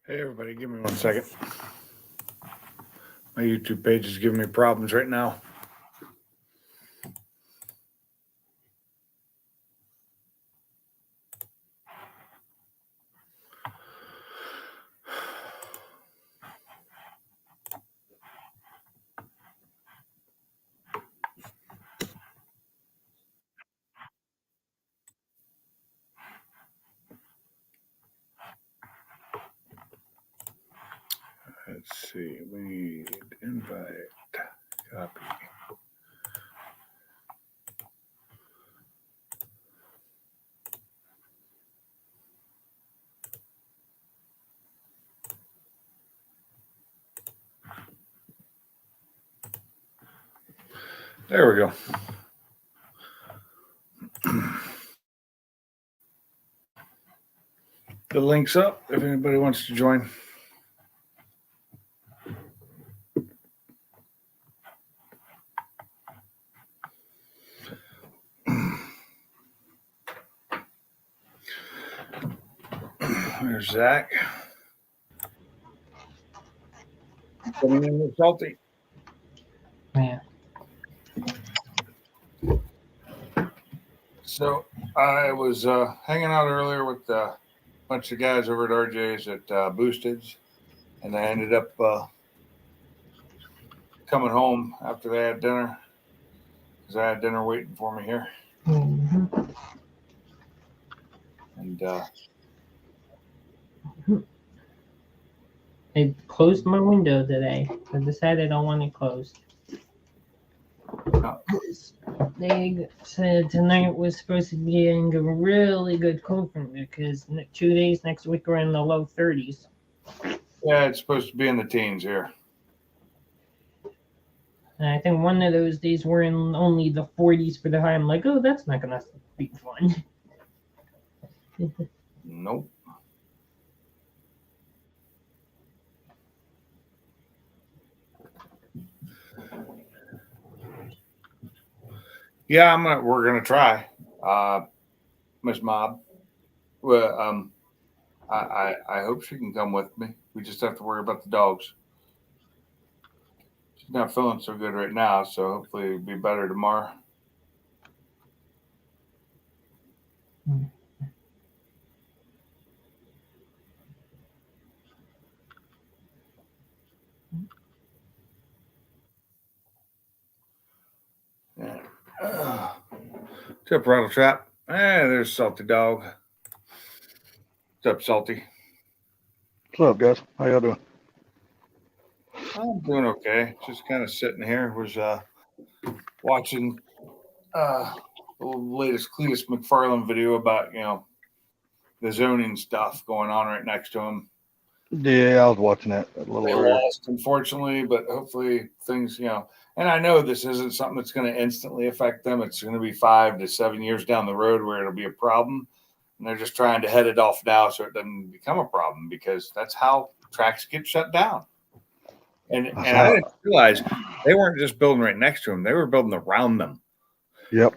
Hey everybody, give me 1 second. My YouTube page is giving me problems right now. Let's see, we need invite, copy. There we go. The link's up if anybody wants to join. There's Zach. Coming in with Salty. Yeah. So I was hanging out earlier with a bunch of guys over at RJ's at Boosted's, and I ended up coming home after they had dinner because I had dinner waiting for me here. Mm-hmm. And I closed my window today. I decided I want it closed. They said tonight was supposed to be getting a really good cold front because 2 days next week we're in the low 30s. yeah, it's supposed to be in the teens here. And I think one of those days we're in only the 40s for the high. I'm like, oh, that's not gonna be fun. Nope. Yeah, we're gonna try. Miss Mob. Well, I hope she can come with me. We just have to worry about the dogs. She's not feeling so good right now, so hopefully it'll be better tomorrow. Yeah. What's up, Rattle Trap? There's Salty Dog. What's up, Salty? What's up, guys? How y'all doing? I'm doing okay. Just kind of sitting here. Was watching the latest Cletus McFarland video about the zoning stuff going on right next to him. Yeah, I was watching that a little They earlier. lost, unfortunately, but hopefully things, and I know this isn't something that's going to instantly affect them. It's going to be 5 to 7 years down the road where it'll be a problem. And they're just trying to head it off now so it doesn't become a problem because that's how tracks get shut down. And I didn't realize they weren't just building right next to them; they were building around them. Yep.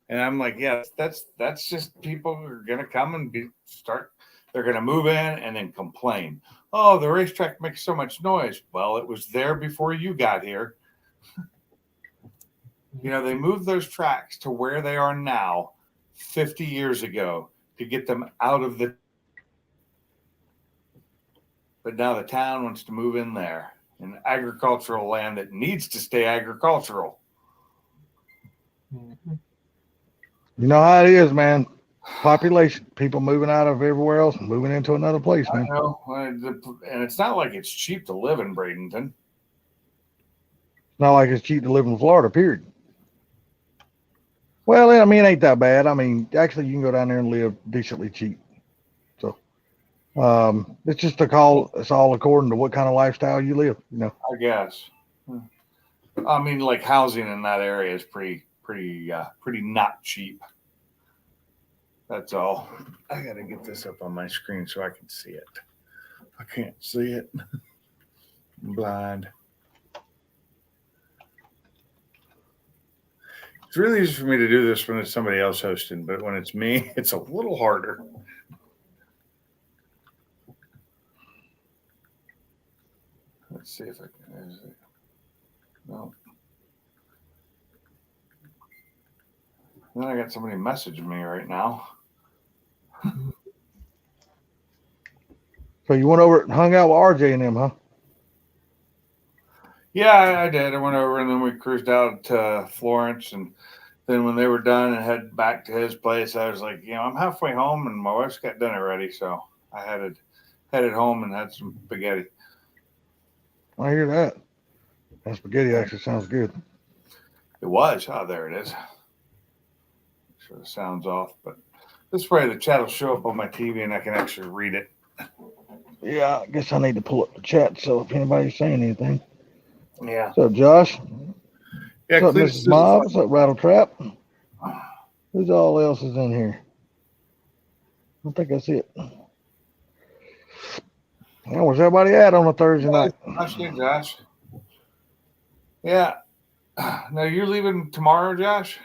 And I'm like, yeah, that's just people who are going to come and they're going to move in and then complain. Oh, the racetrack makes so much noise. Well, it was there before you got here. They moved those tracks to where they are now 50 years ago to get them out of but now the town wants to move in there in agricultural land that needs to stay agricultural. Mm-hmm. You know how it is, man. Population, people moving out of everywhere else and moving into another place, man. I know, and it's not like it's cheap to live in Bradenton. It's not like it's cheap to live in Florida, period. Well, I mean, it ain't that bad. I mean, actually, you can go down there and live decently cheap. So, it's just it's all according to what kind of lifestyle you live, I guess. I mean, like housing in that area is pretty not cheap. That's all. I got to get this up on my screen so I can see it. I can't see it. I'm blind. It's really easy for me to do this when it's somebody else hosting, but when it's me, it's a little harder. Let's see if I can. Is it? No. Then I got somebody messaging me right now. So you went over and hung out with RJ and them, huh? Yeah, I did. I went over and then we cruised out to Florence, and then when they were done and headed back to his place, I was like, I'm halfway home and my wife's got dinner ready, so I headed home and had some spaghetti. I hear that. That spaghetti actually sounds good. It was. Oh, there it is. Sure, the sound's off, but this way the chat will show up on my TV and I can actually read it. Yeah, I guess I need to pull up the chat so if anybody's saying anything. Yeah. What's up, Josh? Yeah. What's up, Mrs. Mob? What's up, Rattle Trap? Who's all else is in here? I think that's it. Well, where's everybody at on a Thursday night? Josh. Yeah. Now you're leaving tomorrow, Josh?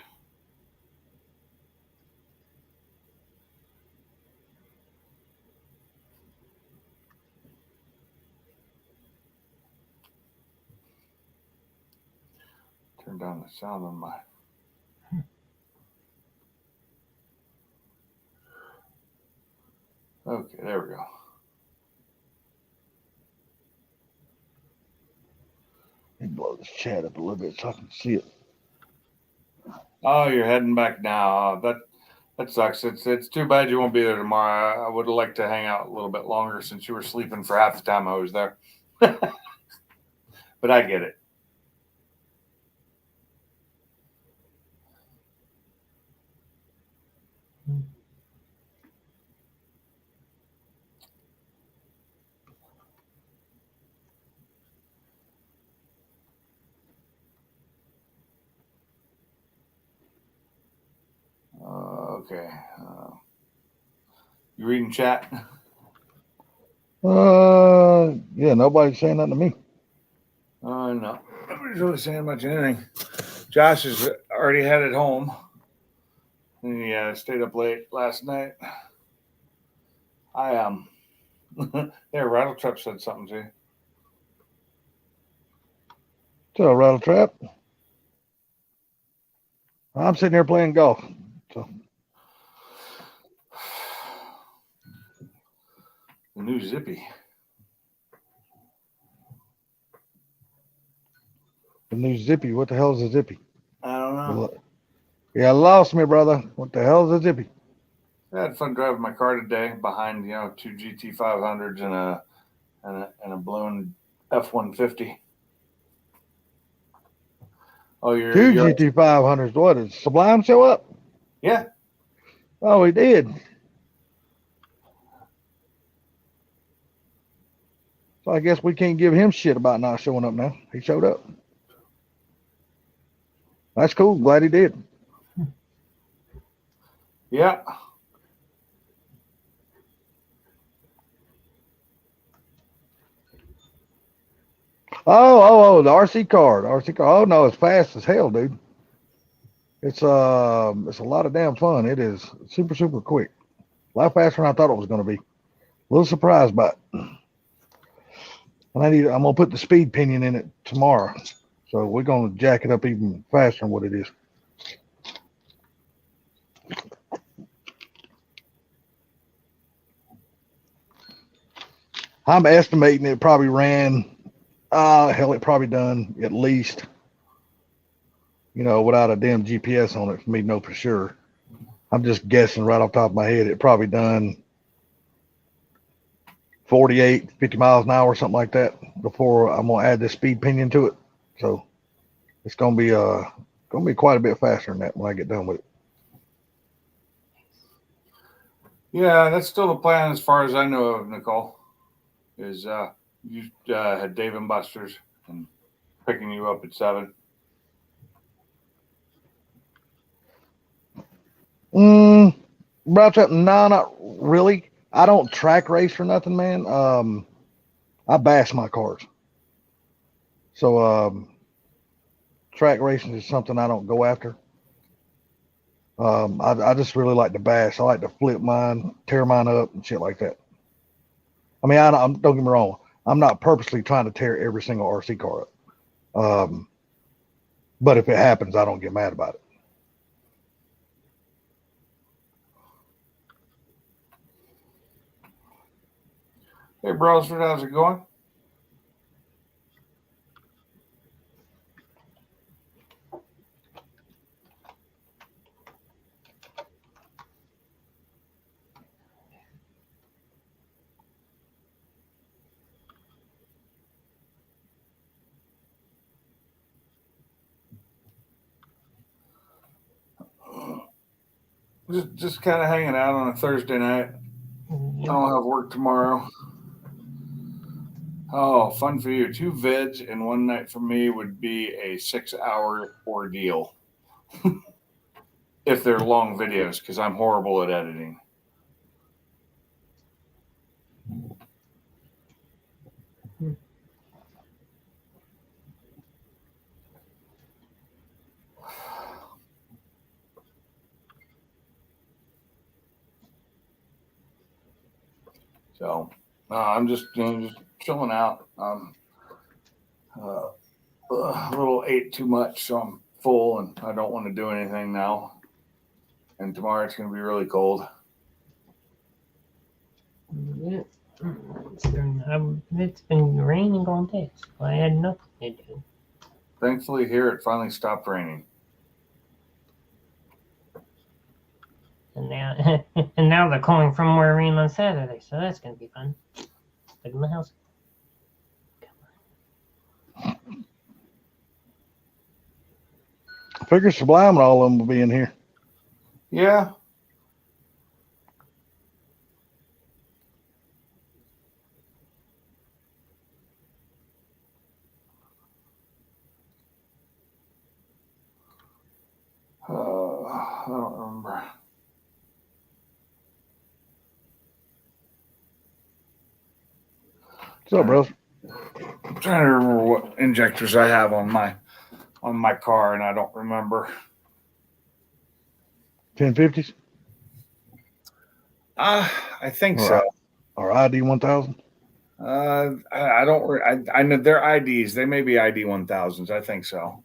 Turn down the sound on my. Okay, there we go. Let me blow this chat up a little bit so I can see it. Oh, you're heading back now. That sucks. It's too bad you won't be there tomorrow. I would have liked to hang out a little bit longer since you were sleeping for half the time I was there. But I get it. Okay. You reading chat? Yeah, nobody's saying nothing to me. No. Nobody's really saying much anything. Josh is already headed home. And he stayed up late last night. Yeah, Rattle Trap said something to you. So, Rattle Trap. I'm sitting here playing golf. So. The new Zippy. The new Zippy. What the hell is a Zippy? I don't know. Yeah, lost me, brother. What the hell is a Zippy? I had fun driving my car today behind, two GT500s and a blown F-150. Oh, you're two GT500s. What, did Sublime show up? Yeah. Oh, he did. So I guess we can't give him shit about not showing up now. He showed up. That's cool. Glad he did. Yeah. Oh, the RC card. Oh no, it's fast as hell, dude. It's a lot of damn fun. It is super, super quick. A lot faster than I thought it was gonna be. A little surprised by it. And I'm gonna put the speed pinion in it tomorrow. So we're gonna jack it up even faster than what it is. I'm estimating it probably ran, it probably done at least, without a damn GPS on it for me to know for sure. I'm just guessing right off the top of my head, it probably done 48, 50 miles an hour or something like that before I'm going to add this speed pinion to it. So it's going to be quite a bit faster than that when I get done with it. Yeah, that's still the plan as far as I know of, Nicole. Is you had Dave and Buster's and picking you up at 7. No, not really. I don't track race or nothing, man. I bash my cars. So track racing is something I don't go after. I just really like to bash. I like to flip mine, tear mine up, and shit like that. I mean, don't get me wrong. I'm not purposely trying to tear every single RC car up. But if it happens, I don't get mad about it. Hey, Brosford, how's it going? Just kind of hanging out on a Thursday night. I don't have work tomorrow. Oh, fun for you. 2 vids in one night for me would be a 6-hour ordeal. If they're long videos, because I'm horrible at editing. So I'm just just chilling out. A little ate too much, so I'm full and I don't want to do anything now. And tomorrow it's going to be really cold. Yeah. It's been raining all day, so I had nothing to do. Thankfully, here it finally stopped raining. And now, and now they're calling from where it rained on Saturday, so that's gonna be fun. Like in the house. I figure Sublime and all of them will be in here. Yeah. I don't remember. What's up, bros? I'm trying to remember what injectors I have on my car, and I don't remember. 1050s I think All so. right. or ID 1000? I don't. I know they're IDs. They may be ID 1000s. I think so.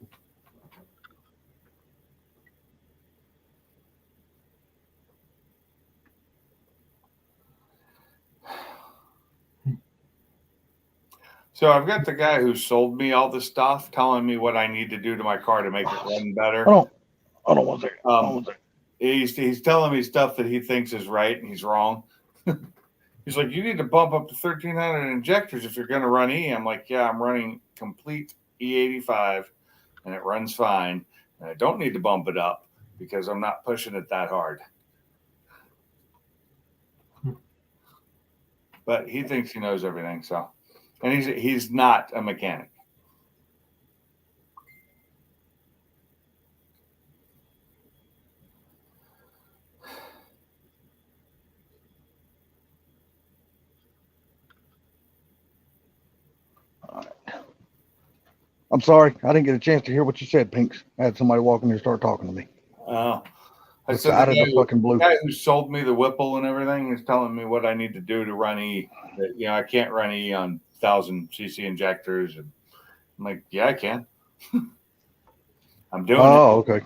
So I've got the guy who sold me all the stuff telling me what I need to do to my car to make it run better. Hold on 1 second. Hold on 1 second. He's telling me stuff that he thinks is right and he's wrong. He's like, you need to bump up to 1,300 injectors if you're going to run E. I'm like, yeah, I'm running complete E85 and it runs fine. And I don't need to bump it up because I'm not pushing it that hard. But he thinks he knows everything. So, and he's not a mechanic. I'm sorry. I didn't get a chance to hear what you said, Pinks. I had somebody walk in here and start talking to me. I It's said out of the fucking blue. the guy who sold me the Whipple and everything is telling me what I need to do to run E. That, I can't run E on 1,000cc injectors. And I'm like, yeah, I can. I'm doing it. Oh, okay.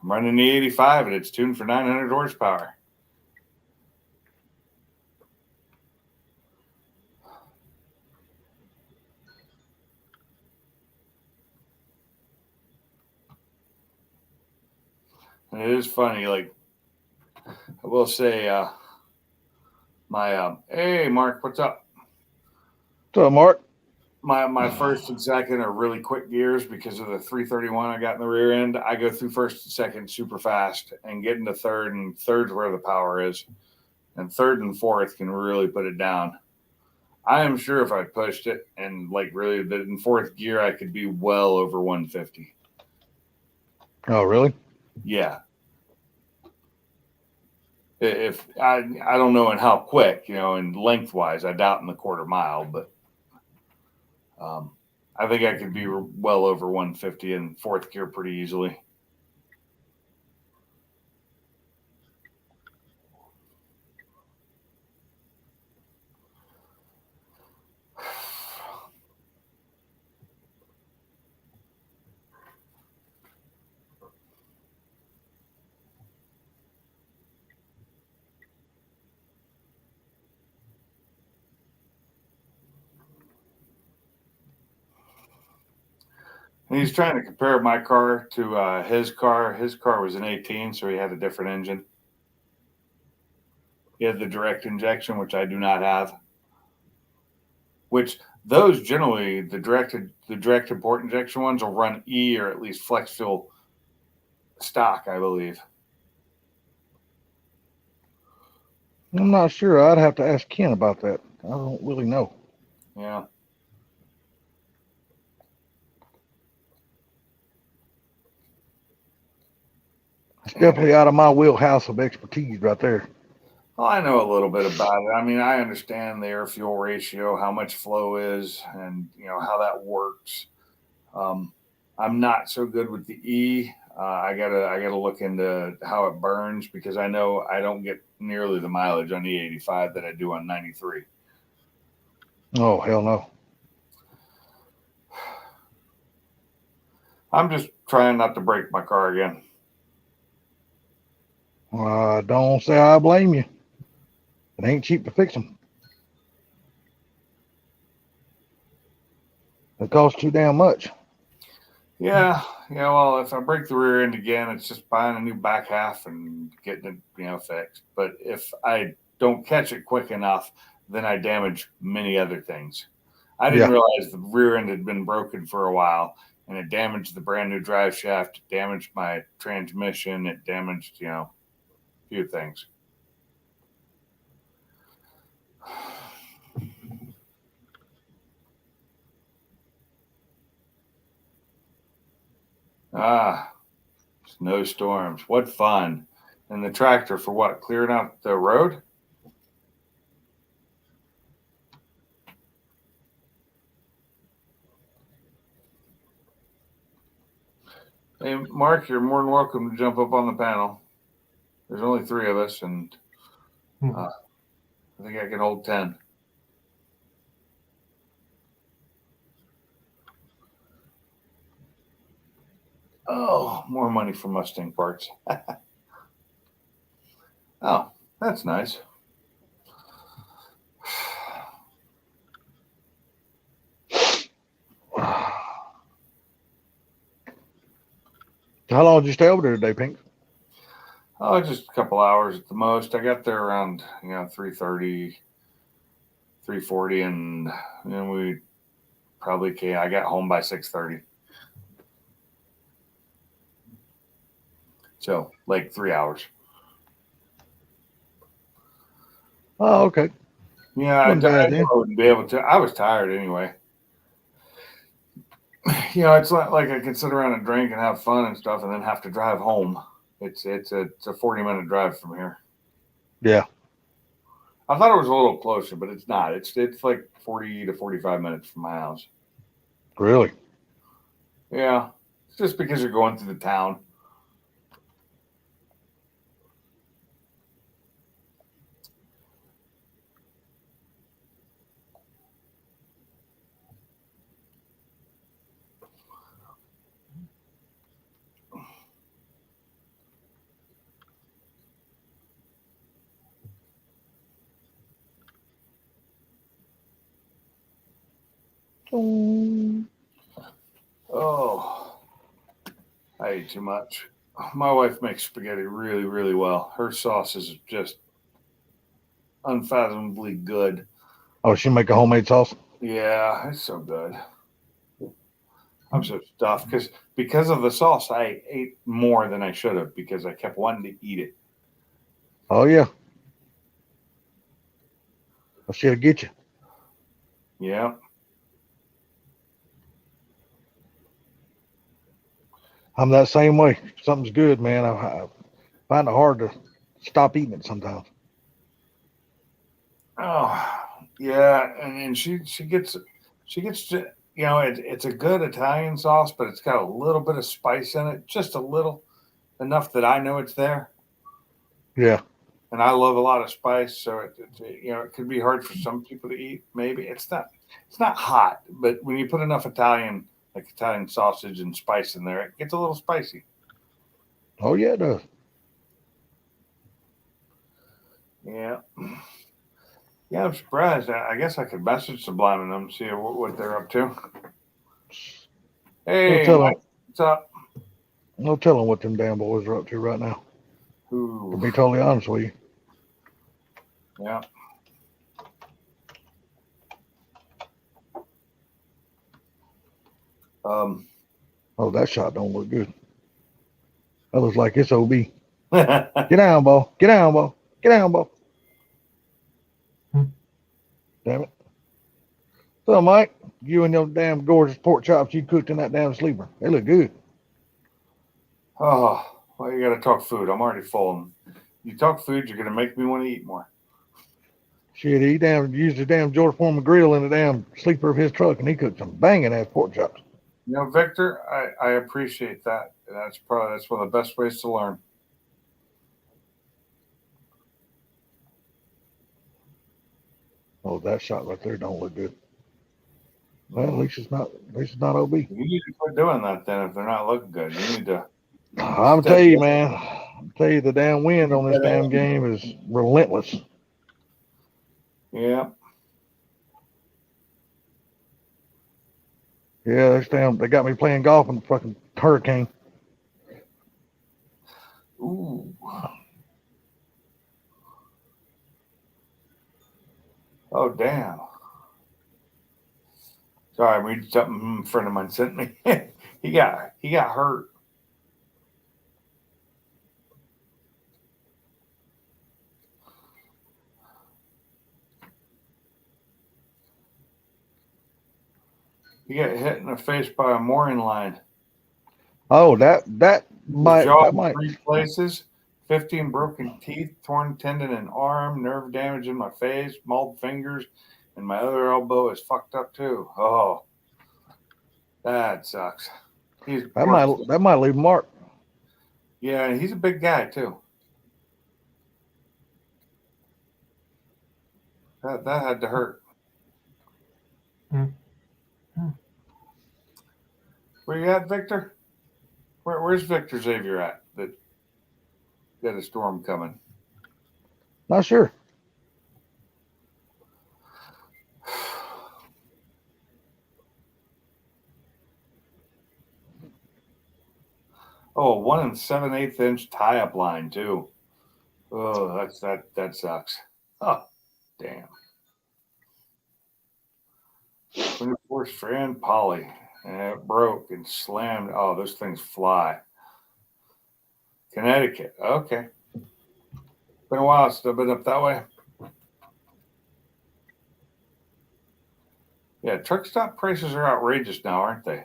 I'm running the 85 and it's tuned for 900 horsepower. And it is funny. Like, I will say, hey, Mark, what's up? What's up, Mark? My first and second are really quick gears because of the 331 I got in the rear end. I go through first and second super fast and get into third, and third's where the power is. And third and fourth can really put it down. I am sure if I pushed it and like really that in fourth gear, I could be well over 150. Oh, really? Yeah. If I don't know in how quick, and lengthwise, I doubt in the quarter mile, but I think I could be well over 150 in fourth gear pretty easily. And he's trying to compare my car to his car. His car was an 18, so he had a different engine. He had the direct injection, which I do not have. Which those generally the direct import injection ones will run E or at least flex fuel stock, I believe. I'm not sure. I'd have to ask Ken about that. I don't really know. Yeah. It's definitely out of my wheelhouse of expertise right there. Well, I know a little bit about it. I mean, I understand the air fuel ratio, how much flow is, and how that works. I'm not so good with the E. I gotta look into how it burns because I know I don't get nearly the mileage on E85 that I do on 93. Oh, hell no. I'm just trying not to break my car again. Don't say I blame you. It ain't cheap to fix them. It costs too damn much. Yeah, well, if I break the rear end again, it's just buying a new back half and getting it, fixed. But if I don't catch it quick enough, then I damage many other things. I didn't realize the rear end had been broken for a while, and it damaged the brand new drive shaft, it damaged my transmission, it damaged, a few things. Snowstorms. What fun. And the tractor for what? Clearing out the road? Hey, Mark, you're more than welcome to jump up on the panel. There's only 3 of us, and I think I can hold 10. Oh, more money for Mustang parts. Oh, that's nice. How long did you stay over there today, Pink? Oh, just a couple hours at the most. I got there around 3:30, 3:40, and we probably came. I got home by 6:30. So like 3 hours. Oh, okay. Yeah, I wouldn't be able to. I was tired anyway. It's like I can sit around and drink and have fun and stuff, and then have to drive home. It's a 40-minute drive from here. Yeah. I thought it was a little closer, but it's not. It's like 40 to 45 minutes from my house. Really? Yeah. It's just because you're going through the town. Oh, I ate too much. My wife makes spaghetti really, really well. Her sauce is just unfathomably good. Oh, she make a homemade sauce? Yeah, it's so good. I'm so stuffed because of the sauce. I ate more than I should have because I kept wanting to eat it. Oh, yeah. Well, she'll get you. Yeah. I'm that same way. If something's good, man, I find it hard to stop eating it sometimes. Oh, yeah, and then she gets to, it's a good Italian sauce, but it's got a little bit of spice in it, just a little, enough that I know it's there. Yeah. And I love a lot of spice, so it could be hard for some people to eat. Maybe it's not hot, but when you put enough Italian sausage and spice in there, it gets a little spicy. Oh, yeah, it does. Yeah. Yeah, I'm surprised. I guess I could message Sublime and them, see what they're up to. Hey, tell Mike, him. what's up? No telling what them damn boys are up to right now. To Ooh, be totally honest with you. yeah. Um, Oh, that shot don't look good. That looks like it's OB. yeah, Get down, ball. Get down, ball. Get down, ball. Damn it. So, Mike, you and your damn gorgeous pork chops you cooked in that damn sleeper. They look good. oh, well, you got to talk food. I'm already full. You talk food, you're going to make me want to eat more. Shit, he damn used the damn George Foreman grill in the damn sleeper of his truck, and he cooked some banging ass pork chops. You know, Victor, I appreciate that. That's one of the best ways to learn. Oh, that shot right there don't look good. Well, at least it's not OB. You need to quit doing that then if they're not looking good. You need to. I'm tell you, man. I'm tell you, the damn wind on this damn game is relentless. Yeah. Yeah, they got me playing golf in the fucking hurricane. Ooh. Oh damn. Sorry, I'm reading something a friend of mine sent me. he got hurt. He got hit in the face by a mooring line. Oh, that His jaw in might. 3 places, 15 broken teeth, torn tendon in arm, nerve damage in my face, mauled fingers, and my other elbow is fucked up too. Oh, that sucks. That might leave a mark. Yeah, he's a big guy too. That had to hurt. Where you at, Victor? Where's Victor Xavier at? That got a storm coming. Not sure. Oh, 1 7/8 inch tie up line too. Oh, that sucks. Oh, damn. 24 strand poly. And it broke and slammed. Oh, those things fly. Connecticut. Okay. Been a while since I've been up that way. Yeah, truck stop prices are outrageous now, aren't they?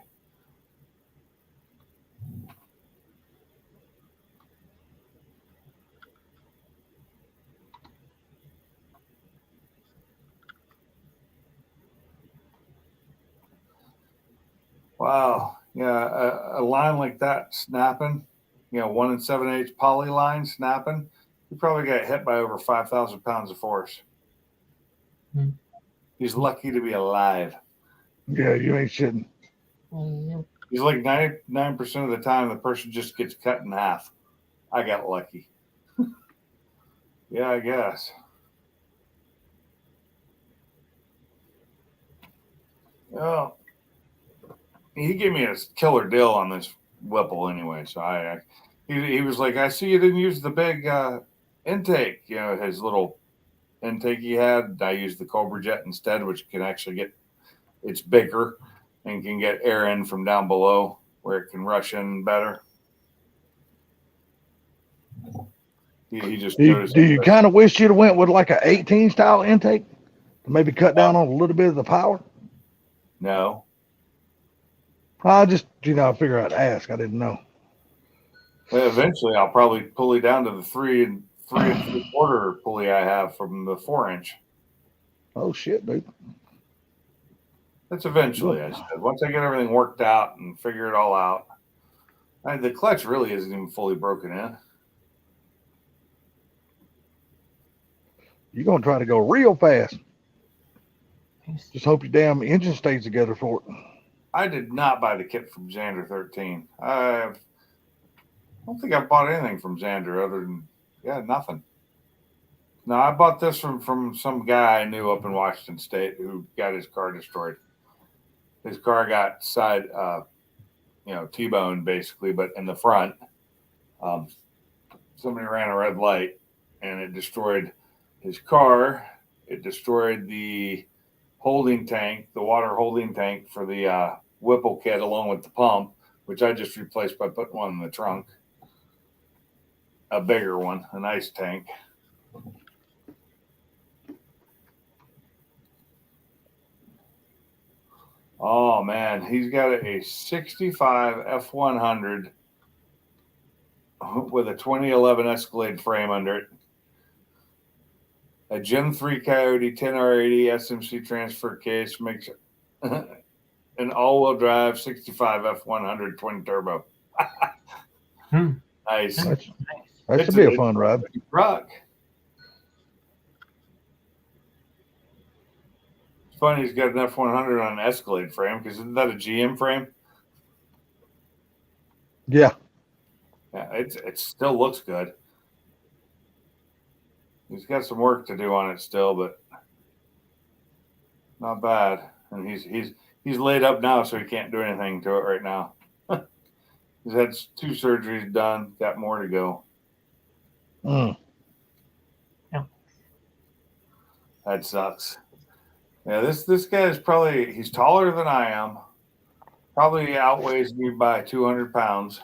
Wow. Yeah, a line like that snapping, 1 7/8 poly line snapping, you probably got hit by over 5,000 pounds of force. He's lucky to be alive. Yeah, you ain't shitting. He's like 99% of the time the person just gets cut in half. I got lucky. Yeah, I guess. Oh, he gave me a killer deal on this Whipple anyway. So he was like, I see you didn't use the big intake, his little intake he had. I used the Cobra Jet instead, which can actually it's bigger and can get air in from down below where it can rush in better. He just noticed. Do you kind of wish you'd have went with like an 18 style intake to maybe cut down on a little bit of the power? No. I just, figure I'd ask. I didn't know. Eventually, I'll probably pulley down to the 3 3 3/4 pulley I have from the 4-inch. Oh shit, dude. That's eventually, I said. Once I get everything worked out and figure it all out. The clutch really isn't even fully broken in. You're gonna try to go real fast. Just hope your damn engine stays together for it. I did not buy the kit from Xander 13. I don't think I bought anything from Xander other than nothing. No, I bought this from some guy I knew up in Washington State who got his car destroyed. His car got T-boned basically, but in the front, somebody ran a red light and it destroyed his car. It destroyed the holding tank, the water holding tank for the Whipple kit along with the pump, which I just replaced by putting one in the trunk. A bigger one, a nice tank. Oh man, he's got a 65 F100 with a 2011 Escalade frame under it. A Gen 3 Coyote 10R80 SMC transfer case makes an all-wheel drive 65 F100 twin turbo. Nice. That should be a fun ride. Truck. It's funny he's got an F100 on an Escalade frame because isn't that a GM frame? Yeah. Yeah, it still looks good. He's got some work to do on it still, but not bad. And he's laid up now, so he can't do anything to it right now. He's had 2 surgeries done, got more to go. Mm. Yeah. That sucks. Yeah, this guy is he's taller than I am. Probably outweighs me by 200 pounds.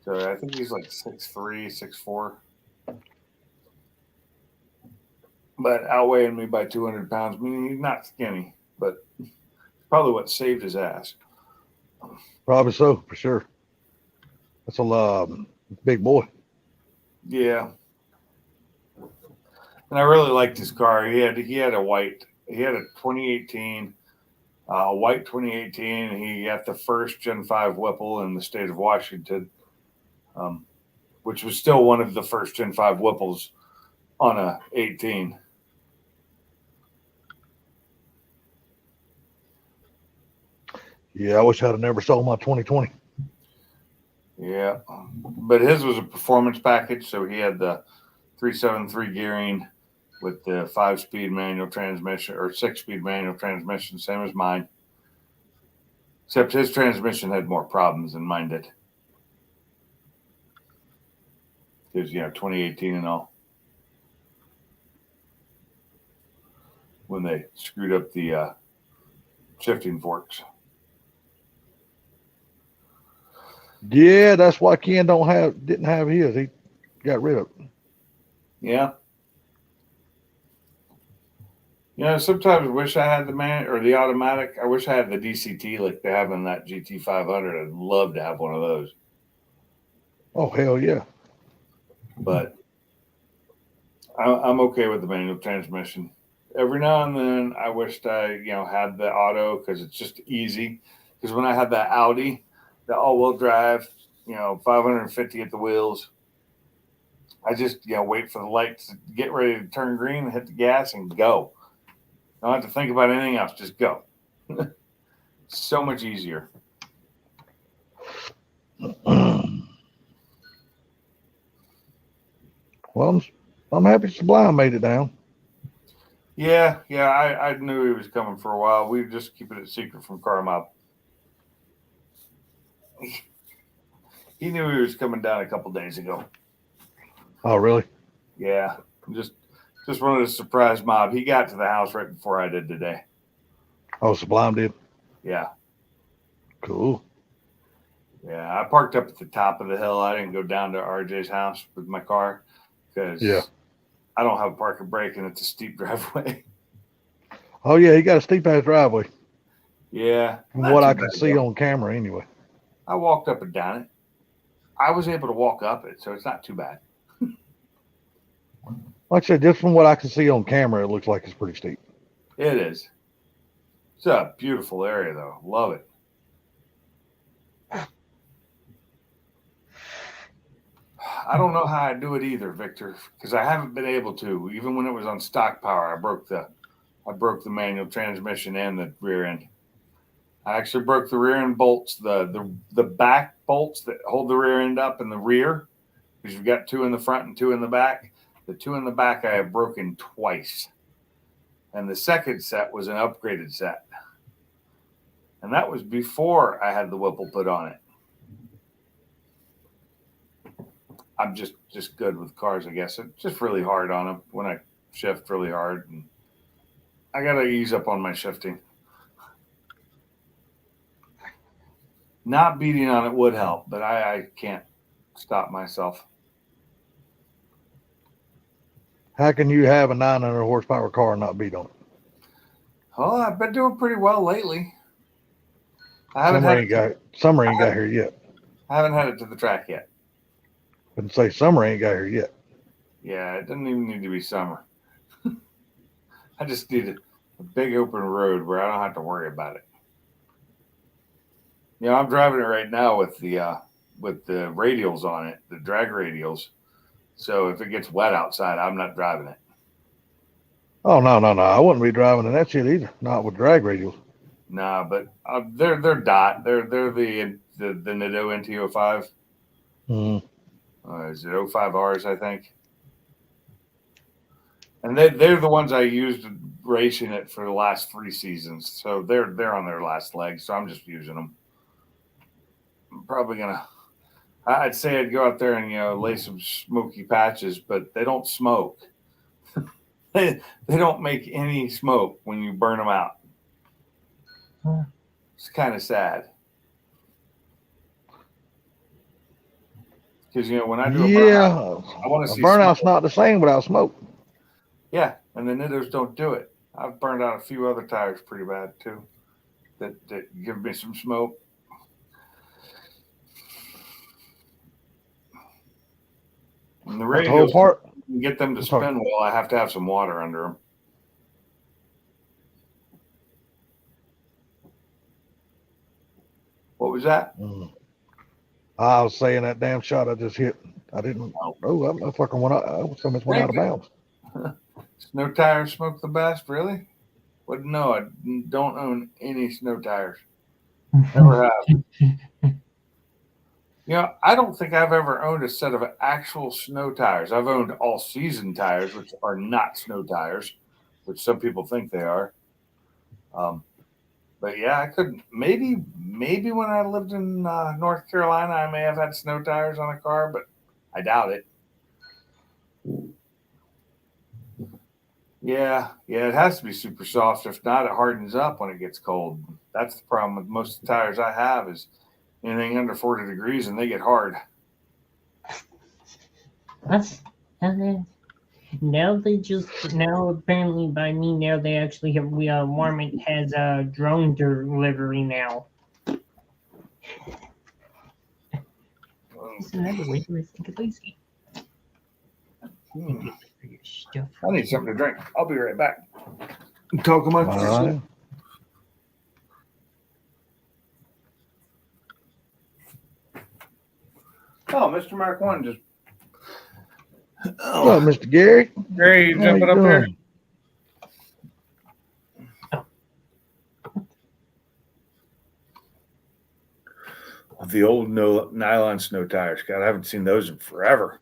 So I think he's like 6'3", 6'4". But outweighing me by 200 pounds, meaning he's not skinny, but probably what saved his ass. Probably so, for sure. That's a big boy. Yeah. And I really liked his car. He had a 2018, white 2018, and he got the first Gen 5 Whipple in the state of Washington, which was still one of the first Gen 5 Whipples on a 18. Yeah, I wish I'd have never sold my 2020. Yeah, but his was a performance package, so he had the 373 gearing with the 5-speed manual transmission or 6-speed manual transmission, same as mine. Except his transmission had more problems than mine did. It was 2018 and all. When they screwed up the shifting forks. Yeah, that's why Ken didn't have his. He got rid of it. Yeah. Sometimes I wish I had the automatic. I wish I had the DCT like they have in that GT500. I'd love to have one of those. Oh, hell yeah. But I'm okay with the manual transmission. Every now and then I wished I, had the auto because it's just easy. Because when I had that Audi, the all-wheel drive, 550 at the wheels, I just, wait for the lights to get ready to turn green, hit the gas, and go. Don't have to think about anything else. Just go. So much easier. Well, I'm happy Sublime made it down. Yeah, I knew he was coming for a while. We were just keeping it secret from Carmel. He knew he was coming down a couple days ago. Oh, really? Yeah, just wanted a surprise mob. He got to the house right before I did today. Oh, Sublime did? Yeah. Cool. Yeah, I parked up at the top of the hill. I didn't go down to RJ's house with my car because I don't have a parking brake and it's a steep driveway. Oh, yeah, he got a steep-ass driveway. Yeah. From what I can see on camera anyway. I walked up and down it. I was able to walk up it, so it's not too bad. Like I said, just from what I can see on camera, it looks like it's pretty steep. It is. It's a beautiful area, though. Love it. I don't know how I do it either, Victor, because I haven't been able to. Even when it was on stock power, I broke the manual transmission and the rear end. I actually broke the rear end bolts, the back bolts that hold the rear end up in the rear, because you've got 2 in the front and 2 in the back. The 2 in the back I have broken twice. And the second set was an upgraded set. And that was before I had the Whipple put on it. I'm just good with cars, I guess. It's just really hard on them when I shift really hard. And I got to ease up on my shifting. Not beating on it would help, but I can't stop myself. How can you have a 900 horsepower car and not beat on it? Well, I've been doing pretty well lately. I haven't had Summer ain't got here yet. I haven't had it to the track yet. Couldn't say summer ain't got here yet. Yeah, it doesn't even need to be summer. I just need a big open road where I don't have to worry about it. You know, I'm driving it right now with the radials on it, the drag radials. So if it gets wet outside, I'm not driving it. Oh no. I wouldn't be driving in that shit either. Not with drag radials. Nah, but they're DOT. They're the Nitto NT05. Is it 05Rs, I think? And they're the ones I used racing it for the last 3 seasons. So they're on their last leg. So I'm just using them. I'm probably I'd say I'd go out there and lay some smoky patches, but they don't smoke. they don't make any smoke when you burn them out. It's kind of sad. Because when I do a burnout, I want to see burnout's smoke. not the same without smoke. Yeah, and the Nittos don't do it. I've burned out a few other tires pretty bad too, that give me some smoke. And the radios, to get them to spin well, I have to have some water under them. What was that? I was saying that damn shot I just hit. I didn't. Oh, that fucking went out. I almost went out of bounds. Snow tires smoke the best, really? But no, I don't own any snow tires. Never have. I don't think I've ever owned a set of actual snow tires. I've owned all season tires, which are not snow tires, which some people think they are. But yeah, I could maybe when I lived in North Carolina, I may have had snow tires on a car, but I doubt it. Yeah, it has to be super soft. If not, it hardens up when it gets cold. That's the problem with most of the tires I have is anything under 40 degrees and they get hard. Now apparently by me now they actually have Walmart has a drone delivery now. It's another way to think of lazy. I need something to drink. I'll be right back. Talk amongst yourself. Oh, Mr. Mark One just. Hello, Mr. Gary. Gary, you jumping up here? The old nylon snow tires. God, I haven't seen those in forever.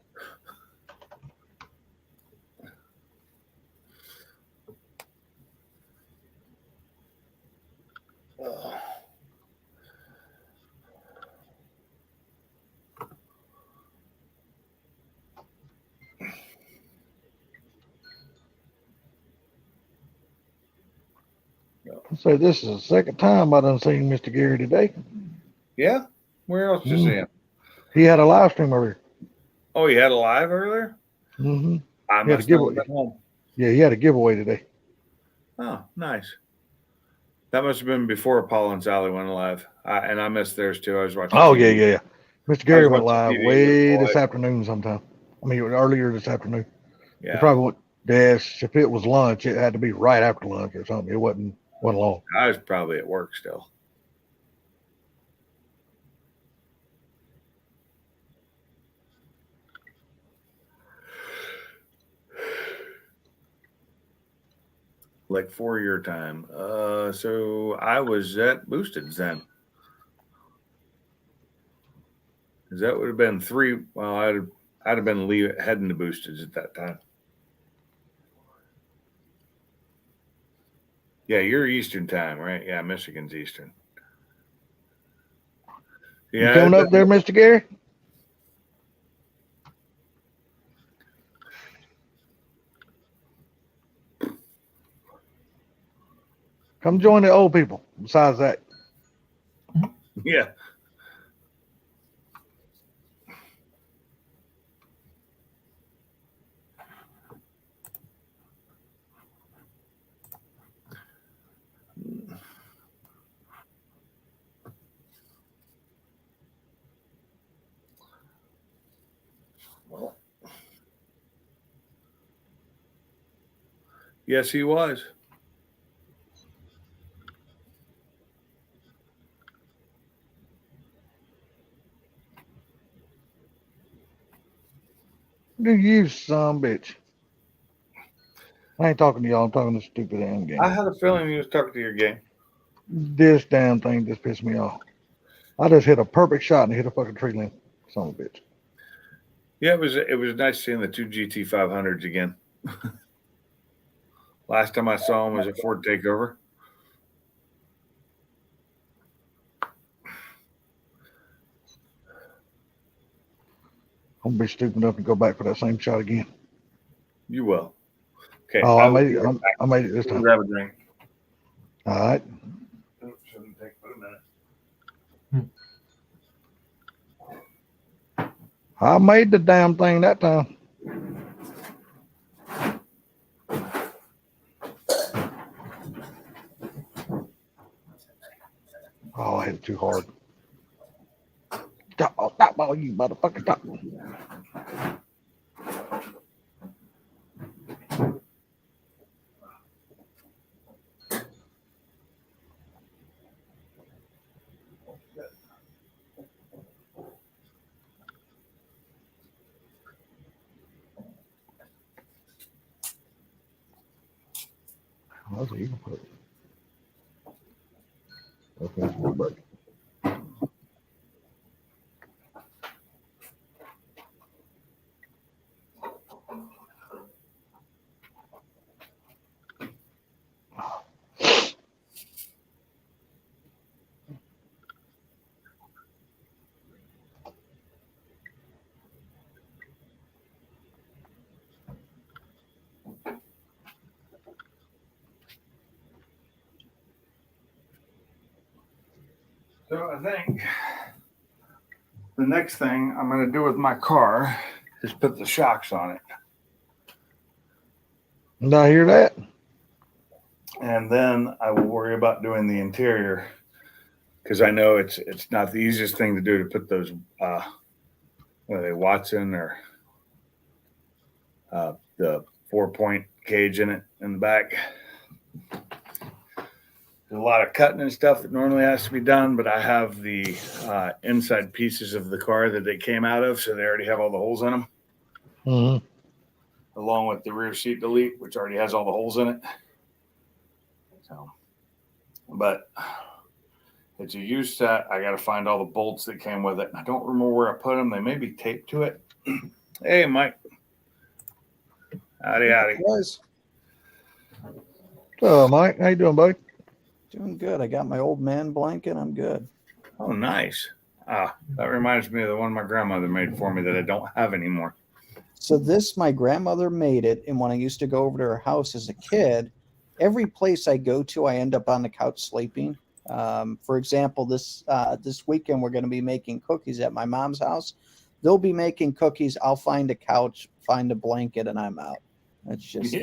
So this is the second time I done seen Mr. Gary today. Yeah? Where else did you see him? He had a live stream earlier. Oh, he had a live earlier? Mm-hmm. I must have been home. Yeah, he had a giveaway today. Oh, nice. That must have been before Paul and Sally went live. And I missed theirs too. I was watching. Oh, TV. yeah. Mr. Gary went live TV way this afternoon sometime. I mean, earlier this afternoon. Yeah. He probably went, if it was lunch, it had to be right after lunch or something. It wasn't long. I was probably at work still. Like 4 year time. So I was at Boosted then. Because that would have been 3. Well, I'd have been heading to Boosteds at that time. Yeah, you're Eastern time, right? Yeah, Michigan's Eastern. You Yeah, coming up there, Mr. Gary? Come join the old people. Besides that, yeah. Well, yes, he was. you some bitch. I ain't talking to y'all. I'm talking to stupid damn game. I had a feeling he was talking to your game. This damn thing just pissed me off. I just hit a perfect shot and hit a fucking tree limb. Son of a bitch. Yeah, it was nice seeing the two GT 500s again. Last time I saw him was at Ford Takeover. I'm gonna be stupid enough to go back for that same shot again. You will. Okay. Oh, I I will made be it. right back. I made it this time. Grab a drink. All right. Oops, shouldn't take but a minute. I made the damn thing that time. Oh, I hit it too hard. Stop ball, you motherfucker. Stop. That's what you can put. Okay, it's my break. So I think the next thing I'm going to do with my car is put the shocks on it. Did I hear that? And then I will worry about doing the interior because I know it's not the easiest thing to do to put those what are they, Watson or the 4-point cage in it in the back. There's a lot of cutting and stuff that normally has to be done, but I have the inside pieces of the car that they came out of, so they already have all the holes in them, along with the rear seat delete, which already has all the holes in it. So, but it's a used set. I got to find all the bolts that came with it. I don't remember where I put them. They may be taped to it. Hey, Mike. Howdy, howdy. Guys, So, Mike, how you doing, buddy? doing good. I got my old man blanket. I'm good. Oh, nice. That reminds me of the one my grandmother made for me that I don't have anymore. So this, my grandmother made it, and when I used to go over to her house as a kid, every place I go to, I end up on the couch sleeping. For example, this weekend we're going to be making cookies at my mom's house. They'll be making cookies. I'll find a couch, find a blanket, and I'm out. That's just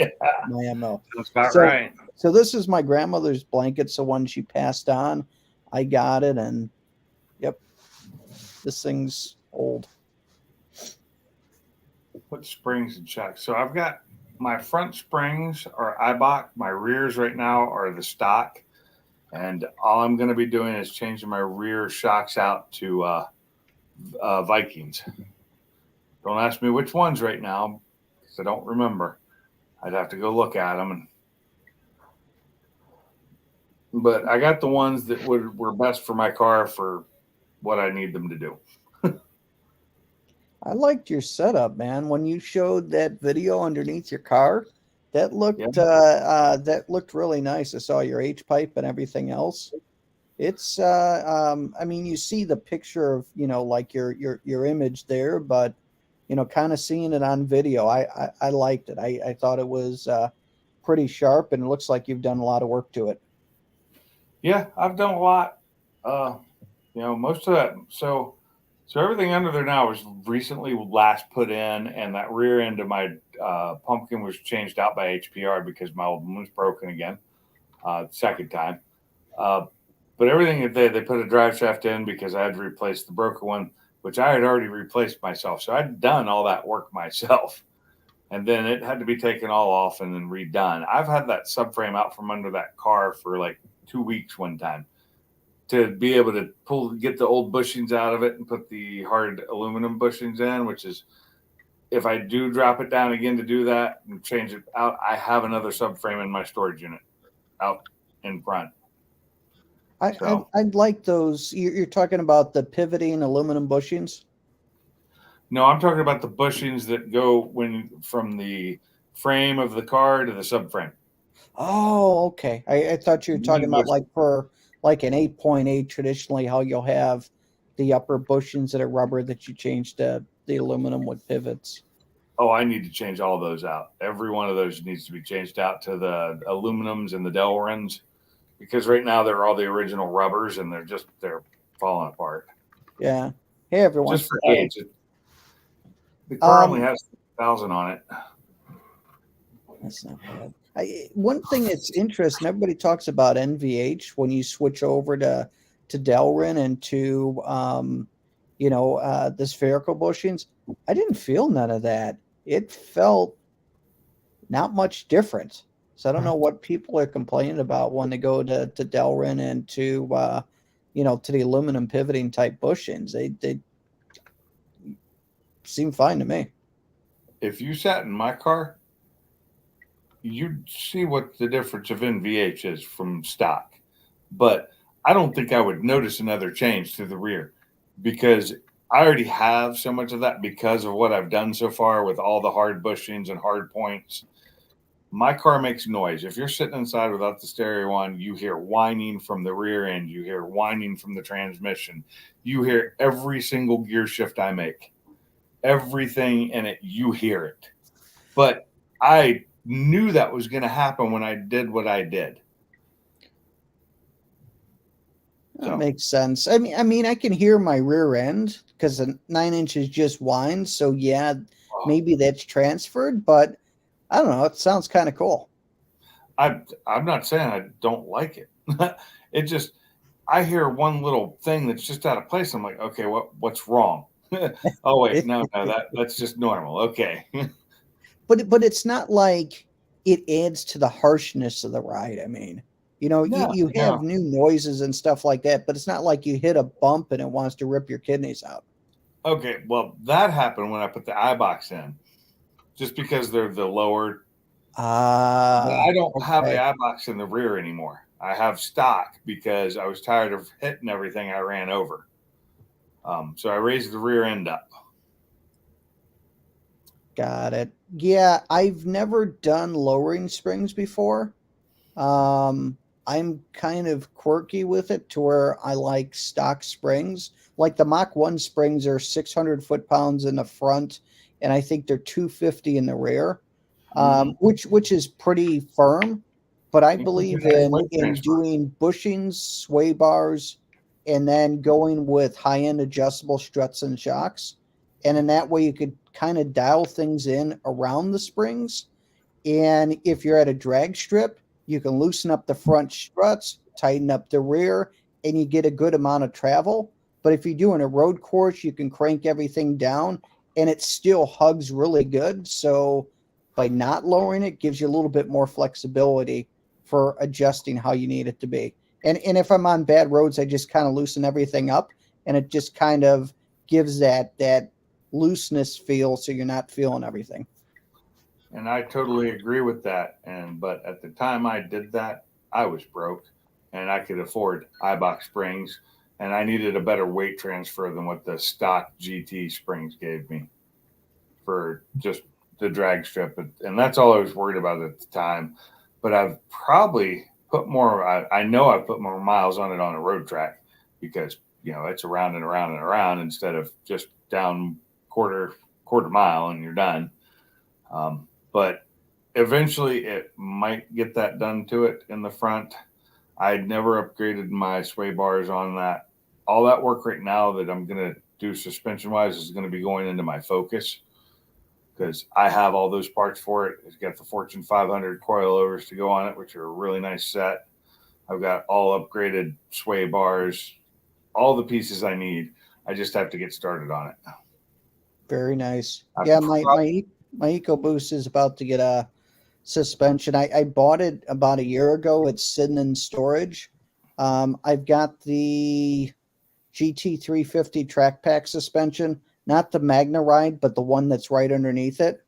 my MO. That's about So- right. So this is my grandmother's blanket. So when she passed on, I got it, and yep, this thing's old. What springs and shocks? So I've got my front springs are Eibach. My rears right now are the stock. And all I'm going to be doing is changing my rear shocks out to Vikings. Don't ask me which ones right now because I don't remember. I'd have to go look at them. But I got the ones that were best for my car for what I need them to do. I liked your setup, man. When you showed that video underneath your car, That that looked really nice. I saw your H pipe and everything else. It's I mean, you see the picture of, like your image there, but kind of seeing it on video, I liked it. I thought it was pretty sharp, and it looks like you've done a lot of work to it. Yeah, I've done a lot. Most of that. So everything under there now was recently last put in, and that rear end of my pumpkin was changed out by HPR because my old one was broken again, second time. But everything that they put a drive shaft in because I had to replace the broken one, which I had already replaced myself. So I'd done all that work myself. And then it had to be taken all off and then redone. I've had that subframe out from under that car for like 2 weeks one time to be able to get the old bushings out of it and put the hard aluminum bushings in, which is, if I do drop it down again to do that and change it out, I have another subframe in my storage unit out in front. I'd like those. You're talking about the pivoting aluminum bushings? No, I'm talking about the bushings that go from the frame of the car to the subframe. Oh, okay. I thought you were talking about like for like an 8.8 traditionally, how you'll have the upper bushings that are rubber that you change to the aluminum with pivots. Oh, I need to change all those out. Every one of those needs to be changed out to the aluminums and the Delrins, because right now they're all the original rubbers and they're falling apart. Yeah. Hey, everyone. Just for age. The car only has 1,000 on it. That's not bad. One thing that's interesting, everybody talks about NVH when you switch over to Delrin and to the spherical bushings. I didn't feel none of that. It felt not much different. So I don't know what people are complaining about when they go to Delrin and to the aluminum pivoting type bushings. They seem fine to me. If you sat in my car, you'd see what the difference of NVH is from stock. But I don't think I would notice another change to the rear because I already have so much of that because of what I've done so far with all the hard bushings and hard points. My car makes noise. If you're sitting inside without the stereo on, you hear whining from the rear end. You hear whining from the transmission. You hear every single gear shift I make. Everything in it, you hear it. But I knew that was going to happen when I did what I did. That makes sense. I mean, I can hear my rear end because the 9 inches just winds. So yeah, maybe that's transferred, but I don't know. It sounds kind of cool. I'm not saying I don't like it. It just, I hear one little thing that's just out of place. I'm like, okay, what's wrong? Oh wait, no, that's just normal. Okay. But it's not like it adds to the harshness of the ride. I mean, you have new noises and stuff like that, but it's not like you hit a bump and it wants to rip your kidneys out. Okay, well, that happened when I put the iBox in, just because they're the lower. I don't have the iBox in the rear anymore. I have stock because I was tired of hitting everything I ran over. So I raised the rear end up. Got it. Yeah, I've never done lowering springs before. I'm kind of quirky with it to where I like stock springs. Like the Mach 1 springs are 600 foot-pounds in the front, and I think they're 250 in the rear, which is pretty firm. But I believe in doing bushings, sway bars, and then going with high-end adjustable struts and shocks. And in that way, you could kind of dial things in around the springs. And if you're at a drag strip, you can loosen up the front struts, tighten up the rear, and you get a good amount of travel. But if you're doing a road course, you can crank everything down, and it still hugs really good. So by not lowering it, gives you a little bit more flexibility for adjusting how you need it to be. And if I'm on bad roads, I just kind of loosen everything up, and it just kind of gives that looseness feel, so you're not feeling everything. And I totally agree with that. But at the time I did that, I was broke, and I could afford iBox springs, and I needed a better weight transfer than what the stock GT springs gave me for just the drag strip, and that's all I was worried about at the time. But I've probably put more. I know I've put more miles on it on a road track because it's around and around and around instead of just down quarter mile and you're done. But eventually it might get that done to it in the front. I'd never upgraded my sway bars on that. All that work right now that I'm going to do suspension wise is going to be going into my Focus because I have all those parts for it. It's got the Fortune 500 coilovers to go on it, which are a really nice set. I've got all upgraded sway bars, all the pieces I need. I just have to get started on it. Very nice. Yeah, my EcoBoost is about to get a suspension. I bought it about a year ago. It's sitting in storage. I've got the GT350 track pack suspension, not the Magna Ride, but the one that's right underneath it.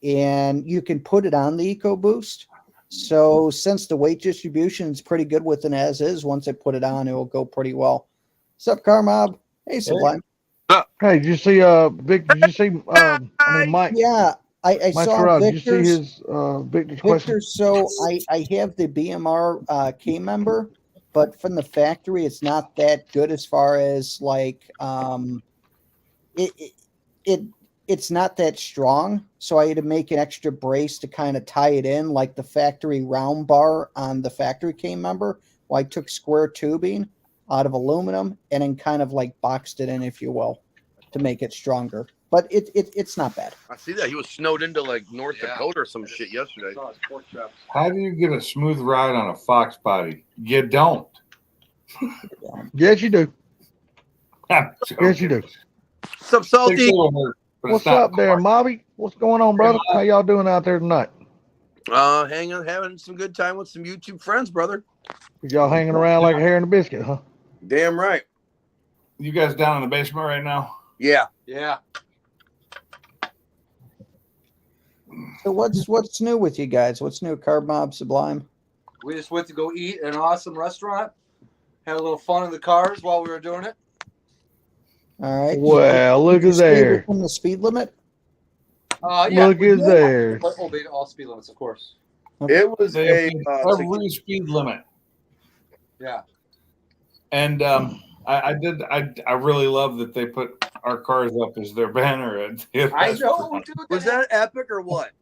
And you can put it on the EcoBoost. So since the weight distribution is pretty good with an as is, once I put it on, it will go pretty well. What's up, Car Mob? Hey, Sublime. Hey, did you see Vic? Did you see Mike? Yeah, I Mike saw Sherrod, did you see Victor's. his Victor's question? Victor, so I have the BMR K member, but from the factory, it's not that good as far as like it's not that strong. So I had to make an extra brace to kind of tie it in, like the factory round bar on the factory K member. Well, I took square tubing out of aluminum and then kind of like boxed it in, if you will, to make it stronger. But it's not bad. I see that. He was snowed into like North Dakota or some shit yesterday. How do you get a smooth ride on a Fox body? You don't. Yes, you do. Yes, you do. What's up, Salty? What's up there, Mobby? What's going on, brother? How y'all doing out there tonight? Hanging, having some good time with some YouTube friends, brother. Y'all hanging around like a hair in a biscuit, huh? Damn right. You guys down in the basement right now? Yeah. Yeah. So what's new with you guys? What's new, Carb Mob, Sublime? We just went to go eat at an awesome restaurant. Had a little fun in the cars while we were doing it. All right. Well, look at there. From the speed limit. Yeah. Look at there. Obeyed all speed limits, of course. It was Every speed limit. Yeah. And I really love that they put our cars up as their banner. I know. Dude, was that epic or what?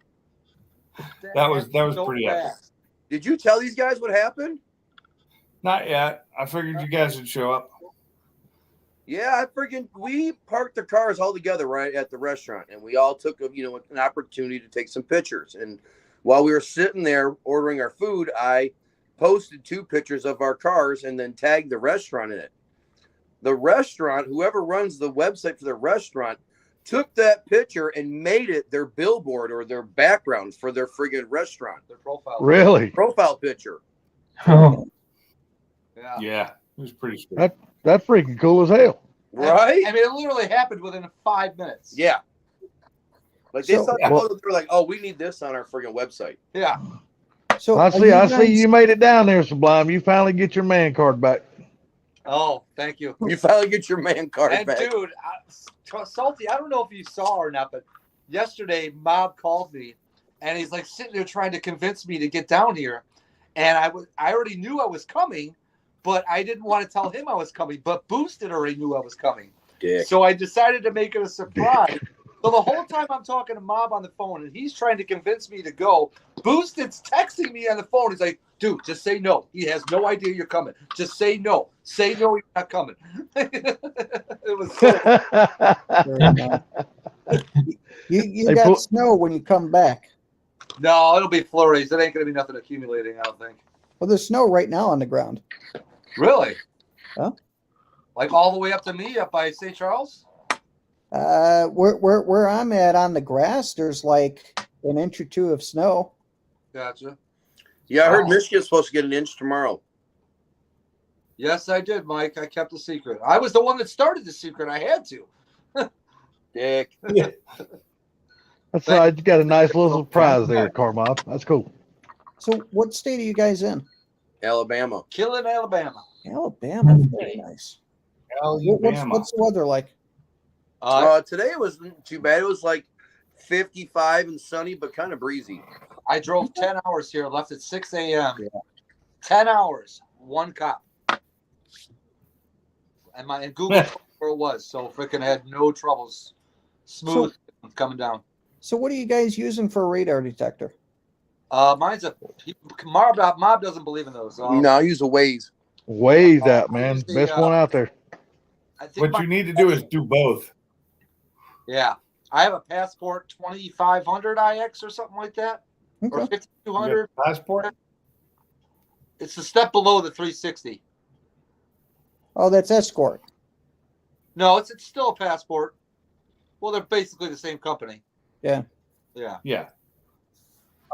That was so pretty epic. fast. Did you tell these guys what happened? Not yet. I figured you guys would show up. Yeah, we parked the cars all together right at the restaurant, and we all took an opportunity to take some pictures. And while we were sitting there ordering our food, I posted 2 pictures of our cars and then tagged the restaurant in it. The restaurant, whoever runs the website for the restaurant, took that picture and made it their billboard or their background for their friggin' restaurant. Their profile. Really? Profile picture. Oh, Yeah. Yeah, it was pretty sweet. That's freaking cool as hell. Right? I mean, it literally happened within 5 minutes. Yeah. Like they So- saw the photo, they were like, "Oh, we need this on our friggin' website." Yeah. So I are see. I guys- see you made it down there, Sublime. You finally get your man card back. Oh, thank you. You finally get your man card And back. dude, Salty, I don't know if you saw or not, but yesterday Mob called me and he's like sitting there trying to convince me to get down here. And I already knew I was coming, but I didn't want to tell him I was coming. But Boosted already knew I was coming. Dick. So I decided to make it a surprise. So the whole time I'm talking to Mob on the phone and he's trying to convince me to go, Boosted's texting me on the phone. He's like, dude, just say no. He has no idea you're coming. Just say no. Say no, you're not coming. It was so Very nice. You They got put- snow when you come back. No, it'll be flurries. It ain't gonna be nothing accumulating, I don't think. Well, there's snow right now on the ground. Really? Huh? Like all the way up to me, up by St. Charles? Where I'm at on the grass, there's like an inch or 2 of snow. Gotcha. Yeah, I heard Wow. Michigan's supposed to get an inch tomorrow. Yes, I did, Mike. I kept the secret. I was the one that started the secret. I had to. Dick. That's right. You got a nice little surprise there, Carmob. That's cool. So, what state are you guys in? Alabama. Killing Alabama. Alabama. Very nice. What's the weather like? Today it wasn't too bad. It was like 55 and sunny, but kind of breezy. I drove 10 hours here, left at 6 a.m. Yeah. 10 hours, one cop. And Google told me where it was, so freaking had no troubles. Smooth coming down. So what are you guys using for a radar detector? Mine's Mob doesn't believe in those. No, I use a Waze. Waves out, I man. use the, Best one out there. I think What you need to do is do both. Yeah. I have a Passport 2500 IX or something like that. Or Okay. 5200. Passport? It's a step below the 360. Oh, that's Escort. No, it's still a Passport. Well, they're basically the same company. Yeah. Yeah. Yeah.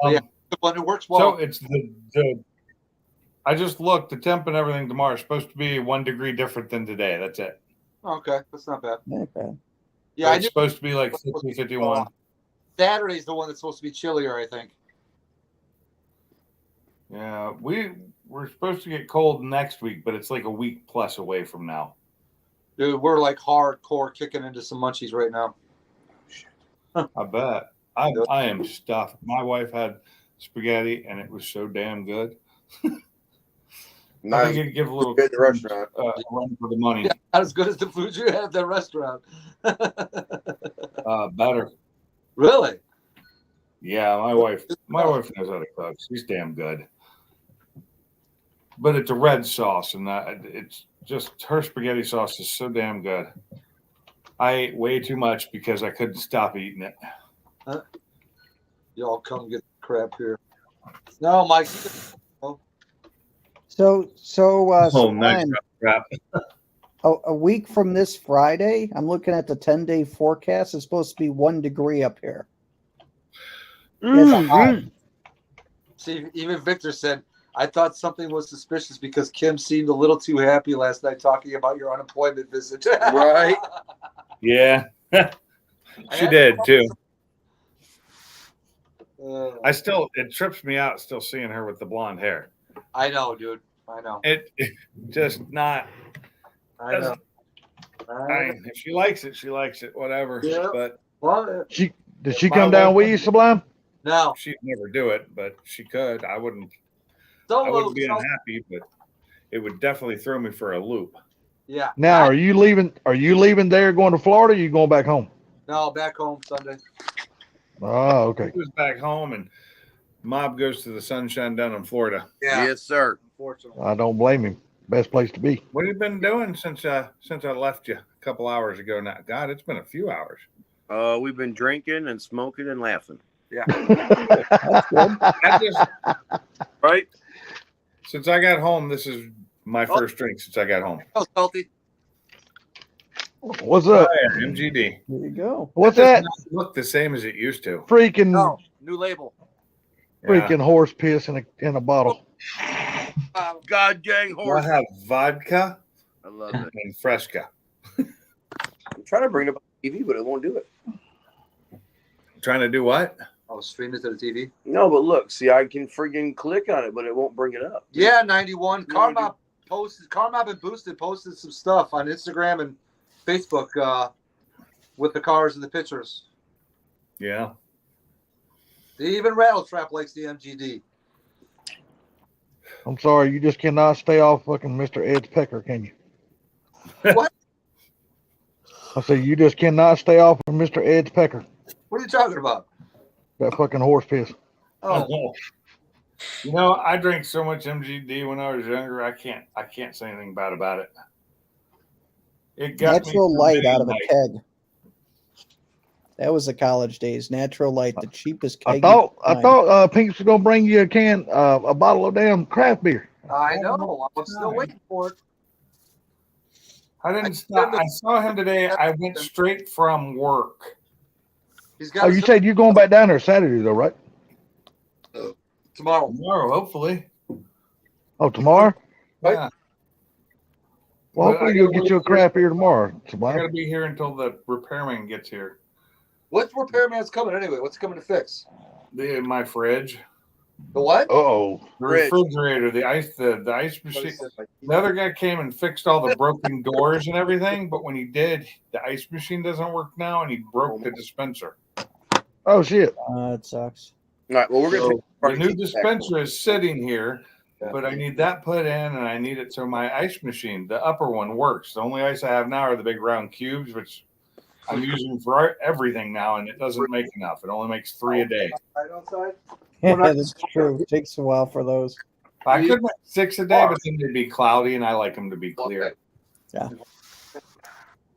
Yeah. But it works So well. it's the I just looked, the temp and everything tomorrow is supposed to be 1 degree different than today. That's it. Okay, that's not bad. Not bad. Yeah, I It's knew supposed to be like 50, 51. Saturday's the one that's supposed to be chillier, I think. Yeah, we're supposed to get cold next week, but it's like a week plus away from now. Dude, we're like hardcore kicking into some munchies right now. I bet. I am stuffed. My wife had spaghetti, and it was so damn good. I Nice. think it'd give a little Good at the restaurant. run for the money. Yeah, not as good as the food you had at the restaurant. Better. Really? Yeah, my wife knows how to cook. She's damn good. But it's a red sauce, and it's just her spaghetti sauce is so damn good. I ate way too much because I couldn't stop eating it. Y'all come get the crap here. No, Mike. So Oh, Sublime, nice crap. a week from this Friday, I'm looking at the 10-day forecast. It's supposed to be 1 degree up here. It's a high. See, even Victor said, I thought something was suspicious because Kim seemed a little too happy last night talking about your unemployment visit. Right. Yeah, she did too. It trips me out still seeing her with the blonde hair. I know, dude. I know. It just not. I know. If she likes it, she likes it. Whatever. Yeah. But Well, Did she come down with you, Sublime? no. she'd never do it. But she could. I wouldn't Solo, be unhappy, but it would definitely throw me for a loop. yeah. Now, are you leaving? Are you leaving there, going to Florida? Or are you going back home? No, back home Sunday. Oh, okay. He was back home, and Mob goes to the sunshine down in Florida. Yeah. Yes, sir. Unfortunately. I don't blame him. Best place to be. What have you been doing since I left you a couple hours ago now? God, it's been a few hours. We've been drinking and smoking and laughing. I just, Right? since I got home, this is my first drink since I got home. Oh, salty. What's up? Yeah, MGD. There you go. What's That that? does not look the same as it used to. Freaking No, new label. Yeah. freaking horse piss in a bottle. God dang I horse. have vodka I love it. and Fresca. I'm trying to bring it up on TV, but it won't do it. Trying to do what? Oh, stream it to the TV. No, but look, see, I can friggin' click on it, but it won't bring it up. Yeah, 91. Carmob and Boosted posted some stuff on Instagram and Facebook with the cars and the pictures. Yeah. Even Rattletrap likes the MGD. I'm sorry, you just cannot stay off fucking Mr. Ed's pecker, can you? What? I said you just cannot stay off of Mr. Ed's pecker. What are you talking about? That fucking horse piss. Oh, You know, I drank so much MGD when I was younger. I can't say anything bad about it. It got me Natural through light many out of a nights. keg. That was the college days. Natural light, the cheapest keg. I you thought could find. Pinks was gonna bring you a bottle of damn craft beer. I know. I'm still waiting for it. I didn't stop. I saw him today. I went straight from work. He's Oh, got you said you're going back down there Saturday though, right? tomorrow. Tomorrow, hopefully. Oh, tomorrow? Right. Yeah. Well, But hopefully I you'll gotta get you a wait craft beer tomorrow. I Sublime. gotta be here until the repairman gets here. What repairman's coming anyway? What's coming to fix? My fridge, The what? Uh-oh. the Fridge. refrigerator, the ice machine. The other guy came and fixed all the broken doors and everything, but when he did, the ice machine doesn't work now, and he broke the dispenser. Oh shit. It sucks. All right. Well, we're So, gonna the take new dispenser is sitting here, but I need that put in, and I need it so my ice machine, the upper one, works. The only ice I have now are the big round cubes, which I'm using for everything now, and it doesn't make enough. It only makes 3 a day. Right outside. Yeah, Well, that's true. It takes a while for those. I could make 6 a day, but then they'd be cloudy, and I like them to be clear. Yeah.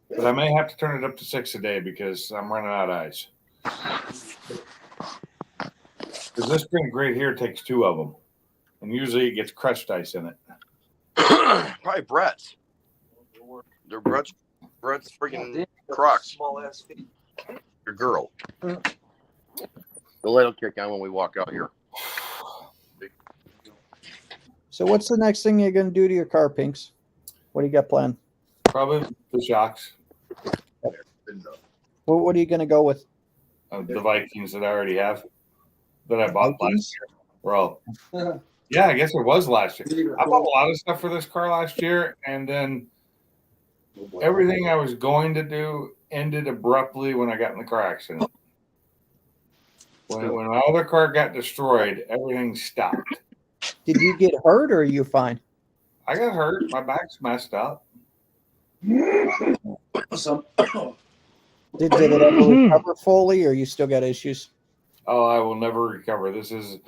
But I may have to turn it up to 6 a day because I'm running out of ice. Because this drink right here takes 2 of them, and usually it gets crushed ice in it. Probably Brett's. They're Brett's freaking Crocs. Small ass feet. Your girl. The light will kick on when we walk out here. So what's the next thing you're gonna do to your car, Pinks? What do you got planned? Probably the shocks, What are you gonna go with? the Vikings that I already have, that I bought Vikings? last year. Well, yeah, I guess it was last year. I bought a lot of stuff for this car last year, and then everything I was going to do ended abruptly when I got in the car accident. When my other car got destroyed, everything stopped. Did you get hurt or are you fine? I got hurt. My back's messed up. Some. Did it ever recover fully or you still got issues? Oh, I will never recover. This is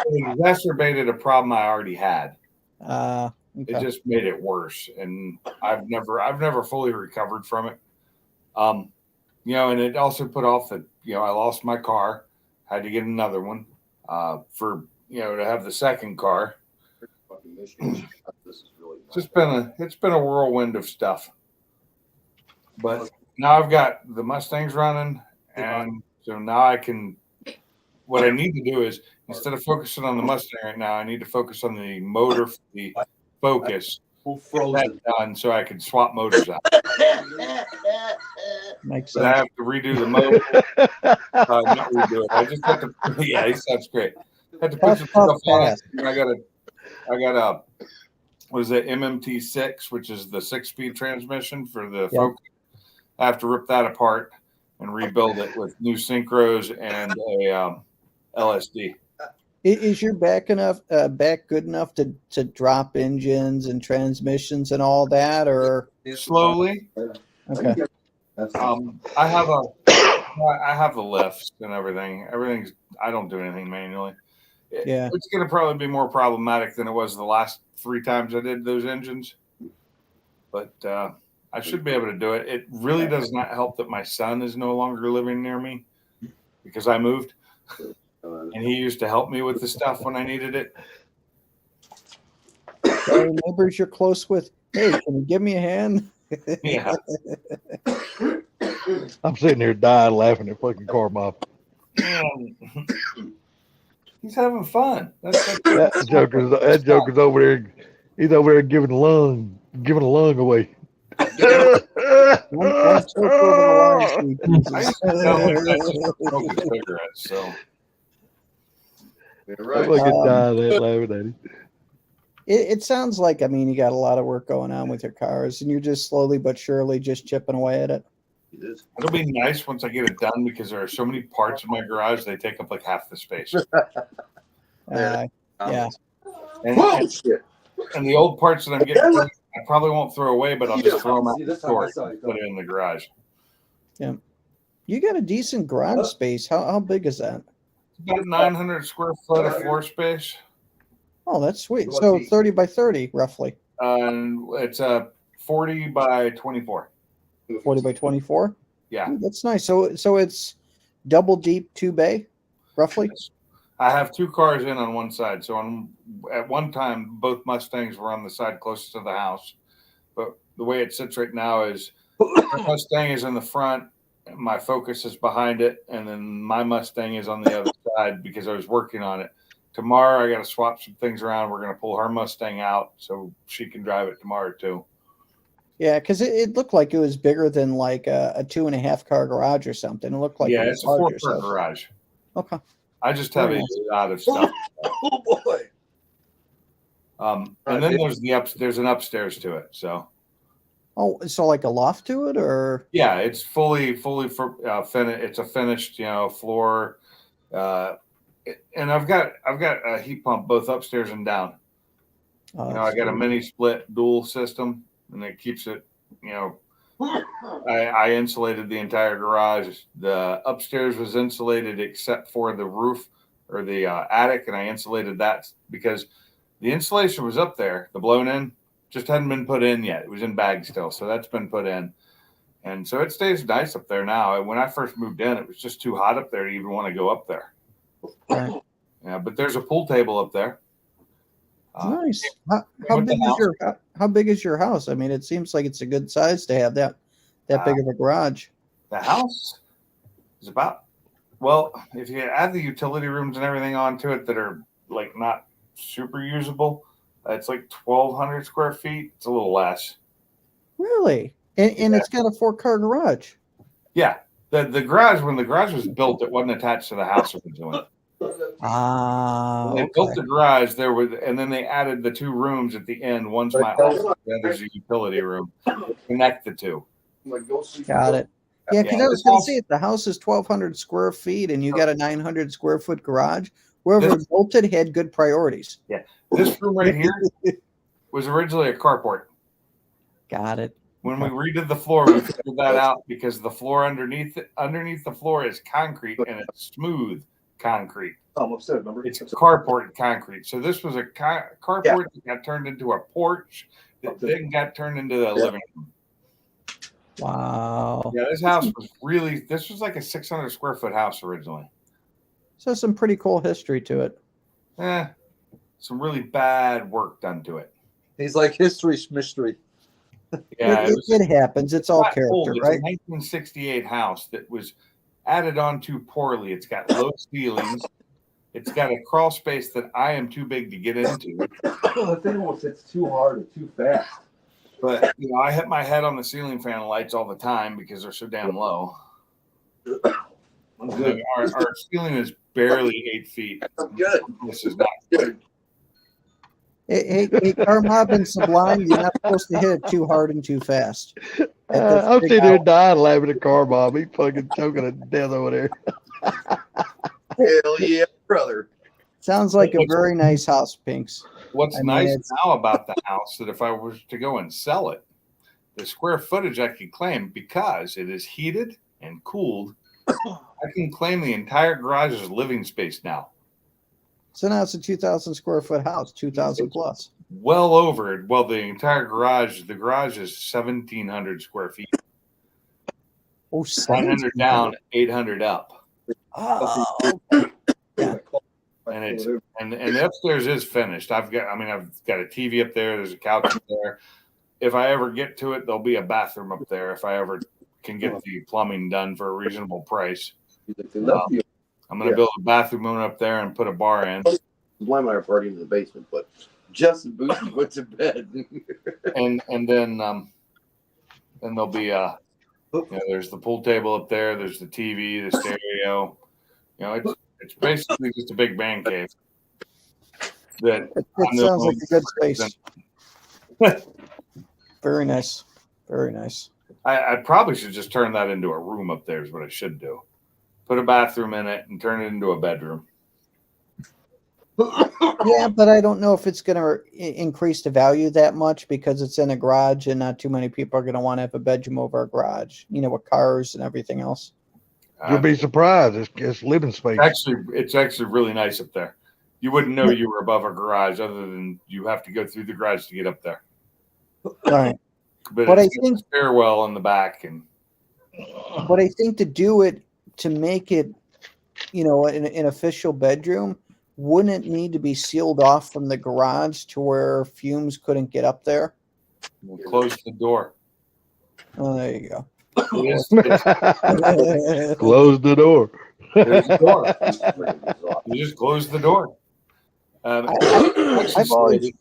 exacerbated a problem I already had. It Okay. just made it worse, and I've never fully recovered from it. And it also put off the, I lost my car, had to get another one, to have the second car. It's been a whirlwind of stuff, but now I've got the Mustangs running, and so now I can. What I need to do is, instead of focusing on the Mustang right now, I need to focus on the motor for the Focus. Get that done so I can swap motors out. Makes But I sense. have to redo the motor. Not redo it. I just have to. Yeah, he sounds great. I have to put some Tough stuff on it. task. I got a. What is it? MMT6, which is the 6-speed transmission for the Yeah. Focus. I have to rip that apart and rebuild it with new synchros and a LSD. Is your back good enough to drop engines and transmissions and all that, or Slowly. okay? I have the lifts and everything. I don't do anything manually. Yeah. It's going to probably be more problematic than it was the last 3 times I did those engines. But I should be able to do it. It really does not help that my son is no longer living near me because I moved. And he used to help me with the stuff when I needed it. So neighbors you're close with, hey, can you give me a hand? Yeah. I'm sitting here dying laughing at fucking Carmop. He's having fun. That joker's over there. He's over there giving a lung away. Don't trip over the line, I sweet used to tell him Jesus. that's smoking cigarettes, so I'm fucking dying laughing at him. It sounds like, you got a lot of work going on with your cars, and you're just slowly but surely just chipping away at it. it'll be nice once I get it done because there are so many parts in my garage, they take up like half the space. Yeah. And the old parts that I'm getting, I probably won't throw away, but I'll just throw them out See, the this time I store saw you and put it in the garage. You got a decent garage space. How big is that? About 900 square foot of floor space. Oh, that's sweet. So 30 by 30, roughly. And it's a 40 by 24. 40 by 24. Yeah. Ooh, that's nice. So it's double deep 2 bay, roughly. I have 2 cars in on one side. So at one time, both Mustangs were on the side closest to the house. But the way it sits right now is the Mustang is in the front, my Focus is behind it, and then my Mustang is on the other side because I was working on it. Tomorrow, I got to swap some things around. We're going to pull her Mustang out so she can drive it tomorrow too. Yeah, because it looked like it was bigger than like a 2.5 car garage or something. It looked like Yeah, it it's was a larger. 4-car garage. Okay. I just have a lot of stuff. Oh boy. And then there's an upstairs to it. So Oh, so like a loft to it, or Yeah, it's fully for it's a finished, floor. Uh, and I've got a heat pump both upstairs and down. I got a mini split dual system, and it keeps it. I insulated the entire garage. The upstairs was insulated except for the roof or the attic, and I insulated that because the insulation was up there, the blown in, just hadn't been put in yet. It was in bags still, so that's been put in. And so it stays nice up there now. When I first moved in, it was just too hot up there to even want to go up there. Right. Yeah, but there's a pool table up there. Nice. How big is your house? I mean, it seems like it's a good size to have that big of a garage. The house is about, well, if you add the utility rooms and everything onto it that are like not super usable, it's like 1,200 square feet. It's a little less. Really? And it's got a 4-car garage. Yeah. The garage, when the garage was built, it wasn't attached to the house originally. When they built the garage, and then they added the 2 rooms at the end. One's my office, the other's a utility room. Connect the 2. Got it. Yeah, because Yeah, I was going to say, if the house is 1,200 square feet and you got a 900 square foot garage, whoever built it had good priorities. Yeah. This room right here was originally a carport. Got it. When we redid the floor, we figured that out because the floor underneath the floor is concrete and it's smooth concrete. I'm upset. Remember? It's carport concrete. So this was a carport that got turned into a porch that then got turned into the living room. Wow. Yeah, this was like a 600 square foot house originally. So some pretty cool history to it. Some really bad work done to it. He's like history's mystery. Yeah, it happens. It's all character, old. It's right? a 1968 house that was added on too poorly. It's got low ceilings. It's got a crawl space that I am too big to get into. The thing was, it's too hard or too fast. But I hit my head on the ceiling fan lights all the time because they're so damn low. Our ceiling is barely 8 feet. I'm good. This is not good. Hey, Car Mob and Sublime, you're not supposed to hit it too hard and too fast. I'm sitting there dying laughing at Car Mob. He fucking choking to death over there. Hell yeah, brother. Sounds like a very nice house, Pinks. What's nice now about the house that if I was to go and sell it, the square footage I could claim because it is heated and cooled. I can claim the entire garage as living space now. So now it's a 2,000 square foot house, 2,000 plus. Well over it. Well, the entire garage, the garage is 1,700 square feet. Oh, 900 down, 800 up. Oh, okay. Yeah. And it's and the upstairs is finished. I've got a TV up there. There's a couch up there. If I ever get to it, there'll be a bathroom up there. If I ever can get the plumbing done for a reasonable price, I'm going to build a bathroom up there and put a bar in. Why am I partying in the basement? But Justin Boosie went to bed. and then there'll be there's the pool table up there. There's the TV, the stereo. It's basically just a big man cave. That sounds like a good space. Very nice. Very nice. I probably should just turn that into a room up there is what I should do. Put a bathroom in it and turn it into a bedroom. Yeah, but I don't know if it's going to increase the value that much because it's in a garage and not too many people are going to want to have a bedroom over a garage, with cars and everything else. You'll be surprised. It's living space. It's actually really nice up there. You wouldn't know you were above a garage other than you have to go through the garage to get up there. Right. But I think a stairwell in the back But I think to make it, an official bedroom, wouldn't it need to be sealed off from the garage to where fumes couldn't get up there? we'll close the door. Oh, there you go. Close the door. There's the door. You just close the door.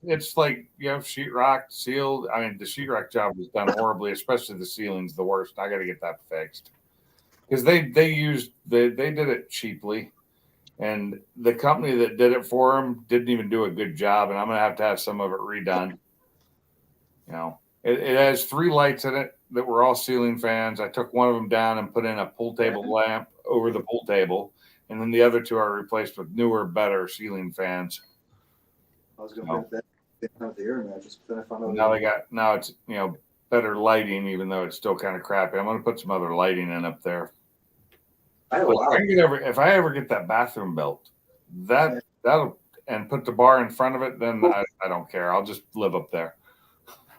It's like sheetrock sealed. I mean, the sheetrock job was done horribly, especially the ceiling's the worst. I got to get that fixed because they did it cheaply, and the company that did it for them didn't even do a good job, and I'm gonna have to have some of it redone. It has 3 lights in it that were all ceiling fans. I took one of them down and put in a pool table lamp over the pool table, and then the other 2 are replaced with newer, better ceiling fans. I was gonna bring that the air mattress, but then I found out. Now it's better lighting, even though it's still kind of crappy. I'm gonna put some other lighting in up there. I have a But lot. if I ever get that bathroom built, that'll and put the bar in front of it, then I don't care. I'll just live up there.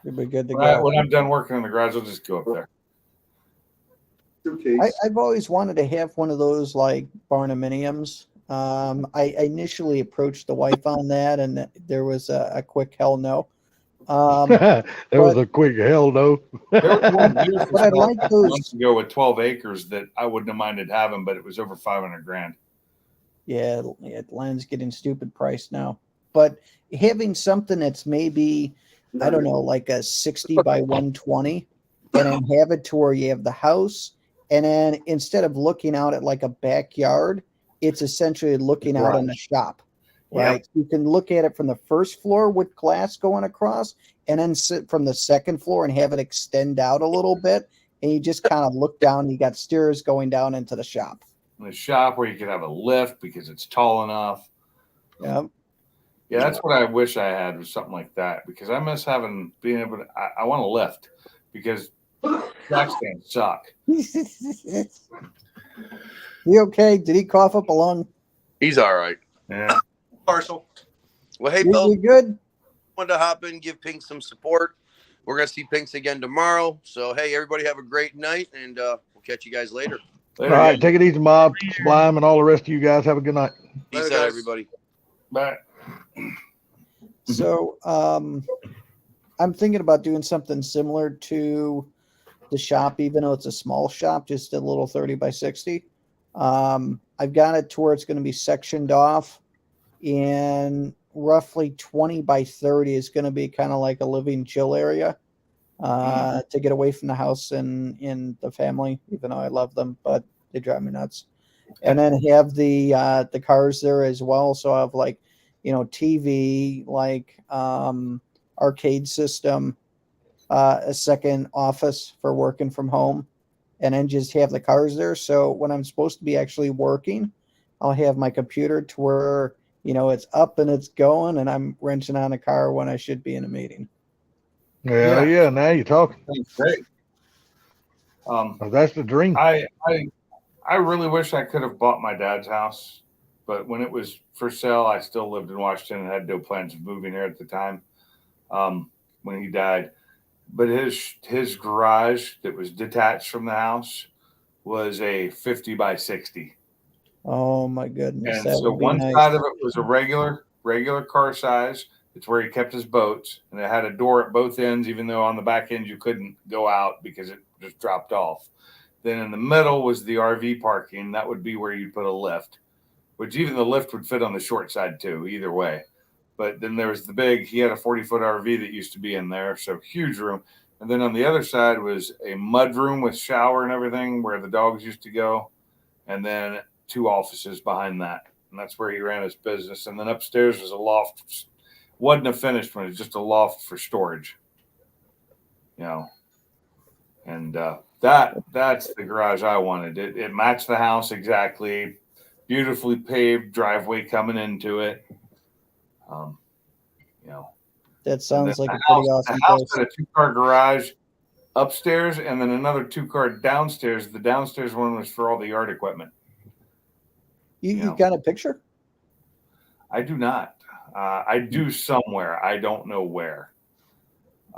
You'll be good to When go. I'm done working in the garage, I'll just go up there. Suitcase. I've always wanted to have one of those like barnuminiums. I initially approached the wife on that, and there was a quick hell no. There was a quick hell no. There was one beautiful But I'd spot like a couple those- months ago with 12 acres that I wouldn't have minded having, but it was over 500 grand. Yeah, land's getting stupid price now. But having something that's maybe, I don't know, like a 60 by 120, and then have it to where you have the house, and then instead of looking out at like a backyard, it's essentially looking out on the shop. Right. You can look at it from the first floor with glass going across, and then sit from the second floor and have it extend out a little bit. And you just kind of look down, and you got stairs going down into the shop. In the shop where you could have a lift because it's tall enough. Yeah. Yeah, that's what I wish I had, was something like that, because I miss being able to. I want to lift because jack stands suck. You okay? Did he cough up a lung? He's all right. Yeah. Partial. Well, hey, You, Bill, you good? wanted to hop in, give Pink some support. We're gonna see Pinks again tomorrow. So hey, everybody have a great night, and we'll catch you guys later. All right, take it easy, Mob, Sublime, and all the rest of you guys. Have a good night. Peace Later, out, guys. everybody. But So I'm thinking about doing something similar to the shop, even though it's a small shop, just a little 30 by 60. I've got it to where it's going to be sectioned off, and roughly 20 by 30 is going to be kind of like a living chill area to get away from the house and the family, even though I love them, but they drive me nuts. And then have the cars there as well. So I have like, TV, like arcade system, a second office for working from home, and then just have the cars there. So when I'm supposed to be actually working, I'll have my computer to where, it's up and it's going, and I'm wrenching on a car when I should be in a meeting. Yeah. Now you're talking. that's great. That's the dream. I really wish I could have bought my dad's house, but when it was for sale, I still lived in Washington and had no plans of moving here at the time. When he died, but his garage that was detached from the house was a 50 by 60. Oh my goodness. And That so would be one nice. side of it was a regular car size. It's where he kept his boats, and it had a door at both ends, even though on the back end you couldn't go out because it just dropped off. Then in the middle was the RV parking. That would be where you put a lift, which even the lift would fit on the short side too, either way. But then there was he had a 40-foot RV that used to be in there, so huge room. And then on the other side was a mud room with shower and everything where the dogs used to go. And then 2 offices behind that. And that's where he ran his business. And then upstairs was a loft. Wasn't a finished one. It was just a loft for storage. And that's the garage I wanted. It matched the house exactly. Beautifully paved driveway coming into it. That sounds like a the pretty house, awesome the house place. had a 2-car garage upstairs and then another 2-car downstairs. The downstairs one was for all the yard equipment. You got a picture? I do not. I do somewhere. I don't know where.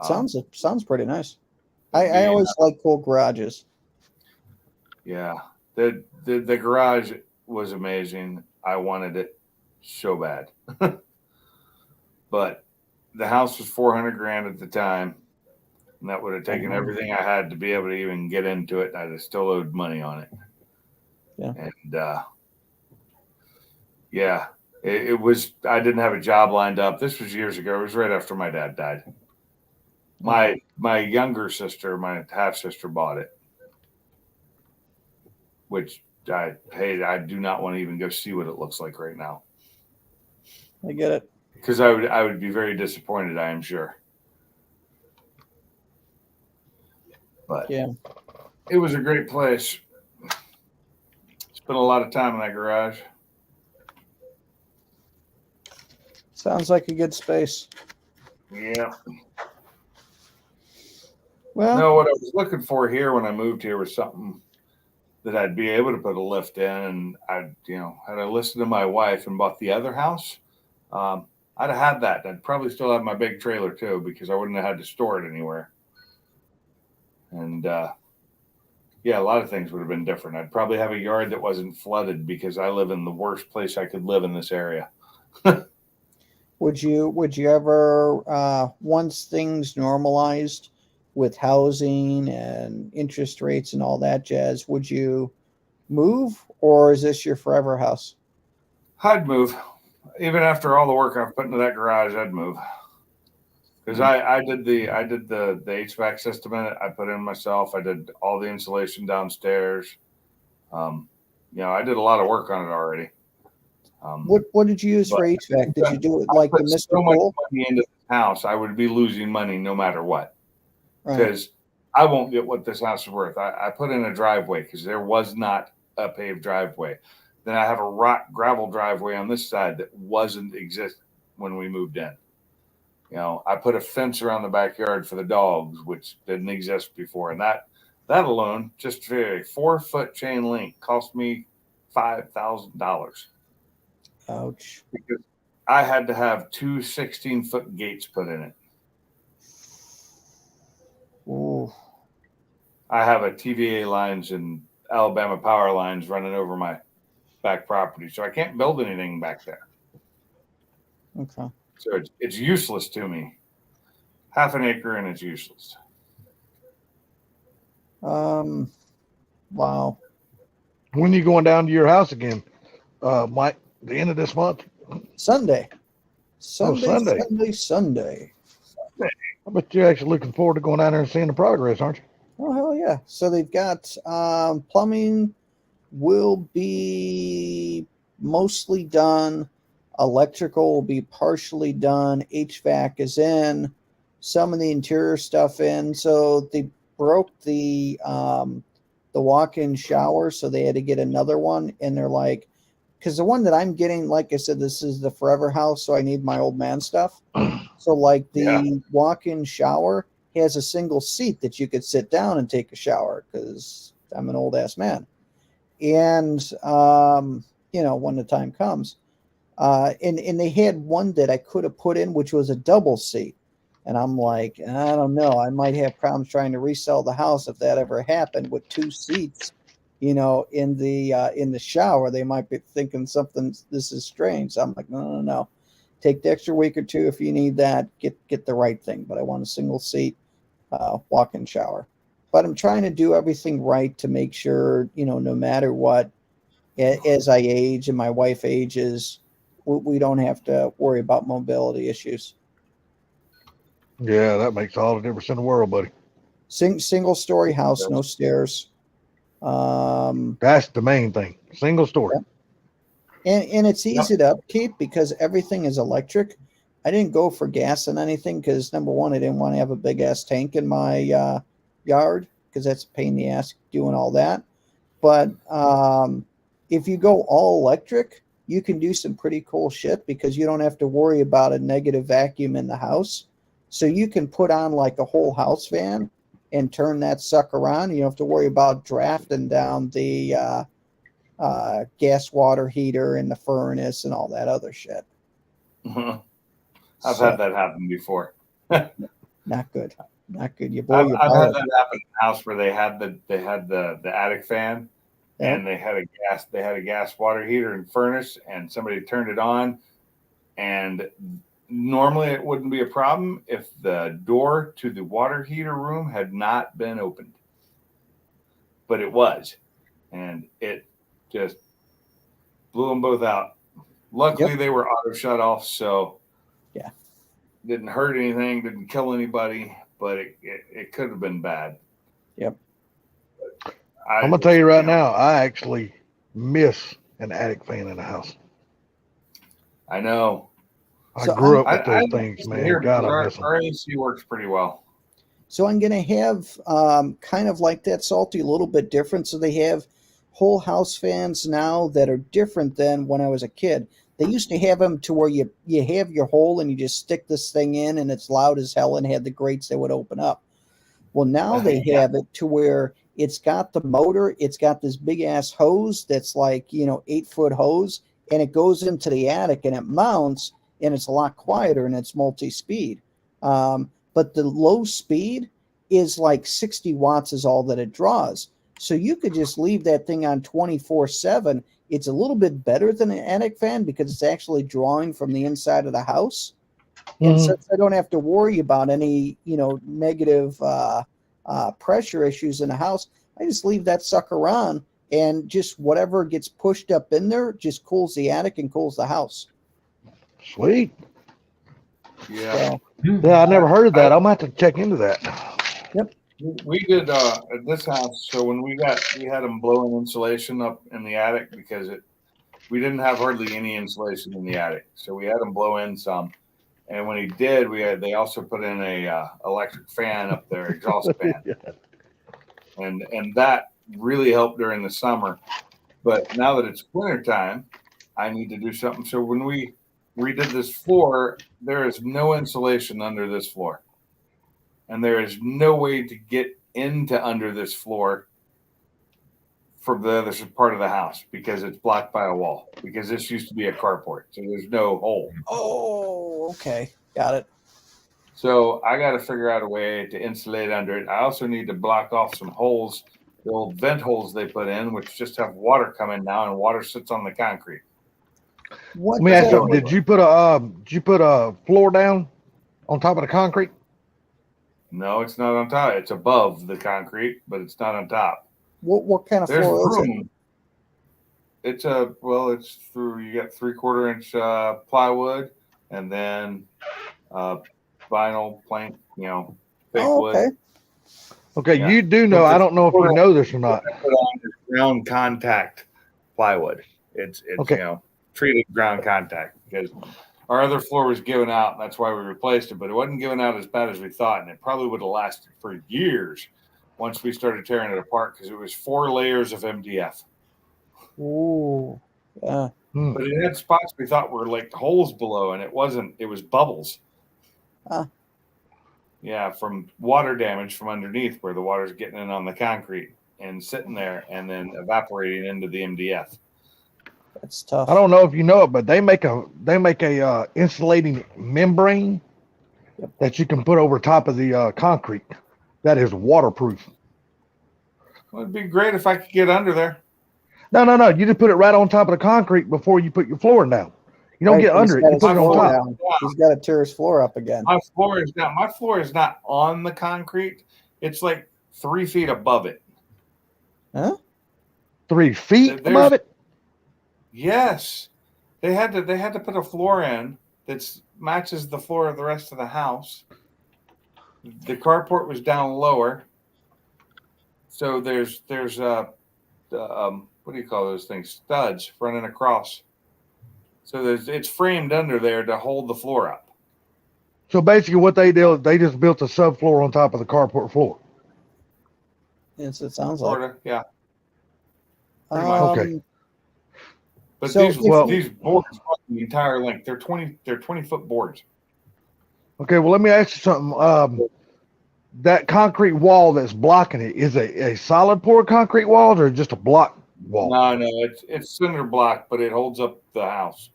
Sounds pretty nice. I always like cool garages. Yeah. The garage was amazing. I wanted it so bad. But the house was 400 grand at the time. And that would have taken everything I had to be able to even get into it. I'd have still owed money on it. Yeah. And it was, I didn't have a job lined up. This was years ago. It was right after my dad died. My younger sister, my half sister, bought it, which I do not want to even go see what it looks like right now, I get it. because I would be very disappointed, I am sure. But Yeah. it was a great place. Spent a lot of time in that garage. Sounds like a good space. Yeah. Well, No, what I was looking for here when I moved here was something that I'd be able to put a lift in. And had I listened to my wife and bought the other house, I'd have had that. I'd probably still have my big trailer too, because I wouldn't have had to store it anywhere. And yeah, a lot of things would have been different. I'd probably have a yard that wasn't flooded, because I live in the worst place I could live in this area. would you ever, once things normalized with housing and interest rates and all that jazz, would you move, or is this your forever house? I'd move. Even after all the work I've put into that garage, I'd move. Because I did the HVAC system in it. I put in myself. I did all the insulation downstairs. I did a lot of work on it already. What did you use for HVAC? Did you do it like the put Mr. so much Pool? money into the house, I would be losing money no matter what. Right. Because I won't get what this house is worth. I put in a driveway because there was not a paved driveway. Then I have a rock gravel driveway on this side that wasn't exist when we moved in. I put a fence around the backyard for the dogs, which didn't exist before. And that alone, just for a 4-foot chain link, cost me $5,000. Ouch. Because I had to have two 16-foot gates put in it. Ooh. I have a TVA lines and Alabama power lines running over my back property, so I can't build anything back there. Okay. So it's useless to me. Half an acre and it's useless. Wow. When you going down to your house again, Mike? The end of this month? Sunday. Sunday. Sunday. I bet you're actually looking forward to going down there and seeing the progress, aren't you? Oh, hell yeah. So they've got plumbing will be mostly done. Electrical will be partially done. HVAC is in. Some of the interior stuff in. So they broke the walk-in shower, so they had to get another one. And they're like, because the one that I'm getting, like I said, this is the forever house, so I need my old man stuff. So like the walk-in shower has a single seat that you could sit down and take a shower, because I'm an old ass man. And when the time comes, and they had one that I could have put in, which was a double seat. And I'm like, I don't know, I might have problems trying to resell the house if that ever happened with two seats, in the shower. They might be thinking this is strange. So I'm like, no. Take the extra week or two if you need that. Get the right thing. But I want a single seat walk-in shower. But I'm trying to do everything right to make sure, no matter what, as I age and my wife ages, we don't have to worry about mobility issues. Yeah, that makes all the difference in the world, buddy. Single story house, no stairs. That's the main thing. Single story. And it's easy to upkeep because everything is electric. I didn't go for gas and anything because, number one, I didn't want to have a big ass tank in my yard because that's a pain in the ass doing all that. But if you go all electric, you can do some pretty cool shit because you don't have to worry about a negative vacuum in the house. So you can put on like a whole house fan and turn that sucker on. You don't have to worry about drafting down the gas water heater and the furnace and all that other shit. I've had that happen before. Not good. Not good. You I've blow your had balls. that happen in a house where they had the attic fan, Yeah. and they had a gas water heater and furnace, and somebody turned it on, and normally it wouldn't be a problem if the door to the water heater room had not been opened, but it was, and it just blew them both out. Luckily, they were auto shut off, so didn't hurt anything, didn't kill anybody, but it could have been bad. Yep. I'm gonna tell you right now, I actually miss an attic fan in the house. I know. I So grew up with I those things, man. Here, God, I our miss them. AC works pretty well. So I'm going to have kind of like that, Salty, a little bit different. So they have whole house fans now that are different than when I was a kid. They used to have them to where you have your hole and you just stick this thing in and it's loud as hell and had the grates that would open up. Well, now they have it to where it's got the motor, it's got this big ass hose that's like, 8-foot hose, and it goes into the attic and it mounts, and it's a lot quieter and it's multi-speed. But the low speed is like 60 watts is all that it draws. So you could just leave that thing on 24/7. It's a little bit better than an attic fan because it's actually drawing from the inside of the house. And since I don't have to worry about any, negative pressure issues in the house, I just leave that sucker on, and just whatever gets pushed up in there just cools the attic and cools the house. Sweet. Yeah. So, Yeah, I never heard of that. I'm gonna have to check into that. We did at this house. So when we had them blowing insulation up in the attic because we didn't have hardly any insulation in the attic. So we had them blow in some. And when he did, they also put in a electric fan up there, exhaust fan, and that really helped during the summer. But now that it's wintertime, I need to do something. So when we redid this floor, there is no insulation under this floor, and there is no way to get into under this floor from the other part of the house because it's blocked by a wall. Because this used to be a carport, so there's no hole. oh, okay. Got it. So I got to figure out a way to insulate under it. I also need to block off some holes, the old vent holes they put in, which just have water coming now, and water sits on the concrete. What, Let me ask you, did you put a floor down on top of the concrete? No, it's not on top. It's above the concrete, but it's not on top. what kind of There's floor is it? room. It's through. You got 3/4 inch plywood, and then vinyl plank. Thick Oh, wood. okay. Okay, Yeah. you do know. I don't know if you know this or not. Put on this ground contact plywood. It's Okay. Treated ground contact because our other floor was giving out. And that's why we replaced it, but it wasn't giving out as bad as we thought, and it probably would have lasted for years once we started tearing it apart because it was 4 layers of MDF. Ooh. Yeah. But it had spots we thought were like holes below, and it wasn't. It was bubbles. Huh. Yeah, from water damage from underneath where the water's getting in on the concrete and sitting there and then evaporating into the MDF. That's tough. I don't know if you know it, but they make a insulating membrane that you can put over top of the concrete that is waterproof. Well, it'd be great if I could get under there. No. You just put it right on top of the concrete before you put your flooring down. You don't Right, get but under he's it. got You his put it on floor top. down. He's got to tear his floor up again. My floor is not on the concrete. It's like 3 feet above it. Huh? 3 feet There's- above it. Yes, they had to put a floor in that matches the floor of the rest of the house. The carport was down lower, so there's what do you call those things? Studs running across. So it's framed under there to hold the floor up. So basically, what they did, they just built a subfloor on top of the carport floor. Yes, it sounds like. Sorta, yeah. pretty much. Okay. But So these boards run the entire length. They're 20-foot boards. Okay, well, let me ask you something. That concrete wall that's blocking it is a solid poured concrete wall or just a block wall? No, it's cinder block, but it holds up the house.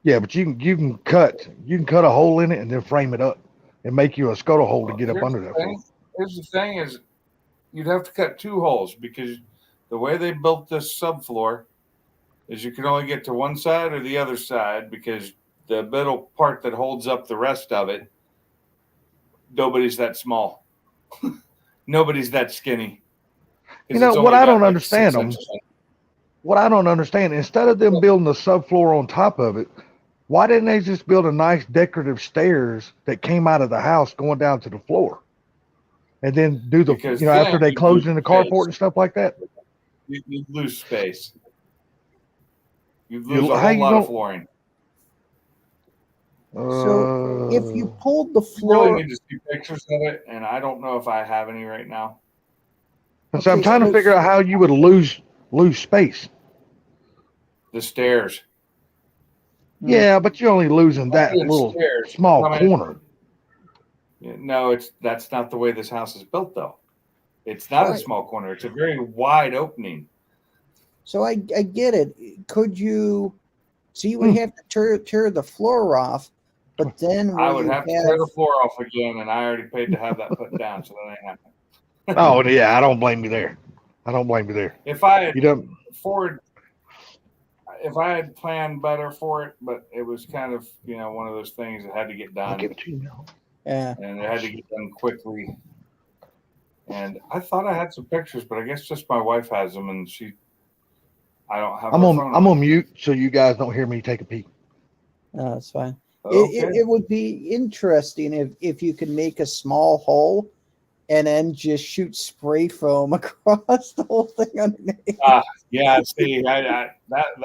Yeah, but you can cut a hole in it and then frame it up and make you a scuttle hole to get up under that floor. Here's the thing: is you'd have to cut 2 holes because the way they built this subfloor is you can only get to one side or the other side because the middle part that holds up the rest of it, nobody's that small. Nobody's that skinny. You know, what I don't understand them. What I don't understand, instead of them building the subfloor on top of it, why didn't they just build a nice decorative stairs that came out of the house going down to the floor? And then do the, Because after then they you close lose in the carport space. and stuff like that? You lose space. You You- lose a how whole you lot gonna- of flooring. So if you pulled the You really floor, need to see pictures of it, and I don't know if I have any right now. So I'm Okay, trying to so- figure out how you would lose space. The stairs. Yeah, but you're only losing that Other than little stairs, small come in. corner. Yeah, no, that's not the way this house is built, though. It's not a Right. small corner. It's a very wide opening. so I get it. Could you? So you would have to tear the floor off, but then I where would you have to tear the floor off again, and I already paid to have that put down, so that ain't happening. Oh yeah, I don't blame you there. I don't blame you there. If I had You don't. if I had planned better for it, but it was kind of one of those things that had to get I'll done, give it to you now. Yeah. and it had to get done quickly. And I thought I had some pictures, but I guess just my wife has them, and I don't have. I'm her on. phone I'm on mute, so you guys don't hear me take a peek. No, that's fine. Okay. It would be interesting if you could make a small hole and then just shoot spray foam across the whole thing underneath. Yeah, see, that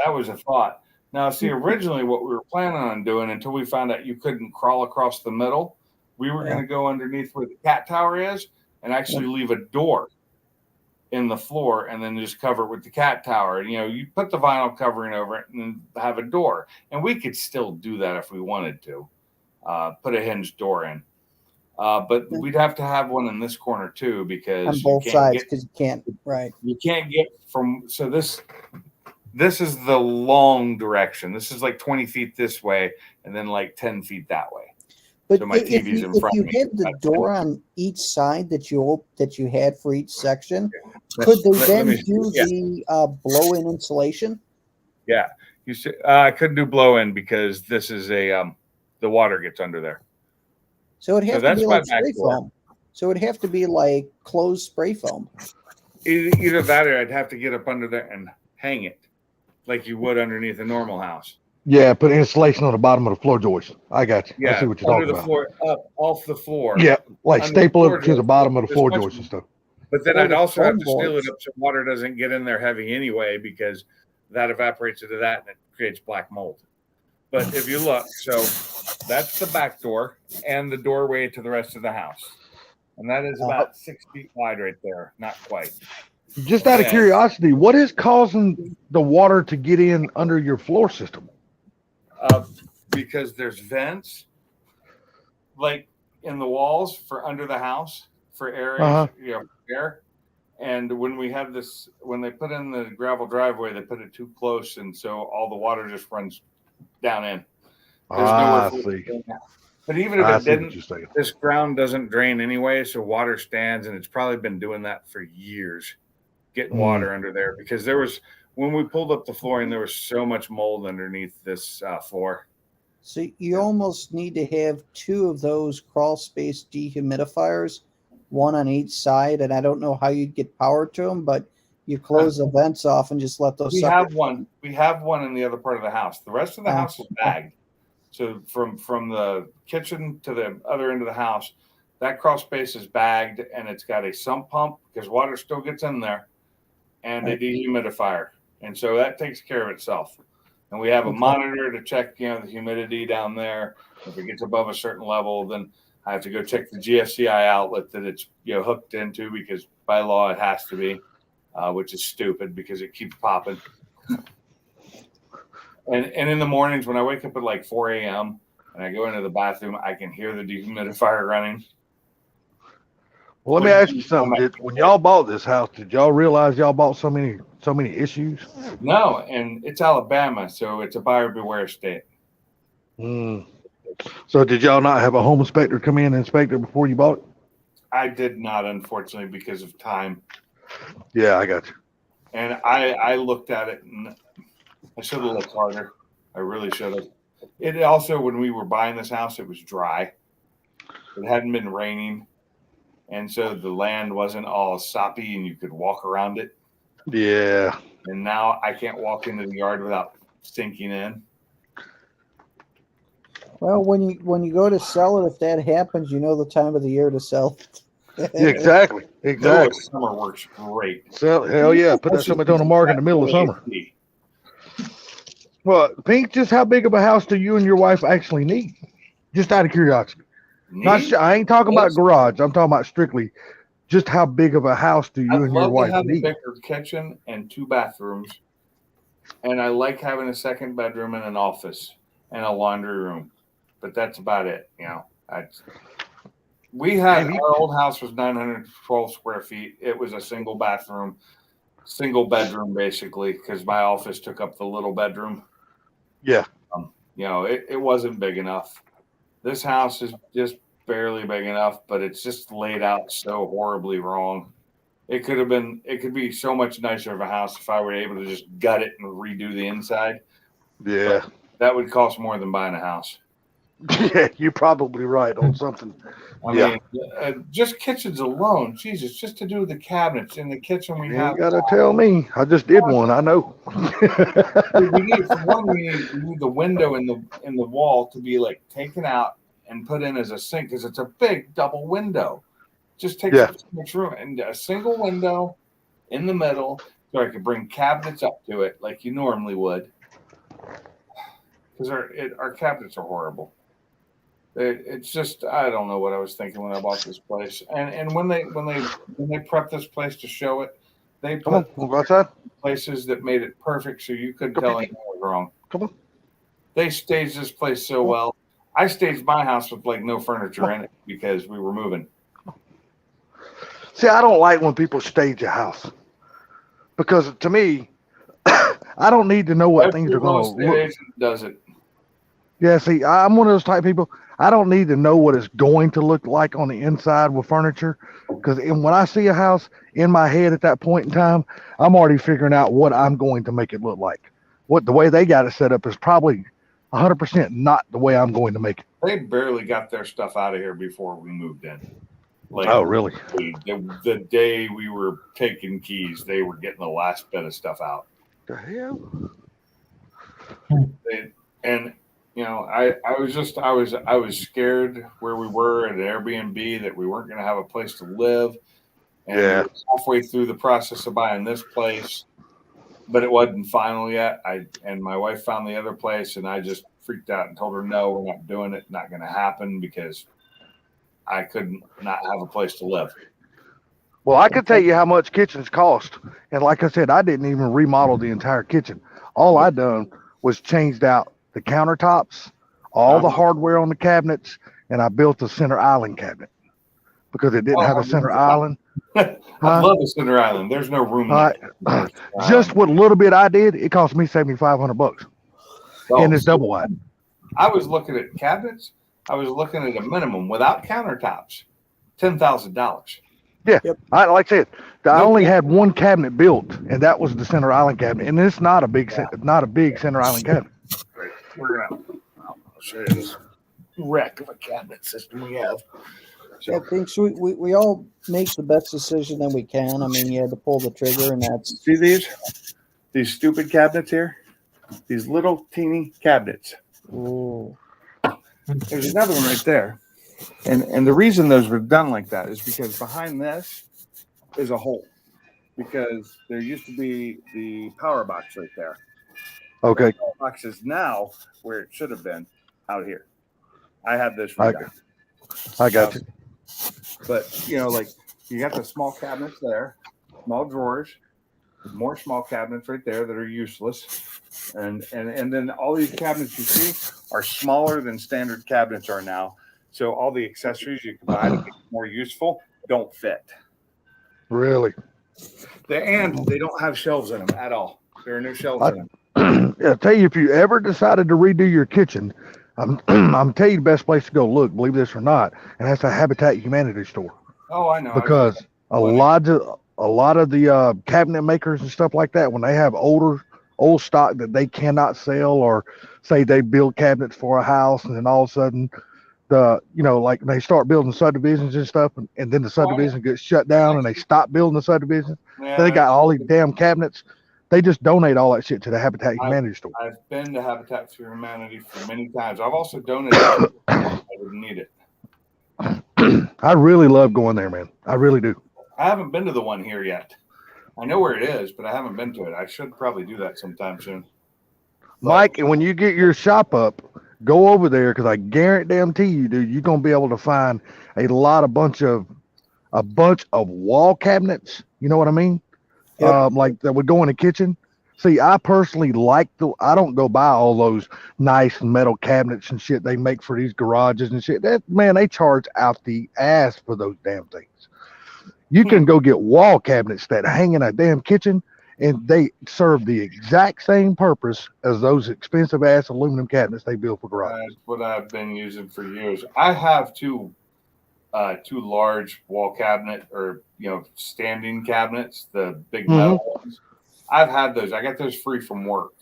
was a thought. Now, see, originally what we were planning on doing until we found out you couldn't crawl across the middle, we were going to go underneath where the cat tower is and actually leave a door in the floor and then just cover it with the cat tower. And, you put the vinyl covering over it and then have a door. And we could still do that if we wanted to, put a hinged door in. But we'd have to have one in this corner too, because On both sides, because you can't. Right. you can't get from. So this is the long direction. This is like 20 feet this way, and then like 10 feet that way. But So my if TV's you, in if front you of me. had the That's door on each side that you had for each section, could they Let then me- do yeah. the blow-in insulation? Yeah, you see, I couldn't do blow in because this is the water gets under there. So it'd have to that's be my like back spray door. foam. So it'd have to be like closed spray foam. Either that or I'd have to get up under there and hang it like you would underneath a normal house. Yeah, put insulation on the bottom of the floor joist. I got you. I Yeah, see what you're under talking the about. floor, up off the floor. Yeah, like Under the staple floor it to the joist. bottom of the There's floor much- joist and stuff. But then Or I'd the also have to foam seal it boards. up so water doesn't get in there heavy anyway, because that evaporates into that and it creates black mold. But if you look, so that's the back door and the doorway to the rest of the house. And that is about 6 feet wide right there. Not quite. Just out of Okay. curiosity, what is causing the water to get in under your floor system? Because there's vents like in the walls for under the house for areas, air. And when they put in the gravel driveway, they put it too close, and so all the water just runs down in. There's I nowhere for it see. to go. But even if I it see what didn't, you're saying. this ground doesn't drain anyway, so water stands, and it's probably been doing that for years, getting water under there. Because when we pulled up the flooring, there was so much mold underneath this floor. So you almost need to have two of those crawl space dehumidifiers, one on each side. And I don't know how you'd get power to them, but you close the vents off and just let those. We suckers- have one. We have one in the other part of the house. The rest of the Oh. house is bagged. So from the kitchen to the other end of the house, that crawl space is bagged, and it's got a sump pump because water still gets in there, and a dehumidifier, and so that takes care of itself. And we have a monitor to check, the humidity down there. If it gets above a certain level, then I have to go check the GFCI outlet that it's hooked into, because by law it has to be, which is stupid because it keeps popping. And in the mornings when I wake up at like 4 a.m. and I go into the bathroom, I can hear the dehumidifier running. Well, let me ask you something. When y'all bought this house, did y'all realize y'all bought so many issues? No, and it's Alabama, so it's a buyer beware state. So did y'all not have a home inspector come in and inspect it before you bought it? I did not, unfortunately, because of time. Yeah, I got you. And I looked at it, and I should have looked harder. I really should have. It also, when we were buying this house, it was dry. It hadn't been raining. And so the land wasn't all soppy and you could walk around it. Yeah. And now I can't walk into the yard without sinking in. Well, when you go to sell it, if that happens, you know the time of the year to sell it. Exactly. Middle of summer works great. So, hell yeah. Put that something on the market in the middle of summer. Well, Pink, just how big of a house do you and your wife actually need? Just out of curiosity. Neat? I ain't talking about Yes. garage. I'm talking about strictly just how big of a house do you I'd and your love to wife have a need? bigger kitchen and 2 bathrooms. And I like having a second bedroom and an office and a laundry room. But that's about it, you know. We had Maybe. our old house was 912 square feet. It was a single bathroom, single bedroom basically, because my office took up the little bedroom. Yeah. You know, it wasn't big enough. This house is just barely big enough, but it's just laid out so horribly wrong. It could be so much nicer of a house if I were able to just gut it and redo the inside. Yeah. That would cost more than buying a house. Yeah, you're probably right on something. I Yeah. mean, just kitchens alone, Jesus, just to do the cabinets in the kitchen we You have. ain't gotta tell me. I just did one. I know. We need, for one, we need the window in the wall to be like taken out and put in as a sink because it's a big double window. Just takes Yeah. up so much room, and a single window in the middle so I could bring cabinets up to it like you normally would. Because our cabinets are horrible. It's just I don't know what I was thinking when I bought this place. And when they prepped this place to show it, they Come on, put we'll go outside. places that made it perfect so you couldn't Come tell on. anything was wrong. Come on. They staged this place so well. I staged my house with like no furniture in it because we were moving. See, I don't like when people stage a house because to me, I don't need to know what Every things are real going to estate look. agent does it. Yeah, see, I'm one of those type of people. I don't need to know what it's going to look like on the inside with furniture because when I see a house in my head at that point in time, I'm already figuring out what I'm going to make it look like. What the way they got it set up is probably 100% not the way I'm going to make it. They barely got their stuff out of here before we moved in. Like, Oh, really? the day we were taking keys, they were getting the last bit of stuff out. The hell? And you know, I was scared where we were at an Airbnb that we weren't going to have a place to live. And Yeah. we were halfway through the process of buying this place, but it wasn't final yet. And my wife found the other place, and I just freaked out and told her, no, we're not doing it. Not going to happen because I couldn't not have a place to live. Well, I could tell you how much kitchens cost. And like I said, I didn't even remodel the entire kitchen. All I done was changed out the countertops, all the hardware on the cabinets, and I built a center island cabinet because it didn't have a center island. I love a center island. There's no room. there. Just what little bit I did, it cost me $7,500 and it's double wide. I was looking at cabinets. I was looking at a minimum without countertops, $10,000. I like I said, I only had one cabinet built, and that was the center island cabinet, and it's not a big, not a big center island cabinet. We're gonna. I'll show you this wreck of a cabinet system we have. I think so we all make the best decision that we can. I mean, you had to pull the trigger, and that's See these stupid cabinets here, these little teeny cabinets. ooh. There's another one right there, and the reason those were done like that is because behind this is a hole, because there used to be the power box right there. Okay. The power box is now where it should have been out here. I had this I redone. I got you. But you know, like you got the small cabinets there, small drawers, more small cabinets right there that are useless, and then all these cabinets you see are smaller than standard cabinets are now. So all the accessories you can buy to make it more useful don't fit. Really? And they don't have shelves in them at all. There are no shelves in them. I'll tell you, if you ever decided to redo your kitchen, I'm telling you the best place to go look, believe this or not, and that's a Habitat Humanity store. Oh, I know. Because a lot of the cabinet makers and stuff like that, when they have old stock that they cannot sell, or say they build cabinets for a house, and then all of a sudden like they start building subdivisions and stuff, and then the subdivision gets shut down and they stop building the subdivision. Yeah, They got all these damn cabinets. They just donate all that shit to the Habitat Humanity store. I've been to Habitat for Humanity for many times. I've also donated. I didn't need it. I really love going there, man. I really do. I haven't been to the one here yet. I know where it is, but I haven't been to it. I should probably do that sometime soon. Mike, and when you get your shop up, Go over there because I guarantee you, dude, you're gonna be able to find a bunch of wall cabinets. You know what I mean? Yep. Like that would go in the kitchen. See, I personally I don't go buy all those nice metal cabinets and shit they make for these garages and shit. That man, they charge out the ass for those damn things. You can go get wall cabinets that hang in a damn kitchen and they serve the exact same purpose as those expensive ass aluminum cabinets they build for garages. That's what I've been using for years. I have two large wall cabinet or standing cabinets, the big metal ones. I've had those. I got those free from work.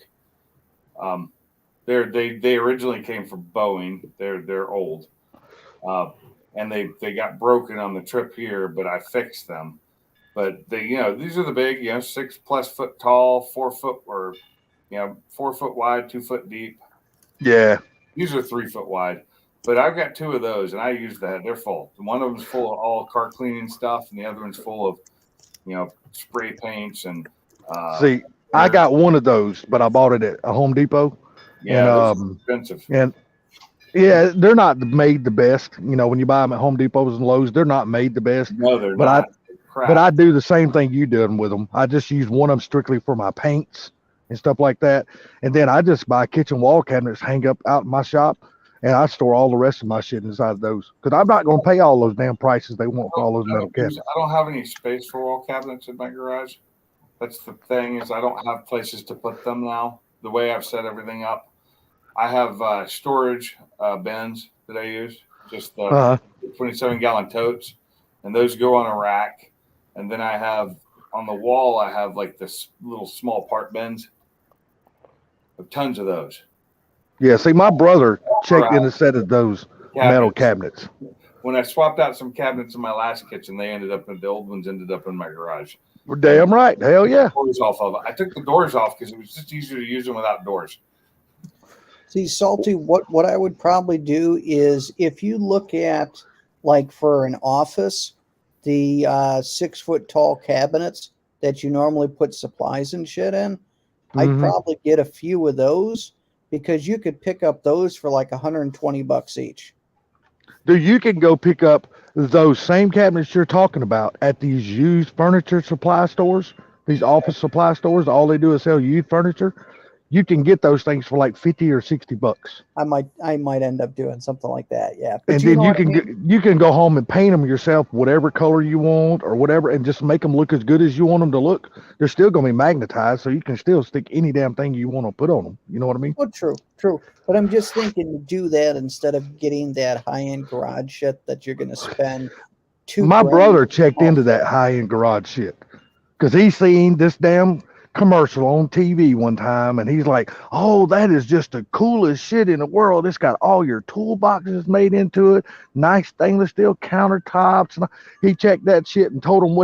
They originally came from Boeing. They're old, and they got broken on the trip here, but I fixed them. But these are the big 6+ foot tall, 4 foot or 4 foot wide, 2 foot deep. Yeah. These are 3 foot wide. But I've got two of those, and I use that. They're full. One of them's full of all car cleaning stuff, and the other one's full of spray paints and. See, I got one of those, but I bought it at a Home Depot. Yeah, and, expensive. And yeah, they're not made the best. When you buy them at Home Depots and Lowe's, they're not made the best. No, they're but not. But I do the same thing you did with them. I just use one of them strictly for my paints and stuff like that, and then I just buy kitchen wall cabinets, hang up out in my shop. And I store all the rest of my shit inside of those because I'm not going to pay all those damn prices they want for all those metal cabinets. I don't have any space for wall cabinets in my garage. That's the thing is I don't have places to put them now. The way I've set everything up, I have storage bins that I use, just the 27-gallon totes, and those go on a rack. And then I have on the wall, I have like this little small part bins. I have tons of those. Yeah, see, my brother checked in a set of those metal cabinets. When I swapped out some cabinets in my last kitchen, the old ones ended up in my garage. We're damn right. Hell yeah. Doors off of it. I took the doors off because it was just easier to use them without doors. See, Salty, what I would probably do is if you look at, like, for an office, the 6 foot tall cabinets that you normally put supplies and shit in, I'd probably get a few of those. Because you could pick up those for like $120 each. Dude, you can go pick up those same cabinets you're talking about at these used furniture supply stores, these office supply stores. All they do is sell used furniture. You can get those things for like $50 or $60. I might end up doing something like that. Yeah. But And then you can go home and paint them yourself, whatever color you want or whatever, and just make them look as good as you want them to look. They're still going to be magnetized, so you can still stick any damn thing you want to put on them. You know what I mean? Well, true. But I'm just thinking to do that instead of getting that high-end garage shit that you're going to spend My brother checked into that high-end garage shit because he seen this damn commercial on TV one time, and he's like, "Oh, that is just the coolest shit in the world. It's got all your toolboxes made into it, nice stainless steel countertops." And he checked that shit and told him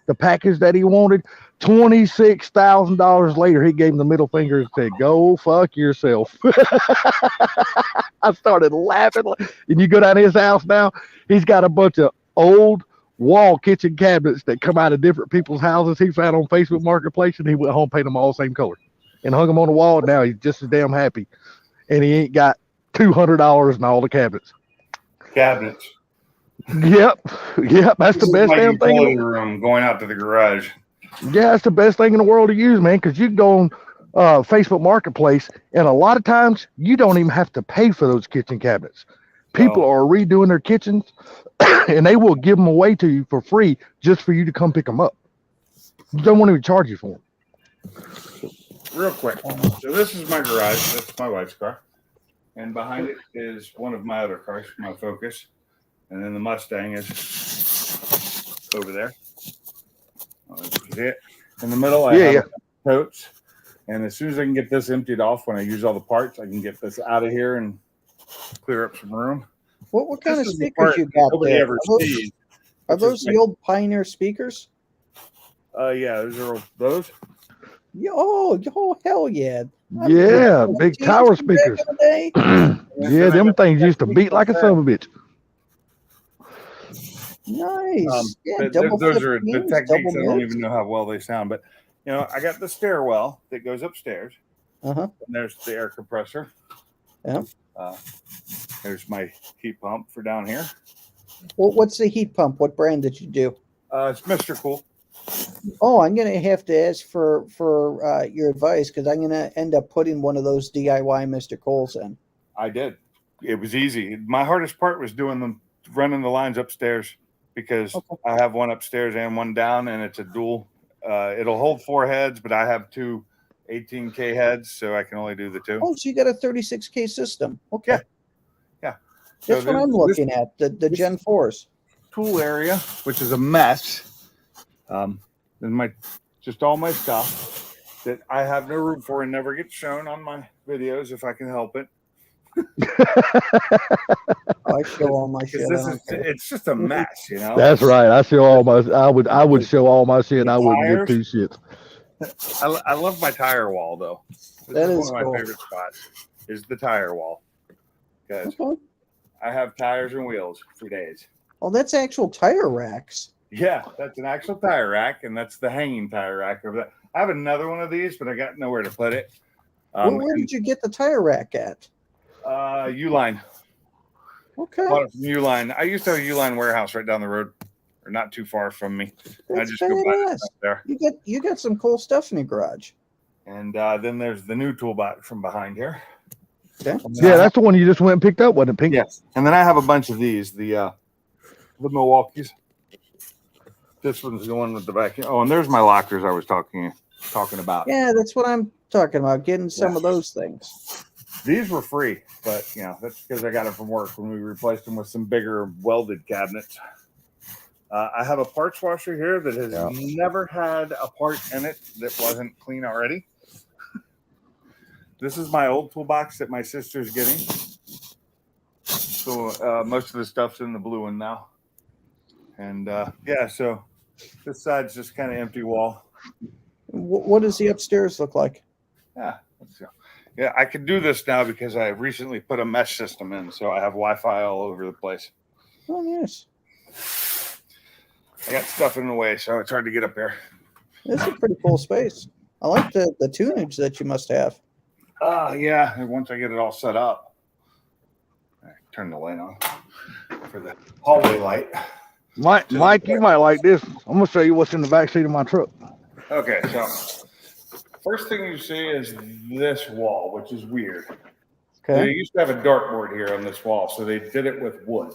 the package that he wanted. $26,000 later, he gave him the middle finger and said, "Go fuck yourself." I started laughing, and you go down to his house now, he's got a bunch of old wall kitchen cabinets that come out of different people's houses he found on Facebook Marketplace, and he went home, painted them all the same color, and hung them on the wall. And now he's just as damn happy, and he ain't got $200 in all the cabinets. Cabinets. Yep, that's the best damn thing. Utility room going out to the garage. Yeah, it's the best thing in the world to use, man, because you can go on Facebook Marketplace, and a lot of times you don't even have to pay for those kitchen cabinets. People are redoing their kitchens, and they will give them away to you for free just for you to come pick them up. You don't want to even charge you for them. Real quick. So this is my garage. That's my wife's car. And behind it is one of my other cars, my Focus. And then the Mustang is over there. That's it. In the middle, I have totes. And as soon as I can get this emptied off, when I use all the parts, I can get this out of here and clear up some room. What kind of speakers you got Nobody there? ever sees. Are those the old Pioneer speakers? Yeah, those are those. Oh, hell yeah. Yeah, big tower speakers. Yeah, them things used to beat like a son of a bitch. Nice. Yeah, those are the techniques. I don't even know how well they sound, but I got the stairwell that goes upstairs. Uh-huh. And there's the air compressor. Yeah. There's my heat pump for down here. Well, what's the heat pump? What brand did you do? It's Mr. Cool. Oh, I'm gonna have to ask for your advice because I'm gonna end up putting one of those DIY Mr. Coles in. I did. It was easy. My hardest part was running the lines upstairs because I have one upstairs and one down, and it's a dual. It'll hold 4 heads, but I have 2 18K heads, so I can only do the 2. Oh, so you got a 36K system? Okay, Yeah. that's So what I'm looking at. The Gen 4s. Tool area, which is a mess. And just all my stuff that I have no room for and never gets shown on my videos if I can help it. I show all my shit. It's just a mess, you know. That's right. I show all my. I would show all my shit. And I wouldn't give Tires? 2 shits. I love my tire wall though. That is one of cool. my favorite spots is the tire wall because Okay. I have tires and wheels for days. Oh, that's actual tire racks. Yeah, that's an actual tire rack, and that's the hanging tire rack over there. I have another one of these, but I got nowhere to put it. Where did you get the tire rack at? Uline. Okay, Bought it from Uline. I used to have a Uline warehouse right down the road, or not too far from me. I that's just go buy badass. stuff there. You got some cool stuff in your garage. And then there's the new toolbox from behind here. Okay. Yeah, that's the one you just went and picked up, wasn't it, Pink? Yes. And then I have a bunch of these, the Milwaukees. This one's the one with the vacuum. Oh, and there's my lockers I was talking about. Yeah, that's what I'm talking about. Getting some of those things. These were free, but that's because I got them from work when we replaced them with some bigger welded cabinets. I have a parts washer here that has never had a part in it that wasn't clean already. This is my old toolbox that my sister's getting. So most of the stuff's in the blue one now. And so this side's just kind of empty wall. What does the upstairs look like? Yeah, let's go. Yeah, I can do this now because I recently put a mesh system in, so I have Wi-Fi all over the place. Oh, nice. I got stuff in the way, so it's hard to get up there. This is a pretty cool space. I like the tunage that you must have. Yeah, and once I get it all set up. Turn the light on for the hallway light. Mike, you might like this. I'm gonna show you what's in the back seat of my truck. Okay, so first thing you see is this wall, which is weird. They Okay. used to have a dartboard here on this wall, so they did it with wood,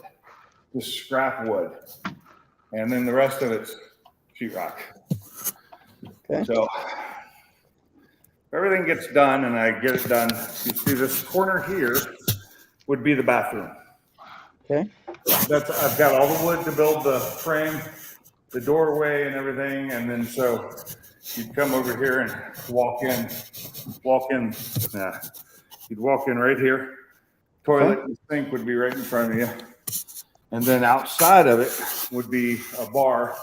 just scrap wood, and then the rest of it's sheetrock. Okay. So if everything gets done, and I get it done, you see this corner here would be the bathroom. Okay. I've got all the wood to build the frame, the doorway, and everything, and then so you'd come over here and walk in. You'd walk in right here. Toilet and sink would be right in front of you, and then outside of it would be a bar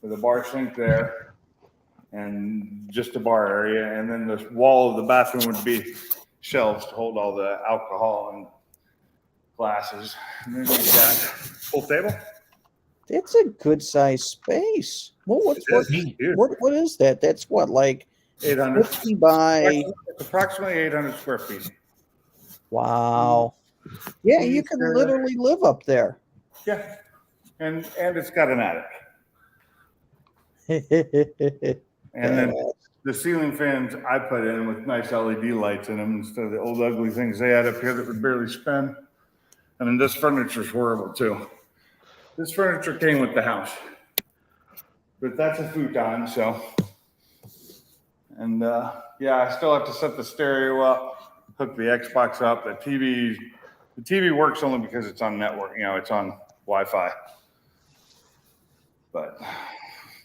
with a bar sink there, and just a bar area, and then the wall of the bathroom would be shelves to hold all the alcohol and glasses, and then you've got full table. That's a good size space. Well, what is that? That's what, like 800. 50 by. It's approximately 800 square feet. Wow. Yeah, you can literally live up there. Yeah, and it's got an attic, and then the ceiling fans I put in with nice LED lights in them instead of the old ugly things they had up here that would barely spin. I mean, this furniture's horrible too. This furniture came with the house, but that's a futon. So, and I still have to set the stereo up, hook the Xbox up. The TV works only because it's on network. It's on Wi-Fi. But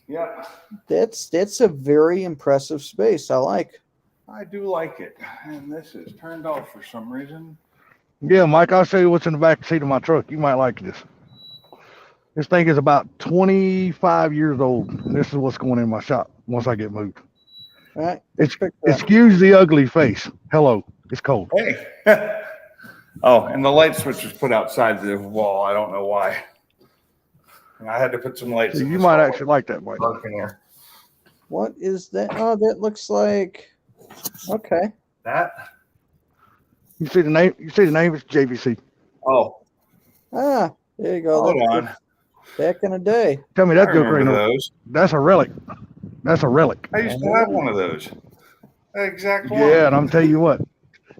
yeah, That's a very impressive space. I like. I do like it. And this is turned off for some reason. Yeah, Mike, I'll show you what's in the back seat of my truck. You might like this. This thing is about 25 years old. And this is what's going in my shop once I get moved. All right. Excuse the ugly face. Hello, it's cold. Hey. Oh, and the light switch was put outside the wall. I don't know why. And I had to put some lights. So in you this might hallway. actually like that, Mike. Dark in here. What is that? Oh, that looks like. Okay. That You see the name? You see the name? It's JVC. Oh, Ah, there you go. hold That's on. back in the day. Tell me I that joke ain't remember no. those. That's a relic. That's a relic. I used to have one of those. That exact one. Yeah, and I'm telling you what,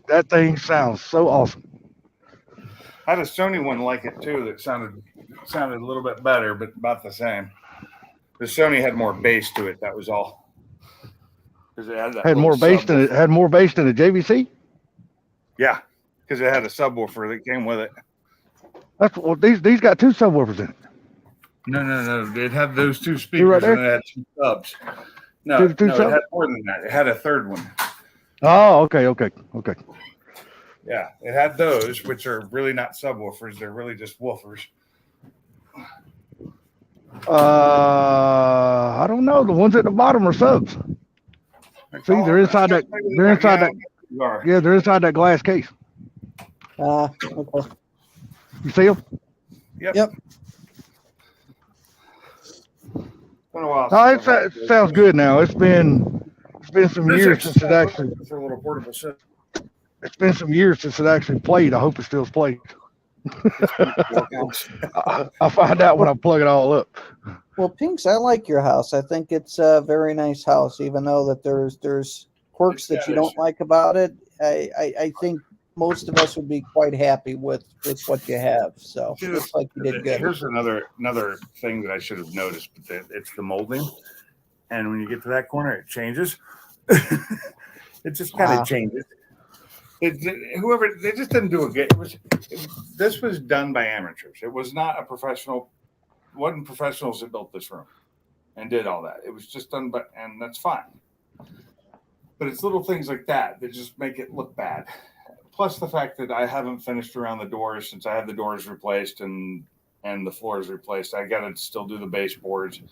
that thing sounds so awesome. I had a Sony one like it too that sounded a little bit better, but about the same. The Sony had more bass to it. That was all. Because it had that Had little more bass than it subwoofer. had more bass than the JVC. Yeah, because it had a subwoofer that came with it. That's well, these got two subwoofers in it. No. It had those two You speakers right there? and it had two subs. No, Two no, it subs? had more than that. It had a third one. Oh, okay. Yeah, it had those, which are really not subwoofers. They're really just woofers. I don't know. The ones at the bottom are subs. See, they're inside that. They're inside that. Yeah, they're inside that glass case. Okay. You see them? Yep. Been a while Oh, since I've had it those. sounds good now. It's been some This years since it actually. for a little portable system. It's been some years since it actually played. I hope it still plays. I'll find out when I plug it all up. Well, Pinks, I like your house. I think it's a very nice house, even though that there's quirks that you don't like about it. I think most of us would be quite happy with what you have. So it looks like you did good. Here's another thing that I should have noticed, but it's the molding. And when you get to that corner, it changes. It just kind of changes. They just didn't do a good. This was done by amateurs. It was not a professional. It wasn't professionals that built this room and did all that. It was just done, and that's fine. But it's little things like that just make it look bad. Plus the fact that I haven't finished around the doors since I had the doors replaced and the floors replaced. I got to still do the baseboards.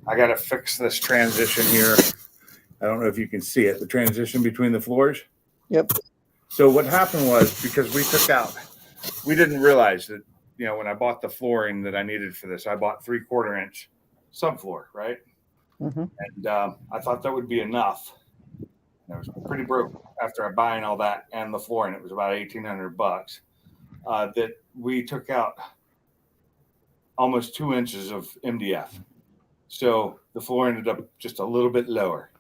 I got to fix this transition here. I don't know if you can see it. The transition between the floors. Yep. So what happened was because we didn't realize that, when I bought the flooring that I needed for this, I bought 3/4 inch subfloor, right? Mm-hmm. And I thought that would be enough. And I was pretty broke after buying all that and the flooring. It was about $1,800. That we took out almost 2 inches of MDF. So the floor ended up just a little bit lower,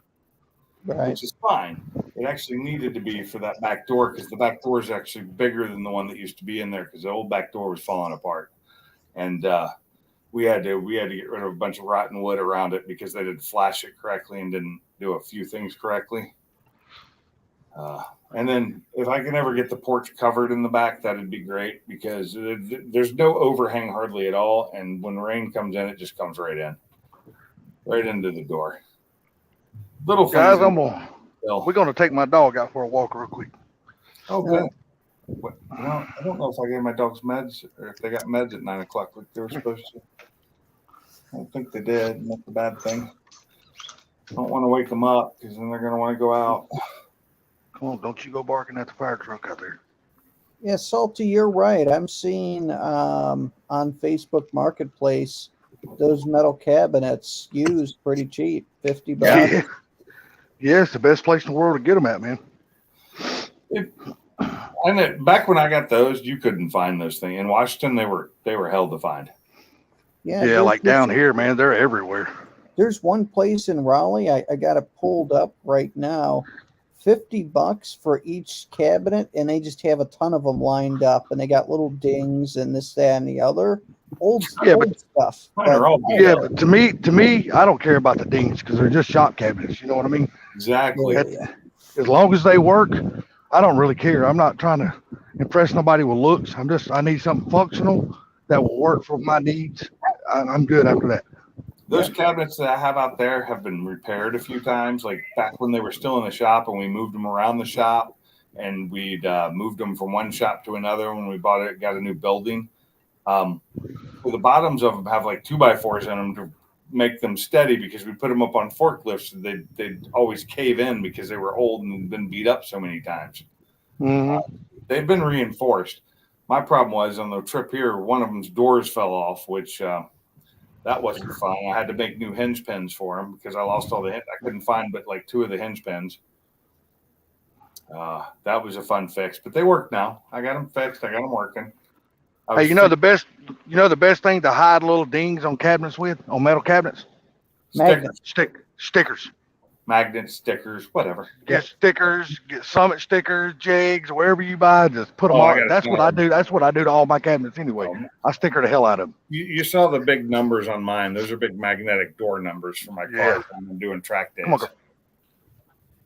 Right. which is fine. It actually needed to be for that back door because the back door is actually bigger than the one that used to be in there because the old back door was falling apart, and we had to get rid of a bunch of rotten wood around it because they didn't flash it correctly and didn't do a few things correctly. And then if I can ever get the porch covered in the back, that'd be great because there's no overhang hardly at all, and when rain comes in, it just comes right into the door. Little Guys, things. we're gonna take my dog out for a walk real quick. Oh, good. I don't know if I gave my dogs meds or if they got meds at 9 o'clock like they were supposed to. I don't think they did. Not the bad thing. I don't want to wake them up because then they're going to want to go out. Come on, don't you go barking at the fire truck out there. Yeah, Salty, you're right. I'm seeing on Facebook Marketplace those metal cabinets used pretty cheap, $50. Yeah, it's the best place in the world to get them at, man. And back when I got those, you couldn't find those things in Washington. They were hell to find. Yeah, like down here, man, they're everywhere. There's one place in Raleigh. I got it pulled up right now. $50 for each cabinet, and they just have a ton of them lined up, and they got little dings and this, that, and the other. Old stuff. But to me, I don't care about the dings because they're just shop cabinets. You know what I mean? Exactly. As long as they work, I don't really care. I'm not trying to impress nobody with looks. I need something functional that will work for my needs. I'm good after that. Those cabinets that I have out there have been repaired a few times, like back when they were still in the shop and we moved them around the shop and we'd moved them from one shop to another when we got a new building. The bottoms of them have like 2x4s in them to make them steady because we put them up on forklifts. So they'd always cave in because they were old and been beat up so many times. Mm-hmm. They've been reinforced. My problem was on the trip here, one of them's doors fell off, which that wasn't fun. I had to make new hinge pins for them because I lost all I couldn't find but like 2 of the hinge pins. That was a fun fix, but they work now. I got them fixed. I got them working. I Hey, was you know the best thing to hide little dings on cabinets with, on metal cabinets? Magnet. Stickers. Magnets, stickers, whatever. Get stickers, get Summit stickers, jigs, wherever you buy, just put them Oh, I on. got That's what I do. That's what I do to all my cabinets anyway. I sticker the hell out of them. You saw the big numbers on mine. Those are big magnetic door numbers for my Yeah. cars when I'm doing track days. Come on, girl.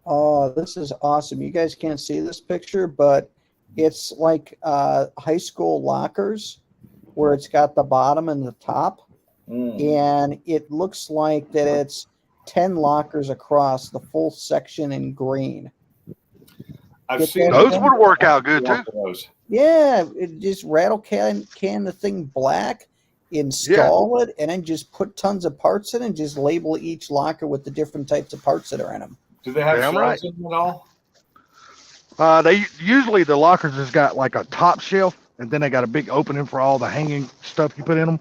Oh, this is awesome. You guys can't see this picture, but it's like high school lockers where it's got the bottom and the top. And it looks like that it's 10 lockers across the full section in green. I've Get seen that Those would work out good too. those. Yeah, it just rattle can the thing black, install it, and then just put tons of parts in and just label each locker with the different types of parts that are in them. Do they have Damn shelves right. in them at all? They usually the lockers has got like a top shelf, and then they got a big opening for all the hanging stuff you put in them.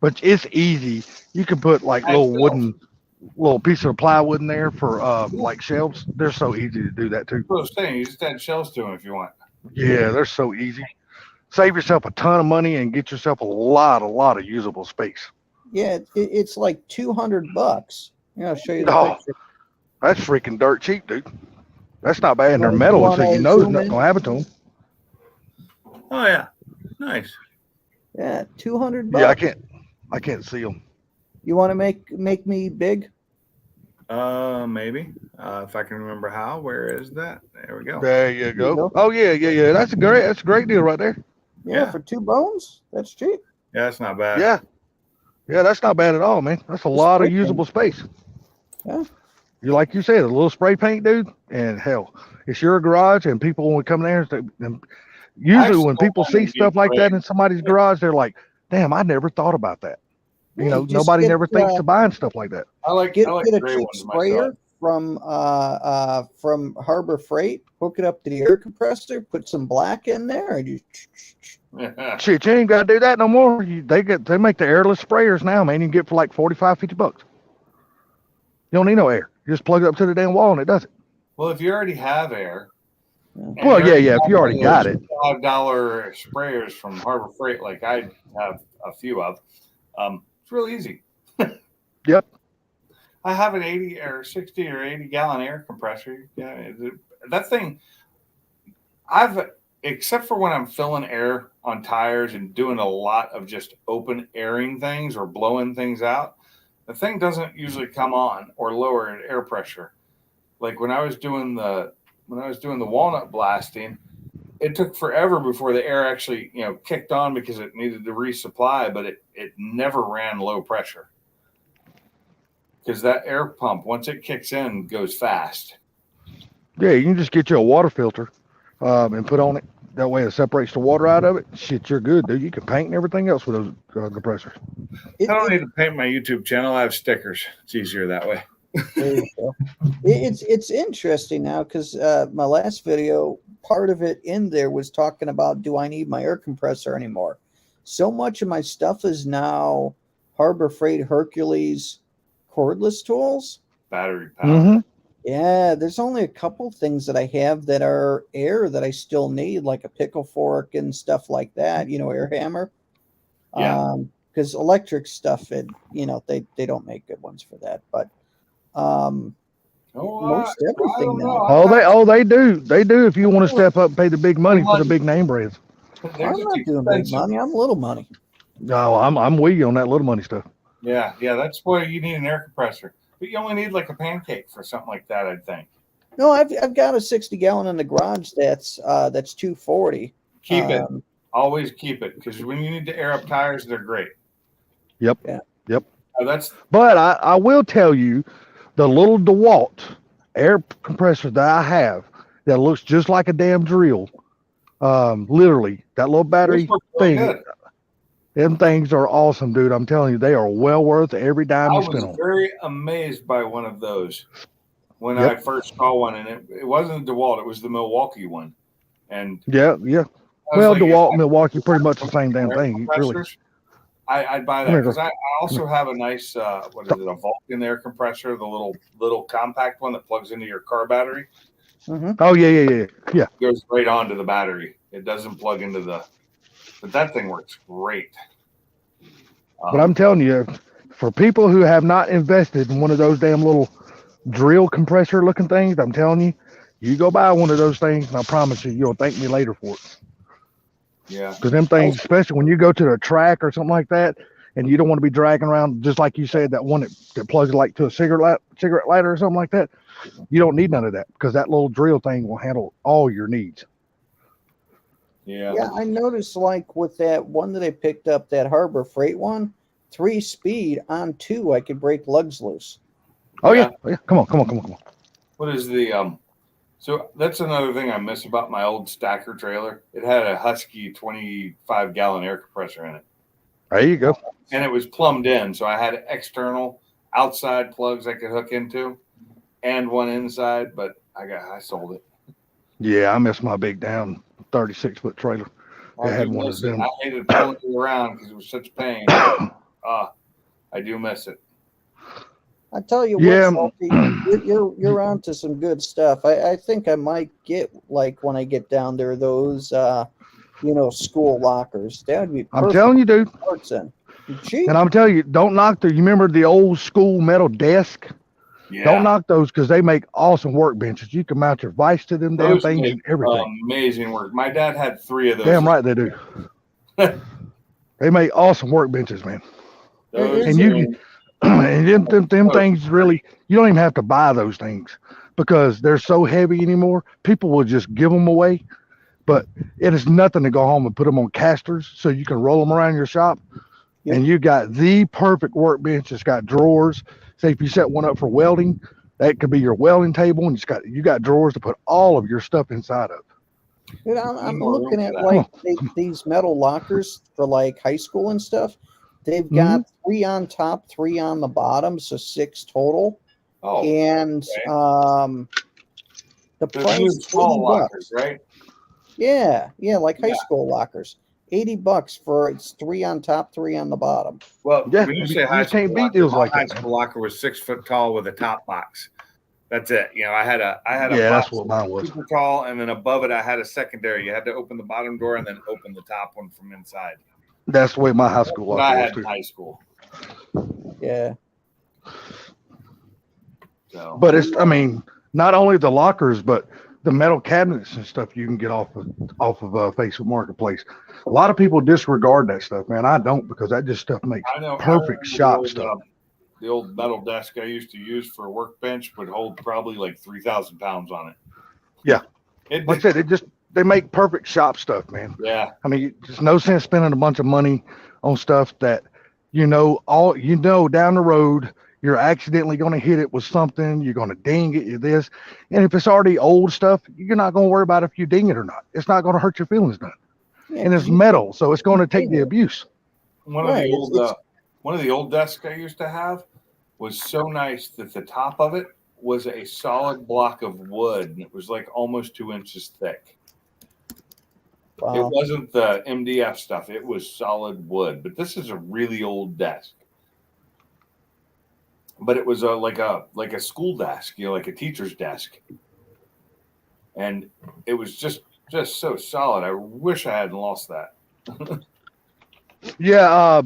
But it's easy. You can put like little piece of plywood in there for like shelves. They're so easy to do that too. That's what I was saying. You just add shelves to them if you want. Yeah, they're so easy. Save yourself a ton of money and get yourself a lot of usable space. Yeah, it's like $200. I'll show you the Oh. picture. That's freaking dirt cheap, dude. That's not bad. And they're You metal, so wanna you know there's zoom nothing in? gonna happen to them. Oh yeah, nice. Yeah, $200. Yeah, I can't see them. You want to make me big? Maybe if I can remember how. Where is that? There we go. There you you go. go. Oh yeah. That's a great deal right there. Yeah, Yeah. for 2 bones, that's cheap. Yeah, that's not bad. Yeah, that's not bad at all, man. That's a lot of spray usable space. Yeah. You like you said, a little spray paint, dude, and hell, it's your garage, and people when we come there, and usually Actually, when people I see think stuff you like that spray. in somebody's garage, they're like, "Damn, I never thought about that." You Yeah, know, just nobody get, never thinks of buying stuff like that. I like Get a gray cheap ones sprayer from Harbor Freight. Hook it up to the air compressor. Put some black in there, and you. myself. Shit, you ain't got to do that no more. They make the airless sprayers now, man. You can get for like $45, $50. You don't need no air. You just plug it up to the damn wall and it does it. Well, if you already have air. Yeah. and Well, you yeah. If you already got those it, $5 sprayers from Harbor Freight, like I have a few of, it's real easy. Yep. I have an 80 or 60 or 80 gallon air compressor. Yeah, that thing. Except for when I'm filling air on tires and doing a lot of just open airing things or blowing things out, the thing doesn't usually come on or lower air pressure. Like when I was doing the walnut blasting, it took forever before the air actually kicked on because it needed to resupply, but it never ran low pressure because that air pump, once it kicks in, goes fast. yeah, you can just get you a water filter and put on it. That way it separates the water out of it. Shit, you're good, dude. You can paint and everything else with those compressors. I don't need to paint my YouTube channel. I have stickers. It's easier that way. There you go. It's interesting now because my last video, part of it in there was talking about, do I need my air compressor anymore? So much of my stuff is now Harbor Freight Hercules cordless tools. Battery power. Mm-hmm. Yeah, there's only a couple things that I have that are air that I still need, like a pickle fork and stuff like that, air hammer. Yeah. Because electric stuff, they don't make good ones for that. But most everything now. They do. They do if you want to step up and pay the big money for the big name brands. I'm not doing big money. I'm little money. No, I'm with you on that little money stuff. Yeah, that's why you need an air compressor. But you only need like a pancake for something like that, I'd think. No, I've got a 60 gallon in the garage that's 240. Keep it. Always keep it because when you need to air up tires, they're great. Yep. Yeah. Yep. But I will tell you, the little DeWalt air compressor that I have that looks just like a damn drill. Literally, that little battery thing. Them things are awesome, dude. I'm telling you, they are well worth every dime I you spend on was them. very amazed by one of those when Yep. I first saw one, and it wasn't the DeWalt; it was the Milwaukee one. And Yeah. I was Well, like, DeWalt if and Milwaukee, pretty much the same damn air thing, really. compressors, I'd buy that Come here, because I also have a nice what is it, a Vulcan air compressor, the little compact one that plugs into your car battery. Oh yeah. It goes right onto the battery. It doesn't plug into but that thing works great. But I'm telling you, for people who have not invested in one of those damn little drill compressor looking things, I'm telling you, you go buy one of those things, and I promise you, you'll thank me later for it. Yeah. Because them things, especially when you go to a track or something like that, and you don't want to be dragging around, just like you said, that one that plugs like to a cigarette lighter or something like that, you don't need none of that because that little drill thing will handle all your needs. Yeah. Yeah, I noticed like with that one that I picked up, that Harbor Freight one, 3-speed on 2, I could break lugs loose. Oh yeah. Come on. What is the so that's another thing I miss about my old stacker trailer. It had a Husky 25-gallon air compressor in it. There you go. And it was plumbed in, so I had external outside plugs I could hook into and one inside, but I sold it. Yeah, I miss my big down 36-foot trailer. I had do one miss of it. them. I hated pulling it around because it was such pain. I do miss it. I tell you Yeah. what, Salty, you're onto some good stuff. I think I might get, like, when I get down there, those school lockers. That would be perfect. I'm telling you, dude. Parts in. Cheap. And I'm telling you, don't knock you remember the old school metal desk? Yeah. Don't knock those because they make awesome workbenches. You can mount your vice to them damn Those things make and everything. amazing work. My dad had 3 of those. Damn right they do. They make awesome workbenches, man. Those And you and them things really, you don't even have to buy those things because they're so heavy anymore. People will just give them away. But it is nothing to go home and put them on casters so you can roll them around your shop. Yep. And you got the perfect workbench. It's got drawers. Say if you set one up for welding, that could be your welding table, and you got drawers to put all of your stuff inside of. Dude, I'm more looking room at for like these metal lockers for like high school and stuff. They've got 3 on top, 3 on the bottom, so 6 total. Oh, And okay. the Those price new is small $80. lockers, right? Yeah, like high Yeah. school lockers. $80 for it's 3 on top, 3 on the bottom. Well, Yeah, when you you say high just can't school beat locker, deals my like high that, man. school locker was 6 foot tall with a top box. That's it. I had a Yeah, box that's what mine was. super tall, and then above it I had a secondary. You had to open the bottom door and then open the top one from inside. That's the way my high school What I locker was had in too. high school. Yeah. So, But not only the lockers, but the metal cabinets and stuff you can get off of Facebook Marketplace. A lot of people disregard that stuff, man. I don't because that just stuff makes I know perfect shop the stuff. The old metal desk I used to use for a workbench would hold probably like 3,000 pounds on it. Yeah. It, Like I said, they make perfect shop stuff, man. yeah. There's no sense spending a bunch of money on stuff that down the road you're accidentally going to hit it with something. You're going to ding it. You're this, and if it's already old stuff, you're not going to worry about if you ding it or not. It's not going to hurt your feelings none. Yeah, And it's metal, so it's going to take the abuse. One of the old desks I used to have was so nice that the top of it was a solid block of wood, and it was like almost 2 inches thick. It Wow. wasn't the MDF stuff; it was solid wood. But this is a really old desk. But it was like a school desk, like a teacher's desk, and it was just so solid. I wish I hadn't lost that. Yeah.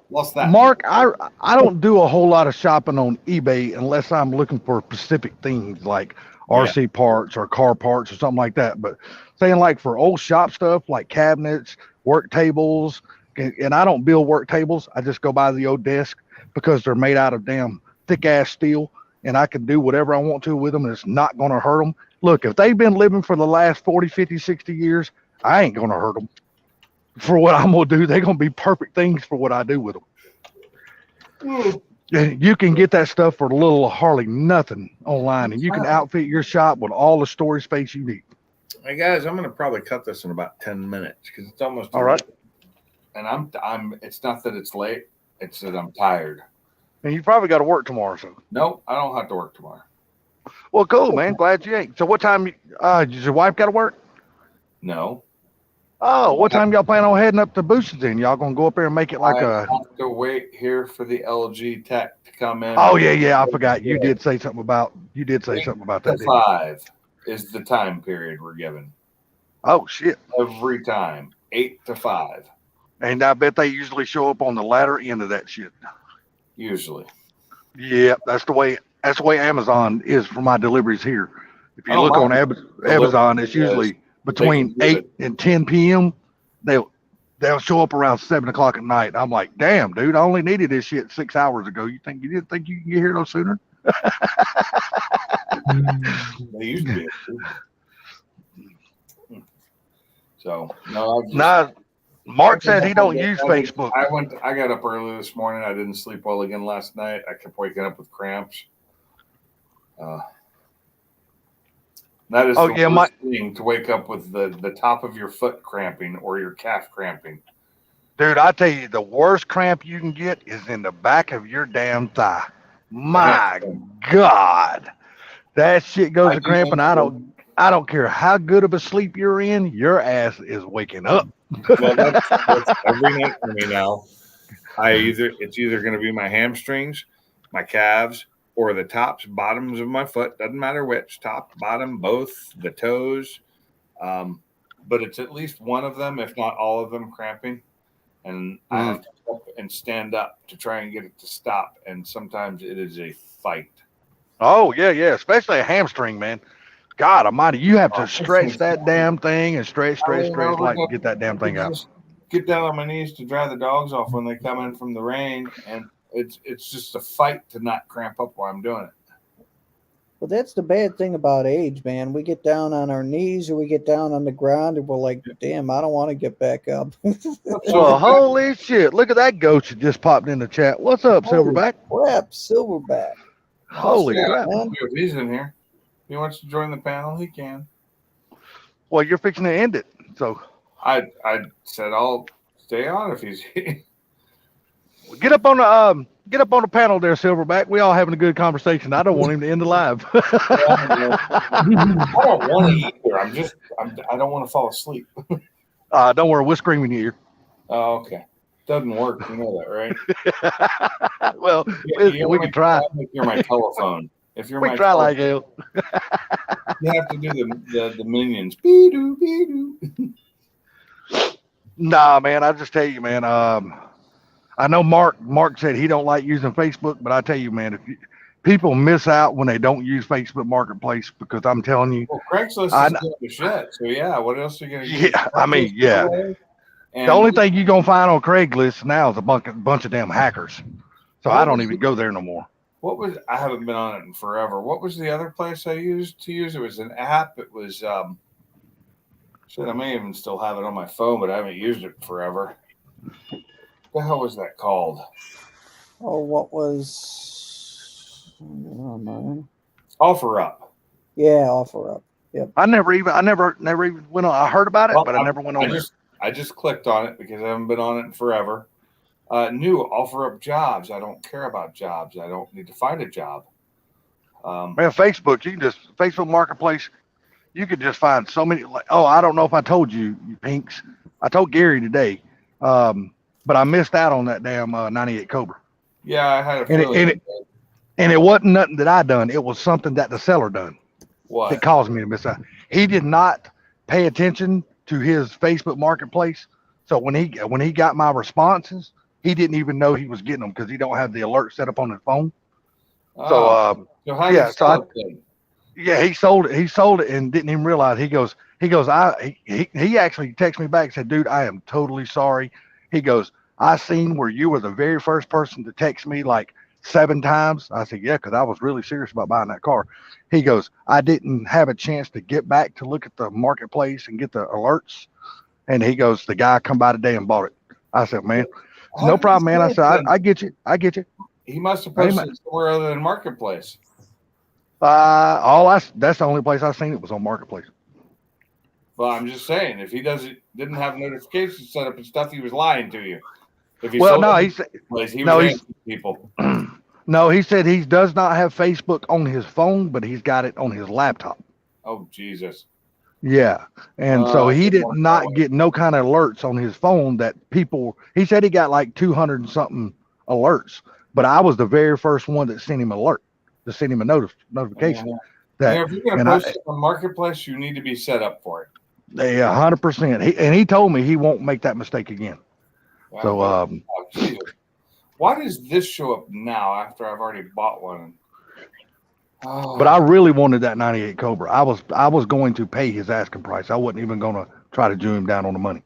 Lost that. Mark, I don't do a whole lot of shopping on eBay unless I'm looking for specific things like RC parts or car parts or something like that. But saying like for old shop stuff like cabinets, work tables, and I don't build work tables. I just go buy the old desk because they're made out of damn thick ass steel and I can do whatever I want to with them and it's not going to hurt them. Look, if they've been living for the last 40, 50, 60 years, I ain't going to hurt them. For what I'm going to do, they're going to be perfect things for what I do with them. You can get that stuff for hardly nothing online, and you can outfit your shop with all the storage space you need. Hey guys, I'm going to probably cut this in about 10 minutes because it's almost all right. And I'm. It's not that it's late; it's that I'm tired. And you probably got to work tomorrow, so. Nope, I don't have to work tomorrow. Well, cool, man. Glad you ain't. So, what time? Does your wife got to work? No, Oh, what time y'all plan on heading up to Boosters then? Y'all gonna go up there and make it like I a? have to wait here for the LG tech to come in. Oh yeah, I forgot. You did say something about that. To Didn't you? 5 is the time period we're given Oh shit! every time. 8 to 5 And I bet they usually show up on the latter end of that shit. usually. Yeah, that's the way Amazon is for my deliveries here. If you Oh, look on mine Amazon, it's delivery usually is- between they can do 8 and 10 p.m. They'll show up around 7 o'clock at night. I'm like, damn, dude, I only needed this shit 6 hours ago. You didn't think you can get here no sooner? They used to be. So no, I've just, Nah, Mark said he don't use Facebook. I got up early this morning. I didn't sleep well again last night. I kept waking up with cramps. That is the worst thing, to wake up with the top of your foot cramping or your calf cramping. Dude, I tell you, the worst cramp you can get is in the back of your damn thigh. My God, that shit goes to cramping. I don't care how good of a sleep you're in, your ass is waking up. Well, that's every night for me now. It's either going to be my hamstrings, my calves, or the tops, bottoms of my foot. Doesn't matter which, top, bottom, both, the toes. But it's at least one of them, if not all of them, cramping. And I have to get up and stand up to try and get it to stop. And sometimes it is a fight. Oh, yeah, especially a hamstring, man. God almighty, you have to stretch that damn thing and stretch like to get that damn thing out. Just get down on my knees to dry the dogs off when they come in from the rain. And it's just a fight to not cramp up while I'm doing it. Well, that's the bad thing about age, man. We get down on our knees or we get down on the ground and we're like, damn, I don't want to get back up. Well, holy shit. Look at that goat that just popped in the chat. What's up, Silverback? Crap, Silverback. Holy crap. If he's in here, if he wants to join the panel, he can. Well, you're fixing to end it. So I said I'll stay on if he's get up on the panel there, Silverback. We all having a good conversation. I don't want him to end the live. I don't want to either. I don't want to fall asleep. Don't worry, we'll scream in your ear. Oh, okay. Doesn't work. You know that, right? Well, we can try. If you're my telephone. If you're We my try like telephone, hell. you have to do the minions. Be-doo, be-doo. Nah, man, I just tell you, man. I know Mark said he don't like using Facebook, but I tell you, man, people miss out when they don't use Facebook Marketplace, because I'm telling you. Well, Craigslist is doing the shit. So yeah, what else are you gonna use? Yeah, I mean, yeah. And The only thing you're gonna find on Craigslist now is a bunch of damn hackers. So I don't even go there no more. I haven't been on it in forever. What was the other place I used to use? It was an app. It was shit, I may even still have it on my phone, but I haven't used it forever. What the hell was that called? Oh, what was? Oh, man. OfferUp. Yeah, OfferUp. Yep. I never even went on. I heard about it, but I never went on it. I just clicked on it because I haven't been on it in forever. New OfferUp jobs. I don't care about jobs. I don't need to find a job. Man, Facebook, you can just Facebook Marketplace. You could just find so many. I don't know if I told you Pinks. I told Gary today, but I missed out on that damn 98 Cobra. Yeah, I had a feeling. And it wasn't nothing that I done. It was something that the seller done. What? That caused me to miss out. He did not pay attention to his Facebook Marketplace. So when he got my responses, he didn't even know he was getting them because he don't have the alert set up on his phone. So how yeah, you sell it then? Yeah, he sold it and didn't even realize. He goes, he actually texted me back and said, dude, I am totally sorry. He goes, I seen where you were the very first person to text me like 7 times. I said, yeah, because I was really serious about buying that car. He goes, I didn't have a chance to get back to look at the marketplace and get the alerts. And he goes, the guy come by today and bought it. I said, man, no problem, man. I said, I get you. He must have posted it somewhere other than Marketplace. That's the only place I seen it was on Marketplace. Well, I'm just saying, if he didn't have notifications set up and stuff, he was lying to you. If he was people. No, he said he does not have Facebook on his phone, but he's got it on his laptop. Oh Jesus! Yeah. And so he good did morning, not Howard. get no kind of alerts on his phone that people, he said he got like 200 and something alerts, but I was the very first one that sent him an alert, to send him a notification Yeah. that, If you're going to and post I, it on Marketplace, you need to be set up for it. they 100%. He told me he won't make that mistake again. So, Oh, Jesus. Why does this show up now after I've already bought one? Oh, but I really wanted that 98 Cobra. I was going to pay his asking price. I wasn't even going to try to Jew him down on the money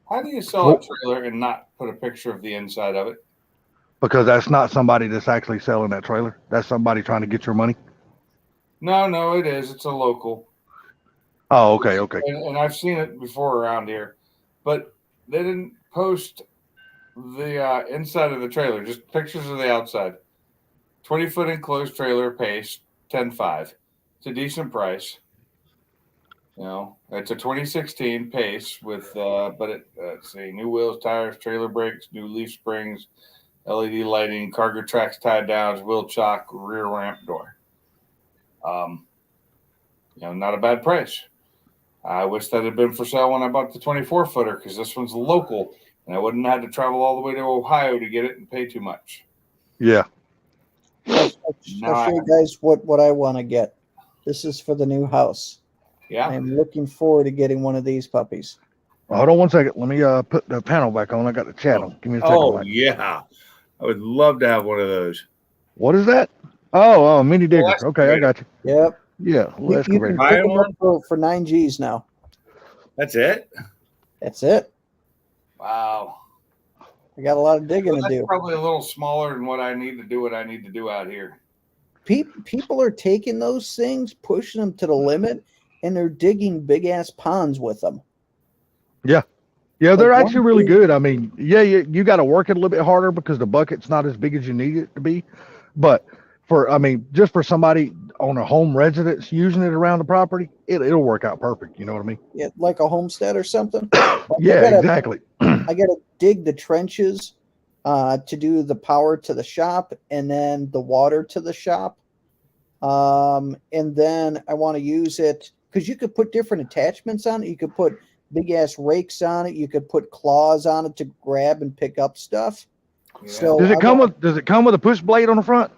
how do you sell a trailer and not put a picture of the inside of it? because that's not somebody that's actually selling that trailer. That's somebody trying to get your money. No, it is. It's a local. Oh, okay. Okay. And I've seen it before around here, but they didn't post the inside of the trailer, just pictures of the outside. 20-foot enclosed trailer, pace 10.5. It's a decent price. You know, it's a 2016 pace with, let's see, new wheels, tires, trailer brakes, new leaf springs, LED lighting, cargo tracks tied down, wheel chock, rear ramp door. Not a bad price. I wish that had been for sale when I bought the 24-footer because this one's local and I wouldn't have had to travel all the way to Ohio to get it and pay too much. Yeah. I'll show you guys what I want to get. This is for the new house. Yeah. I'm looking forward to getting one of these puppies. Hold on one second. Let me put the panel back on. I got the channel. Give me a second. Oh, Mike. yeah. I would love to have one of those. What is that? Oh, mini digger. Well, Okay, I got you. Yep. Yeah, You excavator. can Buy pick them one? up for 9 G's now. That's it? That's it. Wow. I got a lot of digging to That's do. probably a little smaller than what I need to do out here. People are taking those things, pushing them to the limit, and they're digging big ass ponds with them. Yeah, they're Like actually one really big- good. I mean, you got to work it a little bit harder because the bucket's not as big as you need it to be. But just for somebody on a home residence using it around the property, it'll work out perfect. You know what I mean? Yeah, like a homestead or something. Yeah, exactly. I gotta dig the trenches to do the power to the shop and then the water to the shop. And then I want to use it because you could put different attachments on it. You could put big ass rakes on it. You could put claws on it to grab and pick up stuff. Yeah. So Does it come with a push blade on the front?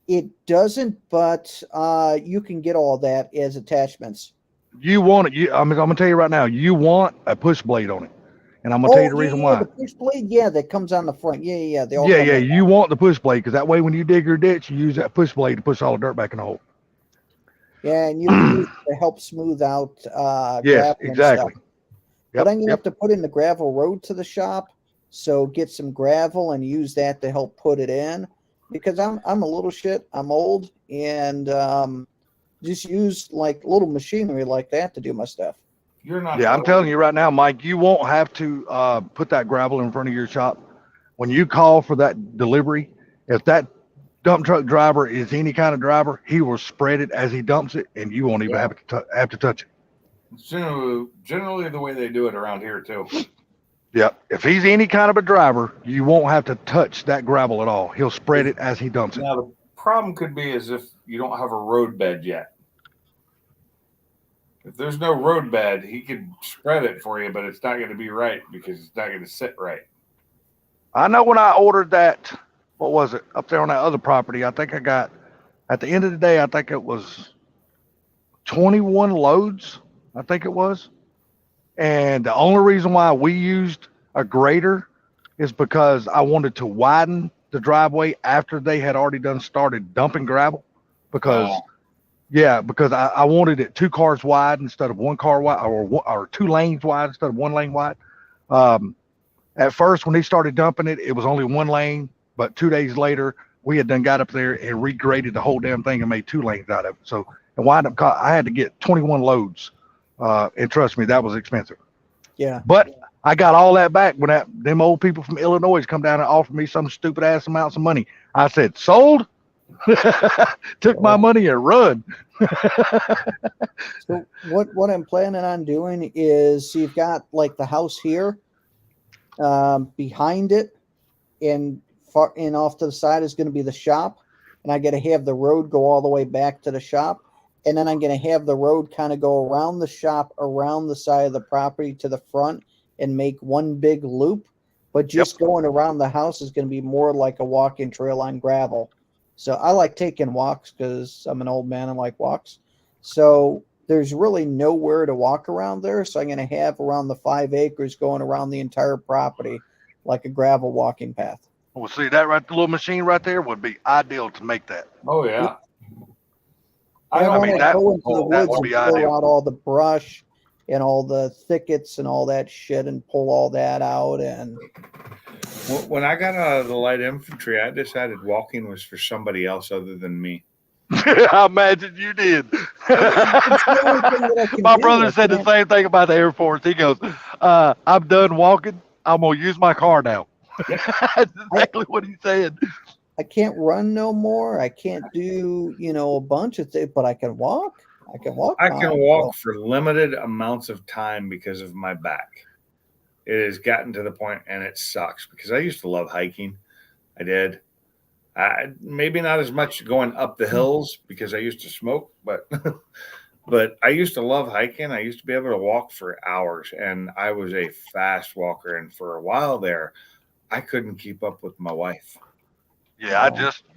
It doesn't, but you can get all that as attachments. You want it? I'm gonna tell you right now. You want a push blade on it, and I'm gonna tell you the reason why. The push blade, that comes on the front. Yeah. They all Yeah, come with you want the push blade because that way when you dig your ditch, you use that push blade to push all the dirt back in the hole. Yeah, and you can use it to help smooth out Yes, gravel and exactly. stuff. But I'm gonna have to put in the gravel road to the shop, so get some gravel and use that to help put it in. Because I'm a little shit. I'm old and just use like little machinery like that to do my stuff. You're not. Yeah, I'm telling you right now, Mike, you won't have to put that gravel in front of your shop. When you call for that delivery, if that dump truck driver is any kind of driver, he will spread it as he dumps it, and you won't even have to touch it. It's generally the way they do it around here too. Yeah, if he's any kind of a driver, you won't have to touch that gravel at all. He'll spread it as he dumps it. Now the problem could be is if you don't have a road bed yet. If there's no road bed, he could spread it for you, but it's not going to be right because it's not going to sit right. I know when I ordered that, what was it, up there on that other property, I think I got, at the end of the day, I think it was 21 loads, I think it was. And the only reason why we used a grader is because I wanted to widen the driveway after they had already started dumping gravel. Because, because I wanted it 2 cars wide instead of 1 car wide, or 2 lanes wide instead of 1 lane wide. At first, when they started dumping it, it was only 1 lane. But 2 days later, we had got up there and regraded the whole damn thing and made 2 lanes out of it. So it wound up, I had to get 21 loads. And trust me, that was expensive. Yeah. But I got all that back when them old people from Illinois come down and offered me some stupid ass amounts of money. I said, sold, took my money and run. So what I'm planning on doing is you've got like the house here, behind it, and far and off to the side is going to be the shop, and I got to have the road go all the way back to the shop. and then I'm going to have the road kind of go around the shop, around the side of the property to the front, and make one big loop. But just going around the house is going to be more like a walking trail on gravel. So I like taking walks because I'm an old man and like walks. So there's really nowhere to walk around there. So I'm going to have around the 5 acres going around the entire property like a gravel walking path. Well, see that right, the little machine right there would be ideal to make that. Oh yeah. I don't want mean, to that- go into the that woods would and be pull ideal. out all the brush and all the thickets and all that shit and pull all that out. And When I got out of the light infantry, I decided walking was for somebody else other than me. I imagine you did. it's the only thing that I can My do. brother I said the can't- same thing about the Air Force. He goes, I'm done walking. I'm going to use my car now. That's exactly what he said. I can't run no more. I can't do, a bunch of things, but I can walk. I can walk. I now, can so- walk for limited amounts of time because of my back. It has gotten to the point, and it sucks because I used to love hiking. I did. Maybe not as much going up the hills because I used to smoke, but but I used to love hiking. I used to be able to walk for hours, and I was a fast walker. And for a while there, I couldn't keep up with my wife. Yeah,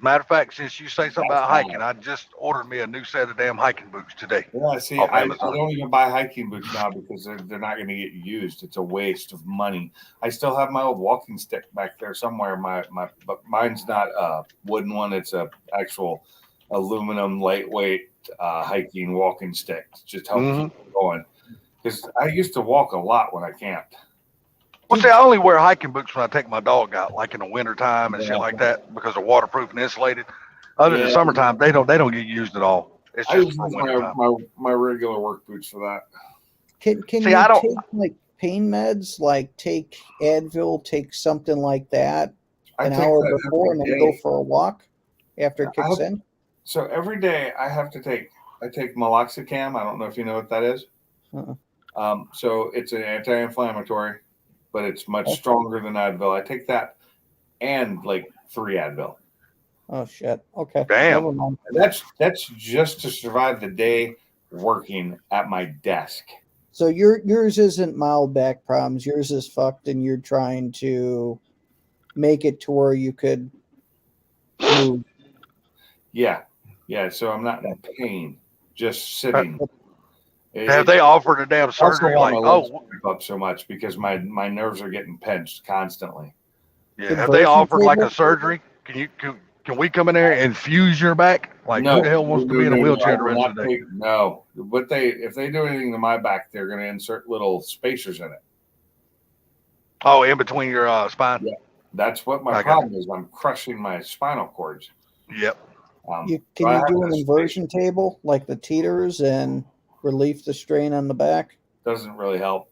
matter of fact, since you say something about hiking, I just ordered me a new set of damn hiking boots today. Yeah, see, Off I Amazon. don't even buy hiking boots now because they're not going to get used. It's a waste of money. I still have my old walking stick back there somewhere. But mine's not a wooden one. It's a actual aluminum lightweight hiking walking stick. To just help Mhm. keep going. Because I used to walk a lot when I camped. Well, see, I only wear hiking boots when I take my dog out, like in the wintertime and Yeah. shit like that, because they're waterproof and insulated. Other than Yeah. summertime, they don't get used at all. It's I just use for my, wintertime. my regular work boots for that. Can See, you I don't- take like pain meds, like take Advil, take something like that I an take hour that before and every then go day. for a walk after it I kicks have- in? So every day I take meloxicam. I don't know if you know what that is. Uh-uh. So it's an anti-inflammatory, but it's much Okay. stronger than Advil. I take that and like 3 Advil. Oh shit. Okay. Damn. Never mind. And that's just to survive the day working at my desk. So yours isn't mild back problems. Yours is fucked, and you're trying to make it to where you could move. Yeah. So I'm not in pain, just sitting. Have they offered a damn Also surgery? why Like, my legs oh, cramp up so much because my nerves are getting pinched constantly. yeah. Have they Conversion offered like a table? surgery? Can we come in there and fuse your back? Like, who the hell wants to be in a wheelchair the rest of the day? No, but if they do anything to my back, they're going to insert little spacers in it. Oh, in between your spine. Yeah. That's what my I got problem is. I'm crushing my spinal cords. Yep. Can Can you do an inversion table like the teeters and relieve the strain on the back? Doesn't really help.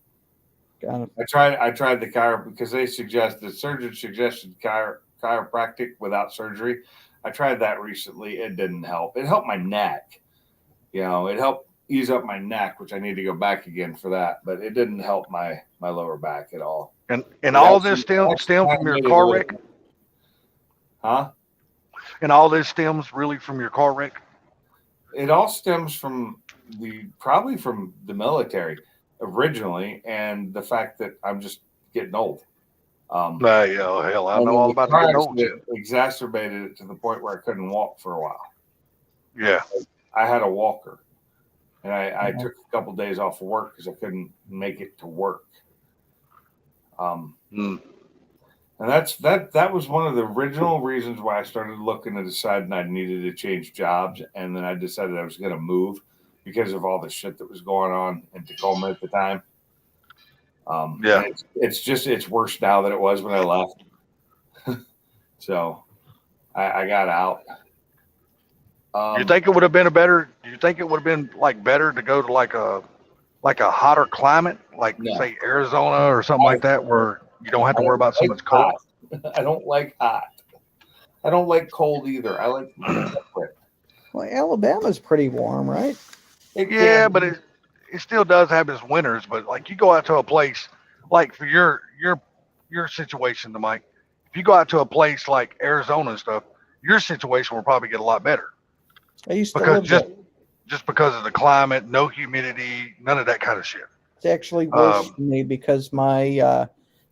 Got it. I tried the because the surgeon suggested chiropractic without surgery. I tried that recently. It didn't help. It helped my neck. It helped ease up my neck, which I need to go back again for that. But it didn't help my lower back at all. And all this stem from your car wreck? Huh? And all this stems really from your car wreck? It all stems from probably from the military originally, and the fact that I'm just getting old. Hey, hell, I and know then all the about car the old shit. accident exacerbated it to the point where I couldn't walk for a while. Yeah. I had a walker, and I took a couple days off of work because I couldn't make it to work. Mm. And that was one of the original reasons why I started looking and deciding I needed to change jobs, and then I decided I was going to move because of all the shit that was going on in Tacoma at the time. Yeah. and it's worse now than it was when I left. So I got out. You think it would have been better like better to go to like a hotter climate, like No. say Arizona or something like that, where you don't have to worry about so much cold? I don't like hot. I don't like cold either. I like temperate. Well, Alabama's pretty warm, right? It Yeah, can but be. it still does have its winters. But like you go out to a place like for your situation, Mike, if you go out to a place like Arizona and stuff, your situation will probably get a lot better I used to because live just there. just because of the climate, no humidity, none of that kind of shit. It's actually worse for me because my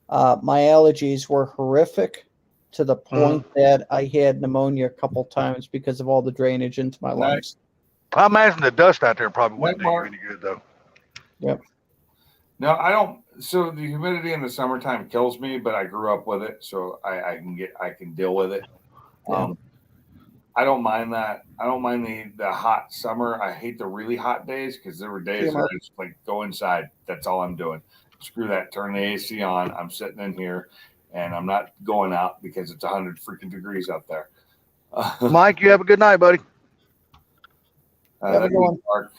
allergies were horrific to the point that I had pneumonia a couple times because of all the drainage into my lungs. I imagine the dust out there probably wouldn't do you Mark. any good though. Yep. No, I don't. So the humidity in the summertime kills me, but I grew up with it, so I can deal with it. I don't mind that. I don't mind the hot summer. I hate the really hot days because there were days where I just like go inside. That's all I'm doing. Screw that. Turn the AC on. I'm sitting in here, and I'm not going out because it's 100 freaking degrees out there. Mike, you have a good night, buddy. Have a good one. Mark.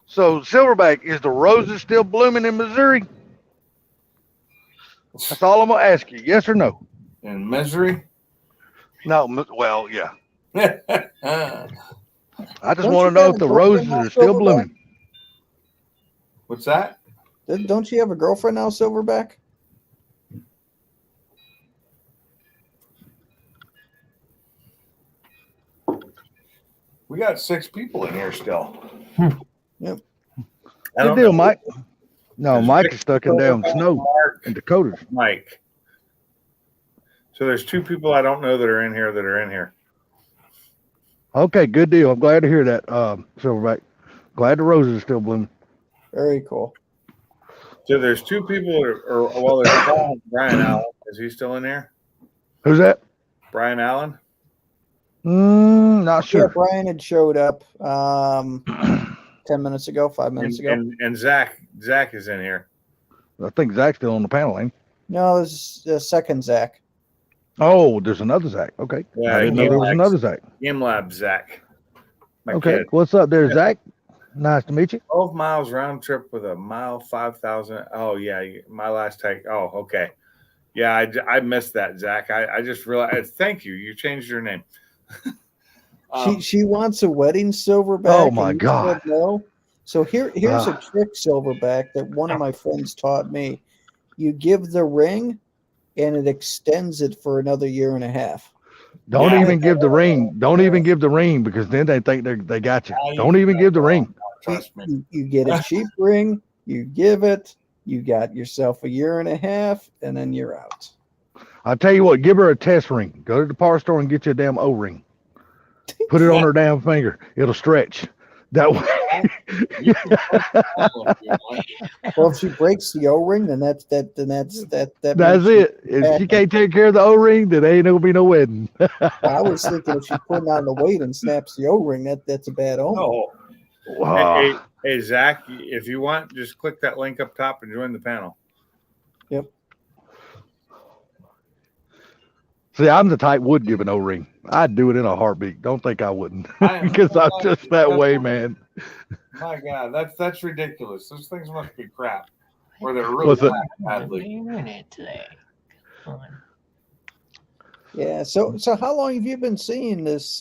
So Silverback, is the roses still blooming in Missouri? That's all I'm gonna ask you. Yes or no? In misery. No. Well, yeah. What's I just want to know if the roses are still blooming. that? Don't you have a girlfriend now, Silverback? We got 6 people in here still. Yep. Good deal, Mike. No, Mike is stuck in damn snow Mark, in Dakota. Mike. So there's 2 people I don't know that are in here. Okay, good deal. I'm glad to hear that, Silverback. Glad the roses are still blooming. Very cool. So there's 2 people there's Brian Allen. Is he still in there? Who's that? Brian Allen? Not Yeah, sure. Brian had showed up 10 minutes ago, 5 minutes ago. And Zach is in here. I think Zach's still on the panel, ain't he? No, this is the second Zach. Oh, there's another Zach. Okay. Yeah, I didn't know there was another Zach. Game Lab Zach. My Okay. kid. What's up there, Zach? Nice to meet you. 12 miles round trip with a mile 5,000. Oh yeah, my last take. Oh, okay. Yeah, I missed that, Zach. I just realized. Thank you. You changed your name. She wants a wedding, Silverback. Oh, my and you God. said no. So here's a trick, Silverback, that one of my friends taught me. You give the ring, and it extends it for another year and a half. Don't Yeah. even give the ring. Don't even give the ring because then they think they got you. Yeah, Don't even give the ring. Trust me. You get a cheap ring, you give it, you got yourself a year and a half, and then you're out. I'll tell you what, give her a test ring. Go to the power store and get you a damn O-ring. Put it on her damn finger. It'll stretch. That way. Well, if she breaks the O-ring, then that's that. That's it. If she can't take care of the O-ring, then ain't gonna be no wedding. I was thinking if she putting on the weight and snaps the O-ring, that's a bad omen. Oh. Wow. Hey, Zach, if you want, just click that link up top and join the panel. Yep. See, I'm the type would give an O-ring. I'd do it in a heartbeat. Don't think I wouldn't, I am- because I'm just that way, man. My God, that's ridiculous. Those things must be crap, or they're really What's it? badly. Internet today. Come on. Yeah. So how long have you been seeing this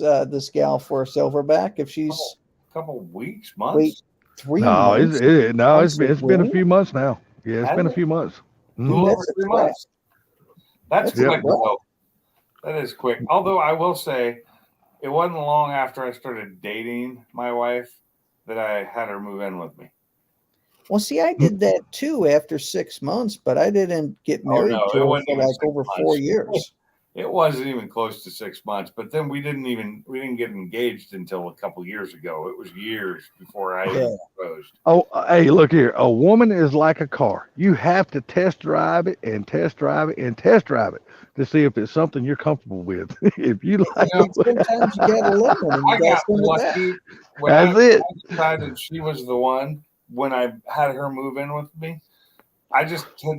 gal for, Silverback? If she's Couple weeks, months. 3 No, months, it's been a few months now. Yeah, it's Has been a it? few months. Mhm. Little over That's a 3 crap. months. That's That's a quick, crap. though. That is quick. Although I will say, it wasn't long after I started dating my wife that I had her move in with me. well, see, I did that too after 6 months, but I didn't get married no, it to her wasn't for even like 6 over months. 4 years. It wasn't even close to 6 months, but then we didn't get engaged until a couple years ago. It was years before I even proposed. Oh, hey, look here. A woman is like a car. You have to test drive it and test drive it and test drive it to see if it's something you're comfortable with. If you like You know, it, Sometimes you gotta love them. And I you got gotta send it back. lucky when that's I it. decided she was the one when I had her move in with me.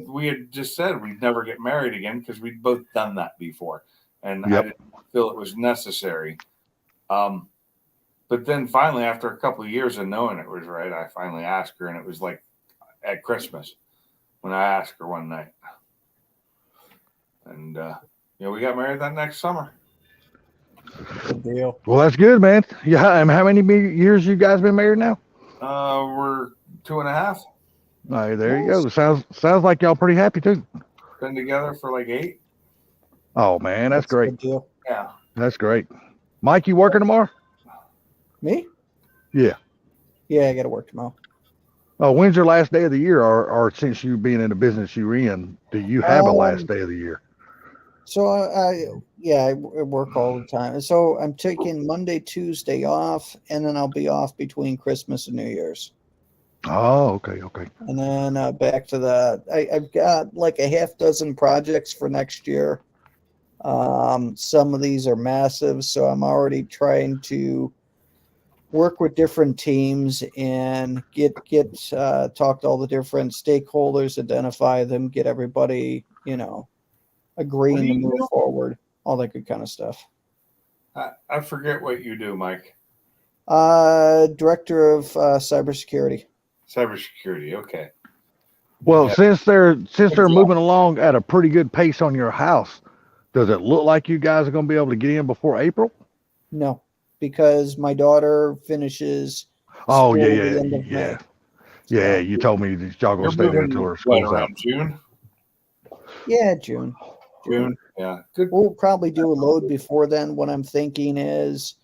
We had just said we'd never get married again because we'd both done that before, and I Yep. didn't feel it was necessary. But then finally, after a couple of years of knowing it was right, I finally asked her, and it was like at Christmas when I asked her one night, and we got married that next summer. Good deal. Well, that's good, man. Yeah, and how many years you guys been married now? We're 2.5. All right, there you go. Sounds like y'all pretty happy too. Been together for like 8. Oh man, that's great. a good deal. Yeah. That's great. Mike, you working tomorrow? Me? Yeah. Yeah, I got to work tomorrow. Oh, when's your last day of the year? Or since you being in the business you're in, do you have a last day of the year? So I work all the time. So I'm taking Monday, Tuesday off, and then I'll be off between Christmas and New Year's. Oh, okay, okay. And then back to I've got like a half dozen projects for next year. Some of these are massive, so I'm already trying to work with different teams and get talk to all the different stakeholders, identify them, get everybody, agreeing to move forward, all that good kind of stuff. I forget what you do, Mike. Director of cybersecurity. Cybersecurity. Okay. Well, Yeah. since they're moving along at a pretty good pace on your house, does it look like you guys are going to be able to get in before April? No, because my daughter finishes. Oh, school yeah, at the end of May. Yeah, So, you told me that y'all You're gonna stay there moving, until her what, school's out. around June? yeah, June. June. Yeah. Good. We'll probably do a load before then. What I'm thinking is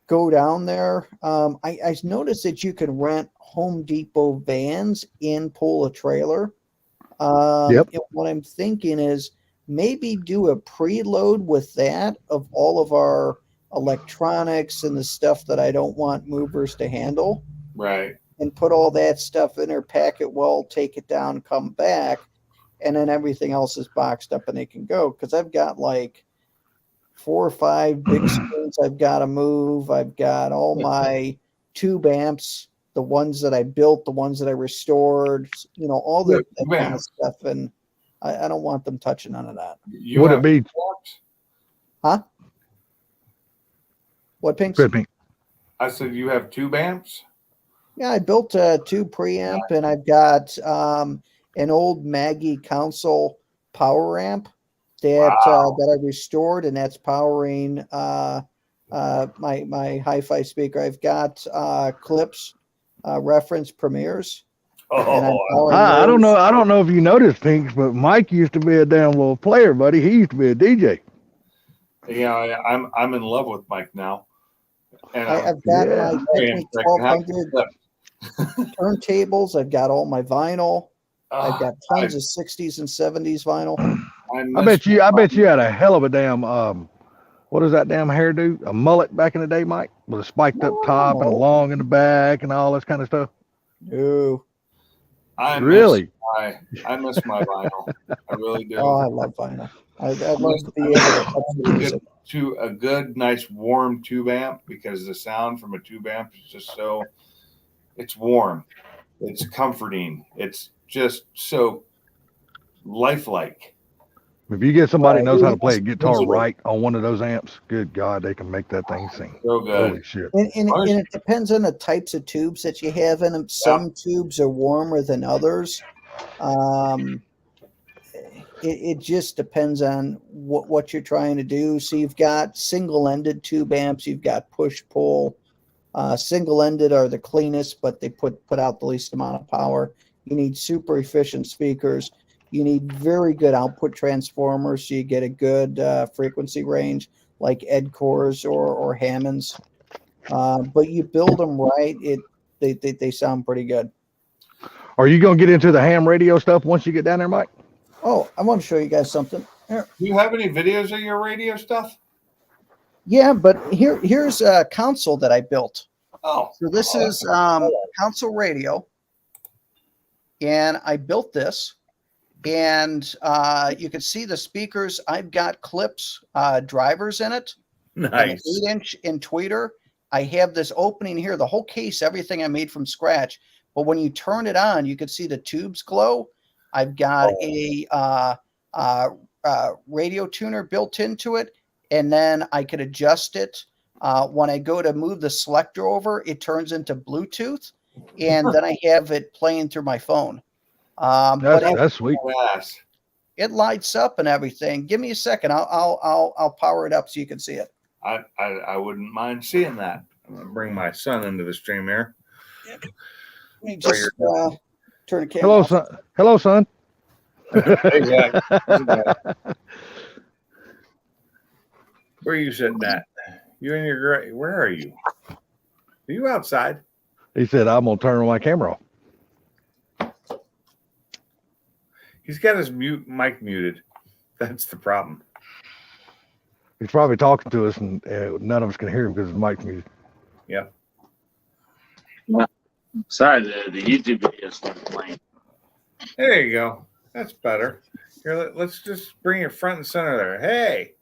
go down there. I noticed that you can rent Home Depot vans and pull a trailer. Yep. And what I'm thinking is maybe do a preload with that of all of our electronics and the stuff that I don't want movers to handle, Right. and put all that stuff in there, pack it well, take it down, come back, and then everything else is boxed up and they can go. Because I've got like 4 or 5 big screens I've got to move. I've got all my tube amps, the ones that I built, the ones that I restored, all that kind of stuff. And I don't want them touching none of that. You Would have it be walks? Huh? What, Pinks? good? I said you have 2 amps. Yeah, I built a tube preamp, and I've got an old Maggie console power amp that that I restored, and that's powering my hi-fi speaker. I've got clips, reference premieres. And I'm Oh, powering I don't those. know. I don't know if you noticed, Pinks, but Mike used to be a damn little player, buddy. He used to be a DJ. yeah. I'm in love with Mike now. And I've got Yeah. my Technic 1200 turntables. I've got all my vinyl. I've got tons of 60s and 70s vinyl. I bet you had a hell of a damn what is that damn hairdo? A mullet back in the day, Mike, with a spiked up top and a long in the back and all this kind of stuff. No. Really? I miss my vinyl. I really do. Oh, I love vinyl. I'd love to be able to touch the music. To a good, nice, warm tube amp, because the sound from a tube amp is just so, it's warm, it's comforting, it's just so lifelike. If you get somebody who knows how to play a That's guitar what- right on one of those amps, good God, they can make that thing sing. So good. Holy shit. And it depends on the types of tubes that you have in them. Some tubes are warmer than others. It just depends on what you're trying to do. So you've got single-ended tube amps, you've got push-pull. Single-ended are the cleanest, but they put out the least amount of power. You need super efficient speakers. You need very good output transformers, so you get a good frequency range, like Edcores or Hammonds. But you build them right, they sound pretty good. Are you going to get into the ham radio stuff once you get down there, Mike? Oh, I want to show you guys something. Here. Do you have any videos of your radio stuff? Yeah, but here's a console that I built. Oh, So this is console radio, and I built this, and you can see the speakers. I've got clips, drivers in it, nice. an 8-inch in tweeter. I have this opening here, the whole case, everything I made from scratch. But when you turn it on, you can see the tubes glow. I've got a radio tuner built into it, and then I could adjust it. When I go to move the selector over, it turns into Bluetooth, and then I have it playing through my phone. That's sweet. Yes. It lights up and everything. Give me a second. I'll power it up so you can see it. I wouldn't mind seeing that. I'm gonna bring my son into the stream here. Let me just turn the camera Hello, off. son. Hello, son. Hey, Zach. Where are you sitting at? You and your girl. Where are you? Are you outside? He said, I'm gonna turn my camera off. He's got his mic muted. That's the problem. He's probably talking to us, and none of us can hear him because his mic's muted. Yeah. Sorry, the YouTube video started playing. There you go. That's better. Here, let's just bring it front and center there. Hey.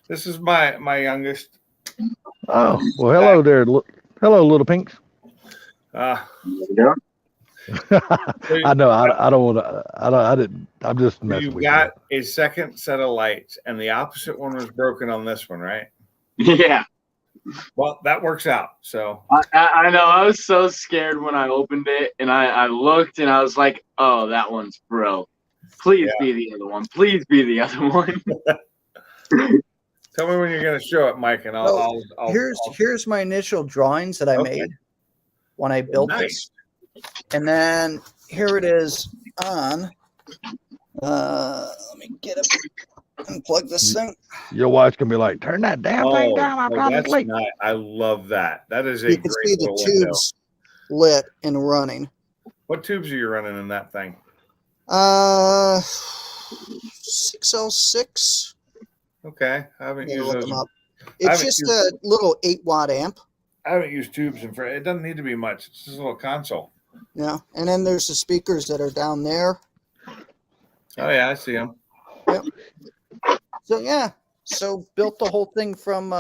This is my youngest. Oh, well, hello there. Hello, little pinks. There you go. I know. I don't want to. I didn't. I'm just messing You with got a second set of lights, and the opposite one was broken on this one, right? Yeah, Well, that works out. So I know. I was so scared when I opened it, and I looked, and I was like, "Oh, that one's broke. Please be the other one. Please be the other one." tell me when you're going to show it, Mike, and I'll Here's my initial drawings that I made when I built this, and then here it is on. Let me get up and plug this thing. Your wife's gonna be like, "Turn that damn thing down." I'm probably that's late. nice. I love that. That is a You can great see the little window. tubes lit and running. What tubes are you running in that thing? 606. Okay, I haven't Yeah, used look those. them up. I It's haven't just used- a little 8-watt amp. I haven't used tubes in front. It doesn't need to be much. It's just a little console. Yeah, and then there's the speakers that are down there. Oh yeah, I see them. So yeah, so built the whole thing from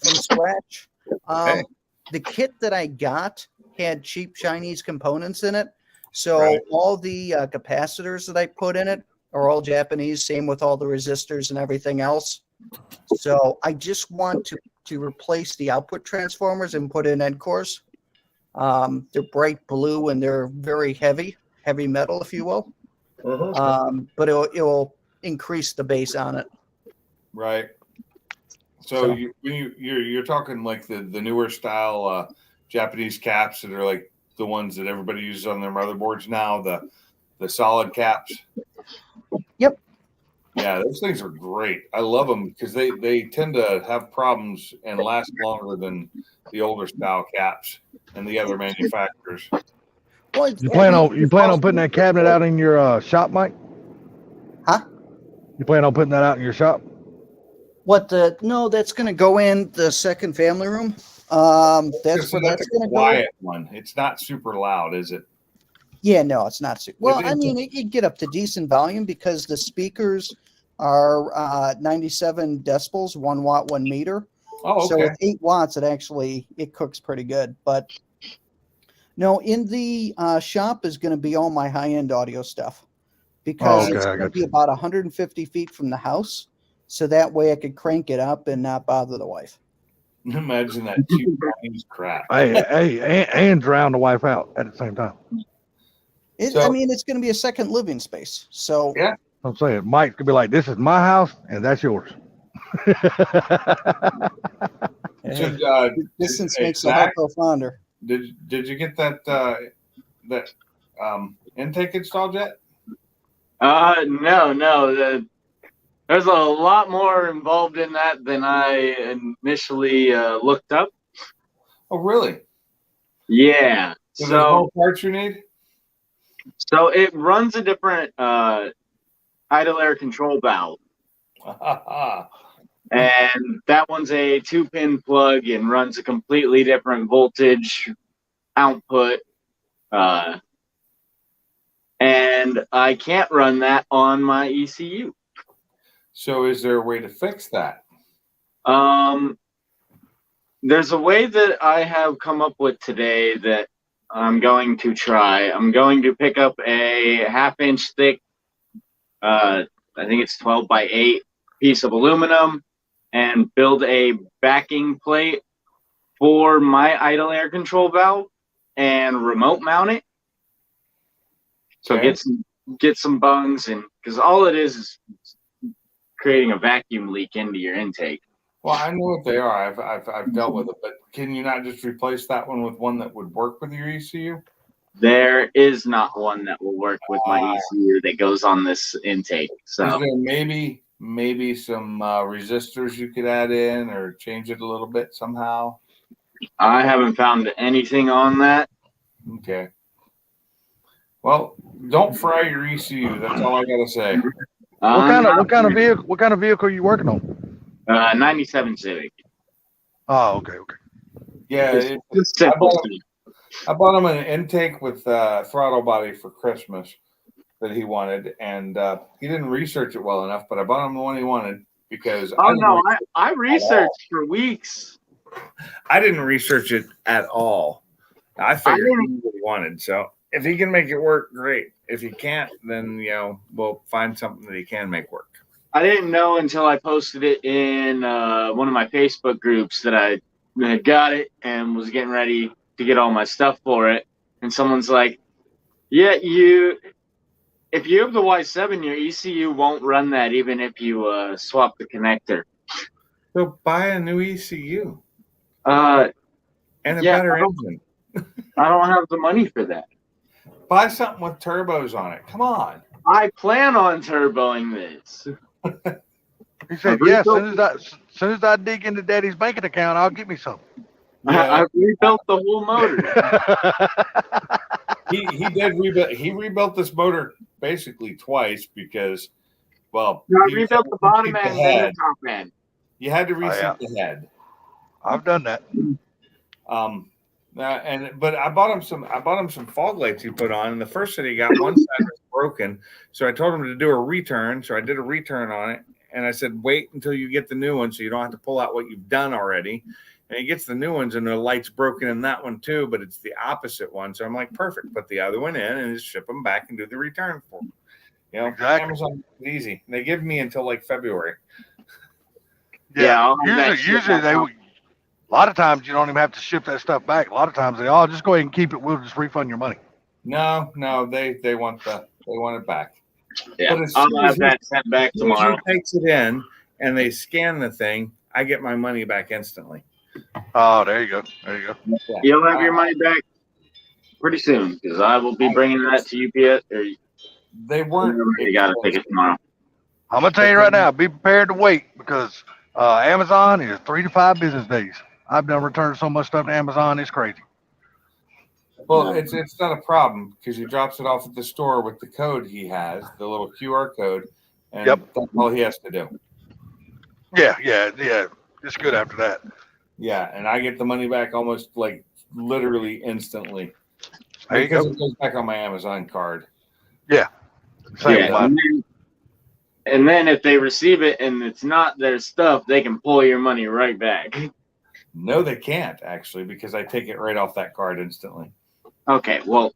scratch. Okay. The kit that I got had cheap Chinese components in it, so Right. all the capacitors that I put in it are all Japanese. Same with all the resistors and everything else. So I just want to replace the output transformers and put in end cores. They're bright blue and they're very heavy metal, if you will. But it will increase the bass on it. Right. So So- you're talking like the newer style Japanese caps that are like the ones that everybody uses on their motherboards now, the solid caps. Yep. Yeah, those things are great. I love them because they tend to have problems and last longer than the older style caps and the other manufacturers. Well, You plan on putting that cabinet out in your shop, Mike? Huh? You plan on putting that out in your shop? No, that's going to go in the second family room. That's where that's going to go. Quiet one. It's not super loud, is it? Yeah, no, it's not super. Well, It I is- mean, it get up to decent volume because the speakers are 97 decibels, 1 watt, 1 meter. Oh, So okay. with 8 watts, it cooks pretty good. But no, in the shop is going to be all my high-end audio stuff because okay, it's I going to got be you. about 150 feet from the house. So that way I could crank it up and not bother the wife. Imagine that cheap Chinese crap. Hey, and drown the wife out at the same time. I So- mean, it's going to be a second living space. So Yeah. I'm saying Mike could be like, "This is my house, and that's yours." So, distance hey, makes the heart Zach, grow fonder. did you get that intake installed yet? No. There's a lot more involved in that than I initially looked up. Oh, really? Yeah. So there's So more parts you need? so it runs a different idle air control valve. And that one's a 2-pin plug and runs a completely different voltage output. And I can't run that on my ECU. So is there a way to fix that? There's a way that I have come up with today that I'm going to try. I'm going to pick up a 1/2-inch thick, I think it's 12 by 8 piece of aluminum and build a backing plate for my idle air control valve and remote mount it. So Okay. get some bungs, and because all it is creating a vacuum leak into your intake. Well, I know what they are. I've dealt with it, but can you not just replace that one with one that would work with your ECU? There is not one that will work with my ECU that goes on this intake. Is So there maybe maybe some resistors you could add in or change it a little bit somehow. I haven't found anything on that. Okay. Well, don't fry your ECU. That's all I gotta say. What kind of vehicle are you working on? 97 Civic. Oh, okay. Yeah, Just simple. I bought him an intake with throttle body for Christmas that he wanted, and he didn't research it well enough. But I bought him the one he wanted because Oh no, I researched for weeks. I didn't research it at all. I figured he knew what he wanted. So if he can make it work, great. If he can't, then we'll find something that he can make work. I didn't know until I posted it in one of my Facebook groups that I had got it and was getting ready to get all my stuff for it. And someone's like, "Yeah, if you have the Y7, your ECU won't run that even if you swap the connector." So buy a new ECU And and a better engine. I don't have the money for that. Buy something with turbos on it. Come on. I plan on turboing this. He said, "Yeah, as soon as I dig into Daddy's banking account, I'll get me some." I rebuilt the whole motor. He did rebuild. He rebuilt this motor basically twice because, I he rebuilt the bottom reseat end the and head. the top end. You had to reseat yeah. the head. I've done that. But I bought him some fog lights he put on, and the first that he got, one side was broken. So I told him to do a return. So I did a return on it, and I said, wait until you get the new one, so you don't have to pull out what you've done already. And he gets the new ones, and the light's broken in that one too, but it's the opposite one. So I'm like, perfect. Put the other one in and just ship them back and do the return for him. Exactly. Amazon is easy. They give me until like February. Yeah, usually they. A lot of times you don't even have to ship that stuff back. A lot of times they just go ahead and keep it. We'll just refund your money. No, they want it back. Yeah, But as I'll soon have as that sent back As soon as tomorrow. he takes it in and they scan the thing, I get my money back instantly. Oh, there you go. There you go. Yeah. You'll have your money back pretty soon because I will be bringing that to UPS. Or They weren't. you got to take it tomorrow. I'm gonna tell you right now. Be prepared to wait because Amazon is 3 to 5 business days. I've done returned so much stuff to Amazon. It's crazy. Well, it's not a problem because he drops it off at the store with the code he has, the little QR code, and Yep. that's all he has to do. Yeah. It's good after that. Yeah, and I get the money back almost like literally instantly There you because go. it goes back on my Amazon card. Same with Yeah, mine. and then if they receive it and it's not their stuff, they can pull your money right back. No, they can't actually because I take it right off that card instantly. Okay, well,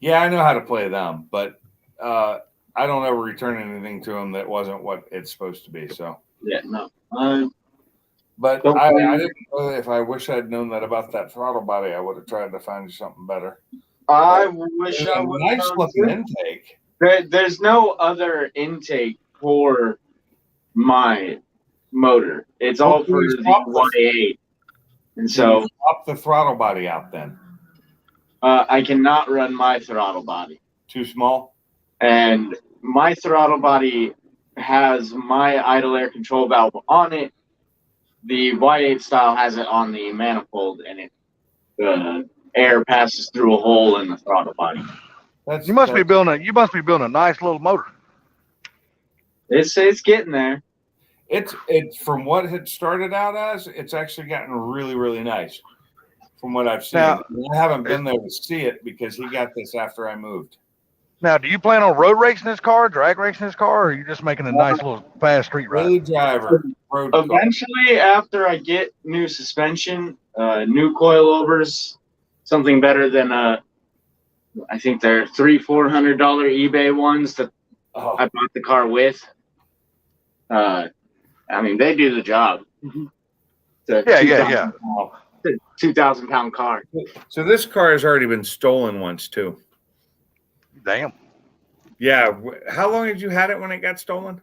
Yeah, I know how to play them, but I don't ever return anything to them that wasn't what it's supposed to be. So, yeah, no. but Don't I blame didn't know if I wish I'd known that about that throttle body, I would have tried to find you something better. I wish It's I a would. nice looking intake. There's no other intake for my motor. It's all Well, for please the swap the- Y8. And so Swap the throttle body out then. I cannot run my throttle body. Too small? And my throttle body has my idle air control valve on it. The Y8 style has it on the manifold, and the air passes through a hole in the throttle body. That's You must be building a nice little motor. It's getting there. It's from what it started out as, it's actually gotten really, really nice from what I've seen. Now- I haven't been there to see it because he got this after I moved. Now, do you plan on road racing this car, drag racing this car, or are you just making a nice little fast street ride? Road driver, road car. Eventually, after I get new suspension, new coilovers, something better than I think they're $300-400 eBay ones that Oh, I bought the car with. I mean, they do the job. It's a Yeah. wow. 2,000-pound car. So this car has already been stolen once too. Damn. Yeah. How long had you had it when it got stolen?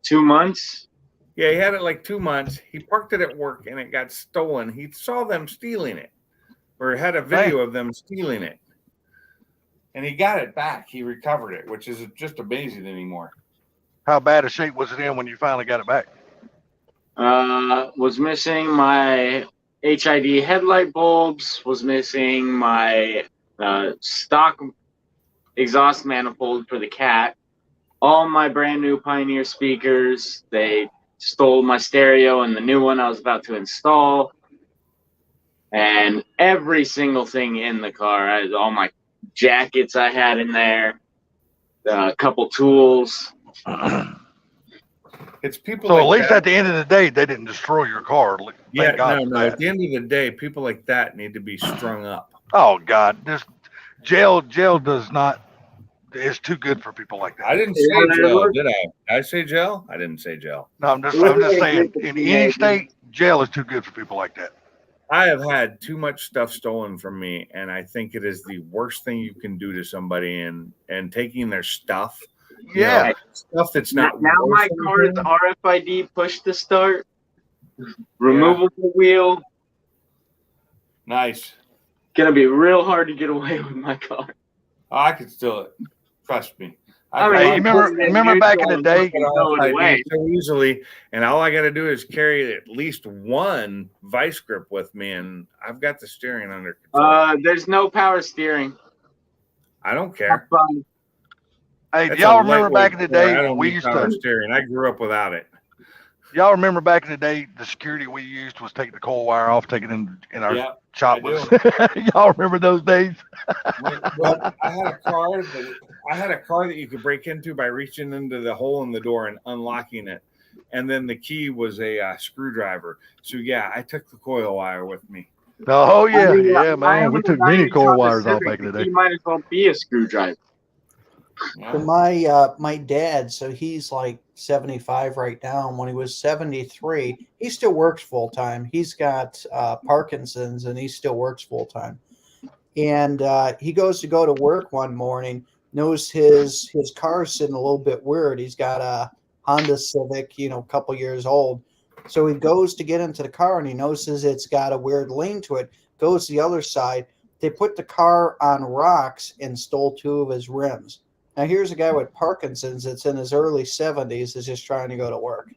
2 months. Yeah, he had it like 2 months. He parked it at work and it got stolen. He saw them stealing it or had a video of them stealing it. and he got it back. He recovered it, which is just amazing anymore. How bad a shape was it in when you finally got it back? Was missing my HID headlight bulbs, was missing my stock exhaust manifold for the Cat, all my brand new Pioneer speakers. They stole my stereo and the new one I was about to install, and every single thing in the car. All my jackets I had in there, a couple tools. It's people. So like at least that. at the end of the day, they didn't destroy your car. Thank Yeah, God no, for no. that. At the end of the day, people like that need to be strung up. Oh God, this jail does not. It's too good for people like that. I didn't say jail, did I? Did I say jail? I didn't say jail. No, I'm just saying. In any state, jail is too good for people like that. I have had too much stuff stolen from me, and I think it is the worst thing you can do to somebody. And taking their stuff, you Yeah. know, stuff that's not. Now my worth car is anything. RFID push to start, removable wheel. Nice. Gonna be real hard to get away with my car. Oh, I could steal it. Trust me. I mean, Hey, you remember back in the day? throw it away. so easily, and all I got to do is carry at least one vice grip with me, and I've got the steering under control. There's no power steering. I don't care. Hey, do That's y'all a remember lightweight back in the car. I day don't when we need used power to? steering. I grew up without it. Y'all remember back in the day, the security we used was take the coil wire off, take it in our Yeah, shop. I Was, y'all remember those days? Well, I had a car that you could break into by reaching into the hole in the door and unlocking it, and then the key was a screwdriver. So yeah, I took the coil wire with me. Oh yeah, I mean, yeah, I man. We would took buy many a coil Honda wires off Civic, back in the but day. You might as well be a screwdriver. Yeah. For my dad, so he's like 75 right now. And when he was 73, he still works full time. He's got Parkinson's, and he still works full time. And he goes to go to work one morning, knows his car's sitting a little bit weird. He's got a Honda Civic, a couple years old. So he goes to get into the car, and he notices it's got a weird lean to it. Goes to the other side. They put the car on rocks and stole 2 of his rims. Now here's a guy with Parkinson's that's in his early 70s is just trying to go to work.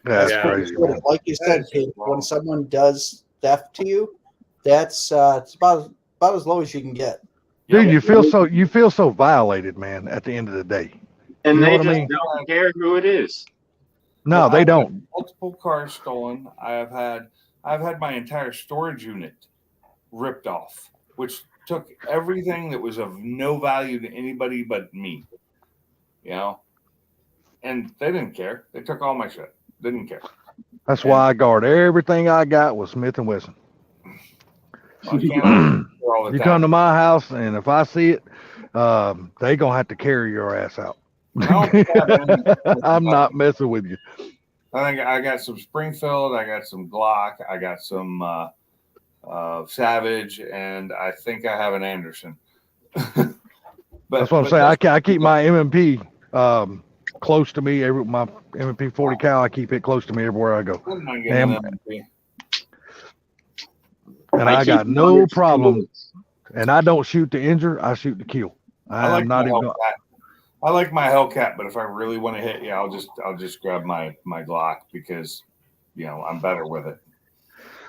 That's Yeah. crazy, man. Like you said, That's Pete, wrong. when someone does theft to you, that's it's about as low as you can get. Dude, you feel so violated, man. At the end of the day, And You know they what I just mean? don't care who it is. no, Well, they I've don't. had multiple cars stolen. I've had my entire storage unit ripped off, which took everything that was of no value to anybody but me. And they didn't care. They took all my shit. Didn't care. That's why I guard everything I got with Smith and Wesson. Well, you can't for all the You time. come to my house, and if I see it, they gonna have to carry your ass out. I don't have anything. I'm not messing with you. I think I got some Springfield, I got some Glock, I got some Savage, and I think I have an Anderson. That's what I'm saying. I keep my M&P close to me. My M&P 40 cal, I keep it close to me everywhere I go. And I got no problem. And I don't shoot to injure. I shoot to kill. I like I'm not my even. Hellcat. I like my Hellcat, but if I really want to hit you, I'll just grab my Glock because I'm better with it.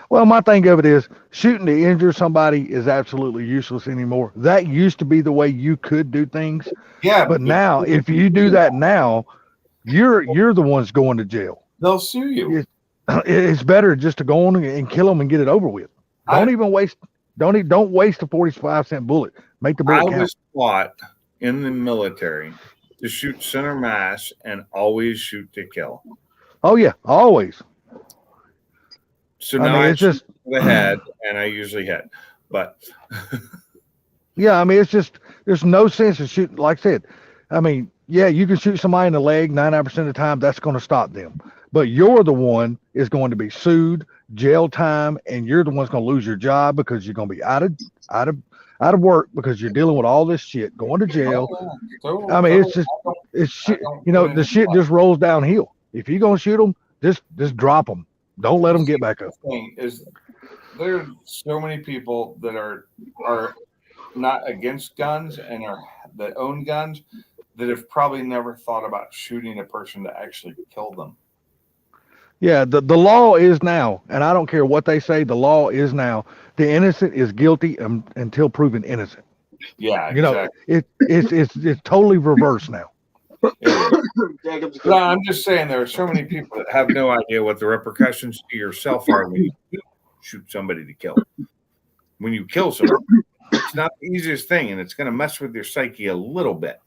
Well, my thing of it is shooting to injure somebody is absolutely useless anymore. That used to be the way you could do things. Yeah, But now, if you do that now, you're the ones going to jail. they'll sue you. It's better just to go on and kill them and get it over with. Don't waste a 45-cent bullet. Make the bullet I count. was taught in the military to shoot center mass and always shoot to kill. Oh yeah, always. So I now mean, I it's shoot just for the head, and I usually hit. But yeah. I mean, it's just there's no sense in shooting. Like I said, I mean, yeah, you can shoot somebody in the leg 99% of the time. That's going to stop them. But you're the one is going to be sued, jail time, and you're the one's going to lose your job because you're going to be out of work because you're dealing with all this shit, going to jail. I mean, it's shit. The shit just rolls downhill. If you're going to shoot them, just drop them. Don't let them get back up. Thing is, there are so many people that are not against guns and are that own guns that have probably never thought about shooting a person to actually kill them. Yeah, the law is now, and I don't care what they say, the law is now. The innocent is guilty until proven innocent. Yeah, You know, it's totally reversed now. Jacob's No, I'm just saying there are so many people that have no idea what the repercussions to yourself are when you do shoot somebody to kill. When you kill somebody, it's not the easiest thing, and it's going to mess with your psyche a little bit.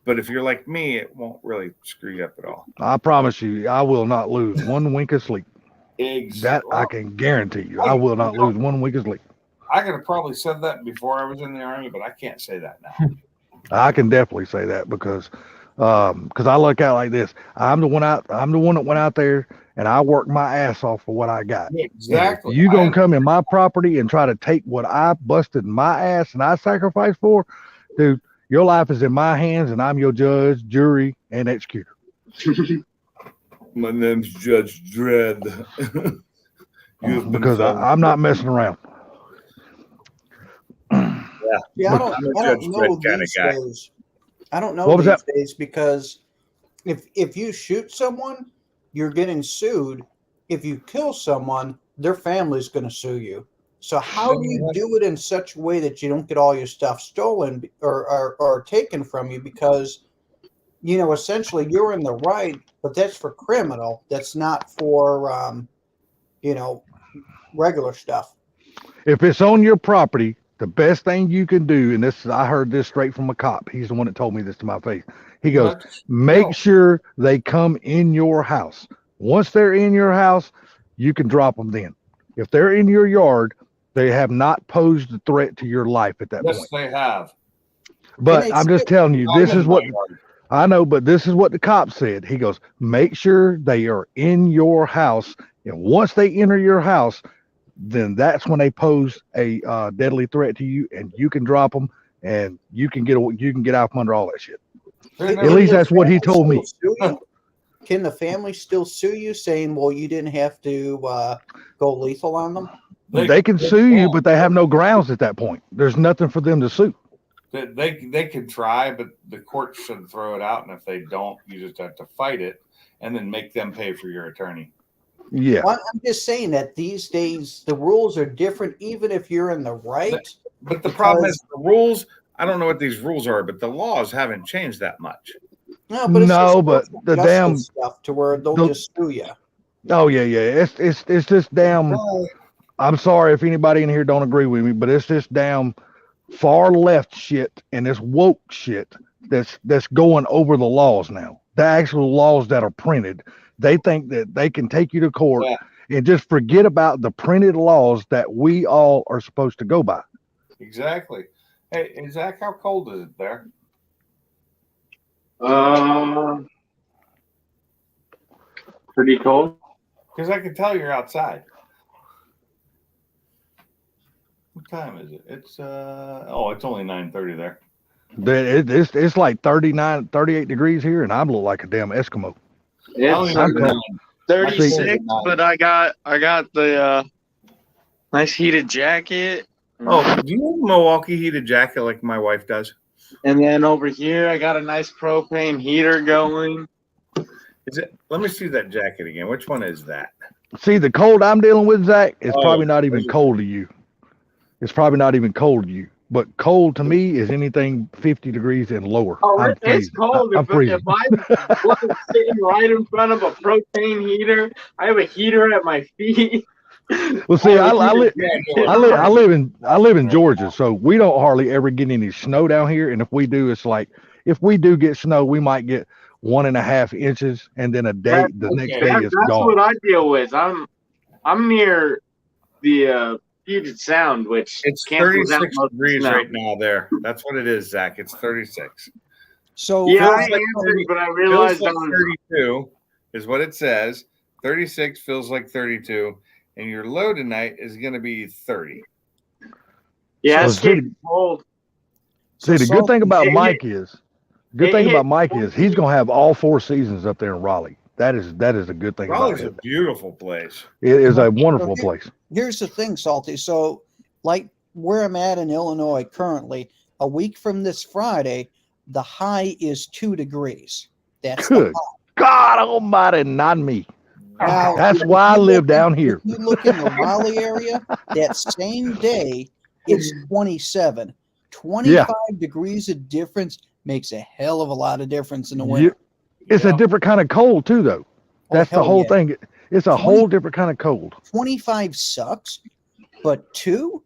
But if you're like me, it won't really screw you up at all. I promise you, I will not lose one wink of sleep. That Exactly. I can guarantee you. I will not lose one wink of sleep. I could have probably said that before I was in the Army, but I can't say that now. I can definitely say that because I look out like this. I'm the one that went out there and I worked my ass off for what I got. Exactly. You gonna come in my property and try to take what I busted my ass and I sacrificed for, dude? Your life is in my hands, and I'm your judge, jury, and executor. My name's Judge Dredd. Because I'm not messing around. Yeah, I don't Judge know Dredd kinda these guy. days. I don't know What was these that? days because if you shoot someone, you're getting sued. If you kill someone, their family's going to sue you. So how do you do it in such a way that you don't get all your stuff stolen or taken from you? Because, you know, essentially you're in the right, but that's for criminal. That's not for, you know, regular stuff. If it's on your property, the best thing you can do, and this I heard this straight from a cop. He's the one that told me this to my face. He goes, make sure they come in your house. Once they're in your house, you can drop them then. If they're in your yard, they have not posed a threat to your life at that Yes, point. they have. But I'm just telling you, this is what Yard. I know, but this is what the cop said. He goes, make sure they are in your house. And once they enter your house, then that's when they pose a deadly threat to you, and you can drop them, and you can get out from under all that shit. At least that's what he told me. Can the family still sue you, saying, "Well, you didn't have to go lethal on them"? They can sue you, but they have no grounds at that point. There's nothing for them to sue. They could try, but the court should throw it out. And if they don't, you just have to fight it and then make them pay for your attorney. Yeah. Well, I'm just saying that these days the rules are different, even if you're in the right. But the problem is the rules. I don't know what these rules are, but the laws haven't changed that much. No, but it's No, just but the justice damn stuff to where they'll the- just sue you. oh yeah. It's just damn. I'm sorry if anybody in here don't agree with me, but it's this damn far left shit and this woke shit that's going over the laws now. The actual laws that are printed. They think that they can take you to court and just forget about the printed laws that we all are supposed to go by. Exactly. Hey, Zach, how cold is it there? Pretty cold. Because I can tell you're outside. What time is it? It's it's only 9:30 there. It's like 39, 38 degrees here, and I look like a damn Eskimo. It's I'm cold. 36, but I got the nice heated jacket. Oh, do you have a Milwaukee heated jacket like my wife does? And then over here, I got a nice propane heater going. Is it? Let me see that jacket again. Which one is that? See, the cold I'm dealing with, Zach, is Oh, probably not even cold to you. It's probably not even cold to you. But cold to me is anything 50 degrees and lower. Oh, I'm it's freezing. cold. I'm freezing. If I'm sitting right in front of a propane heater, I have a heater at my feet. Well, see, I live in Georgia, so we don't hardly ever get any snow down here. And if we do, it's like if we do get snow, we might get 1.5 inches, and then the next day it's That's gone. what I deal with. I'm near the Puget Sound, which It's cancels out 36 most of the degrees snow. right now there. That's what it is, Zach. It's 36. So Yeah, I Feels like answered, but I Feels realized like on 32 is what it says. 36 feels like 32. And your low tonight is going to be 30. yeah, So it's getting cold. See, the good thing about it- Mike is he's gonna have all 4 seasons up there in Raleigh. That is a good thing Raleigh's about a it. beautiful place. It is a wonderful place. here's the thing, Salty. So, like where I'm at in Illinois currently, a week from this Friday, the high is 2 degrees. That's the Good high. God almighty, not me. Now, That's if why I you live look down in- here. If you look in the Raleigh area, that same day, it's 27. 25 degrees of difference makes a hell of a lot of difference in the winter. It's a different kind of cold too, though. That's the hell whole yeah. thing. It's a 20 whole different kind of cold. 25 sucks, but 2?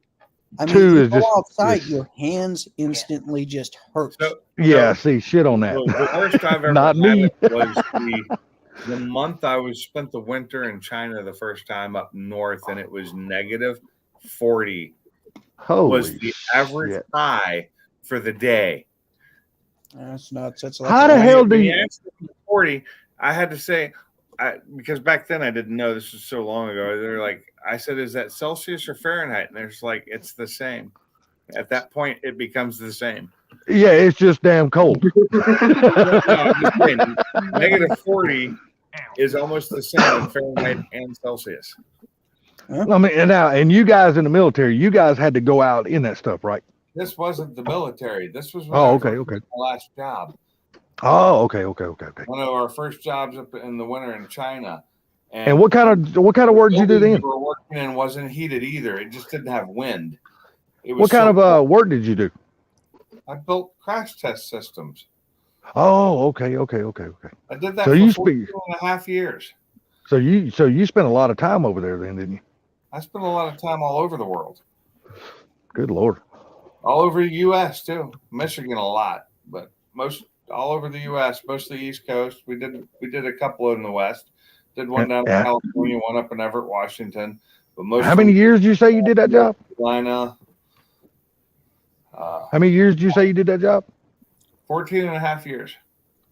I mean, 2 you is go just- outside, just- your hands instantly just hurt. So Yeah, see, shit on that. the worst I've ever Not had me. it was the month I spent the winter in China the first time up north, and it was negative 40 Holy was the average shit. high for the day. That's nuts. That's How the that's- hell do When you- asked me 40, I had to say, because back then I didn't know, this was so long ago. They're like, I said, is that Celsius or Fahrenheit? And they're just like, it's the same. At that point, it becomes the same. Yeah, it's just damn cold. No, I'm just saying, negative 40 is almost the same in Fahrenheit and Celsius. I mean, and you guys in the military, you guys had to go out in that stuff, right? This wasn't the military. This was when Oh, I was okay, working okay. my last job. Oh, okay. One of our first jobs up in the winter in China. And what kind of work did you do building then? we were working in wasn't heated either. It just didn't have wind. It was What kind so of work did you do? I built crash test systems. Oh, okay. I did that So for you 14.5 years. So you spent a lot of time over there then, didn't you? I spent a lot of time all over the world, Good Lord. all over the U.S. too. Michigan a lot, but most all over the U.S. Most of the East Coast. We did a couple in the West. Did one down in Yeah. California, one up in Everett, Washington. But most How many years did you say you did that job? Carolina. How many years did you say you did that job? 14.5 years.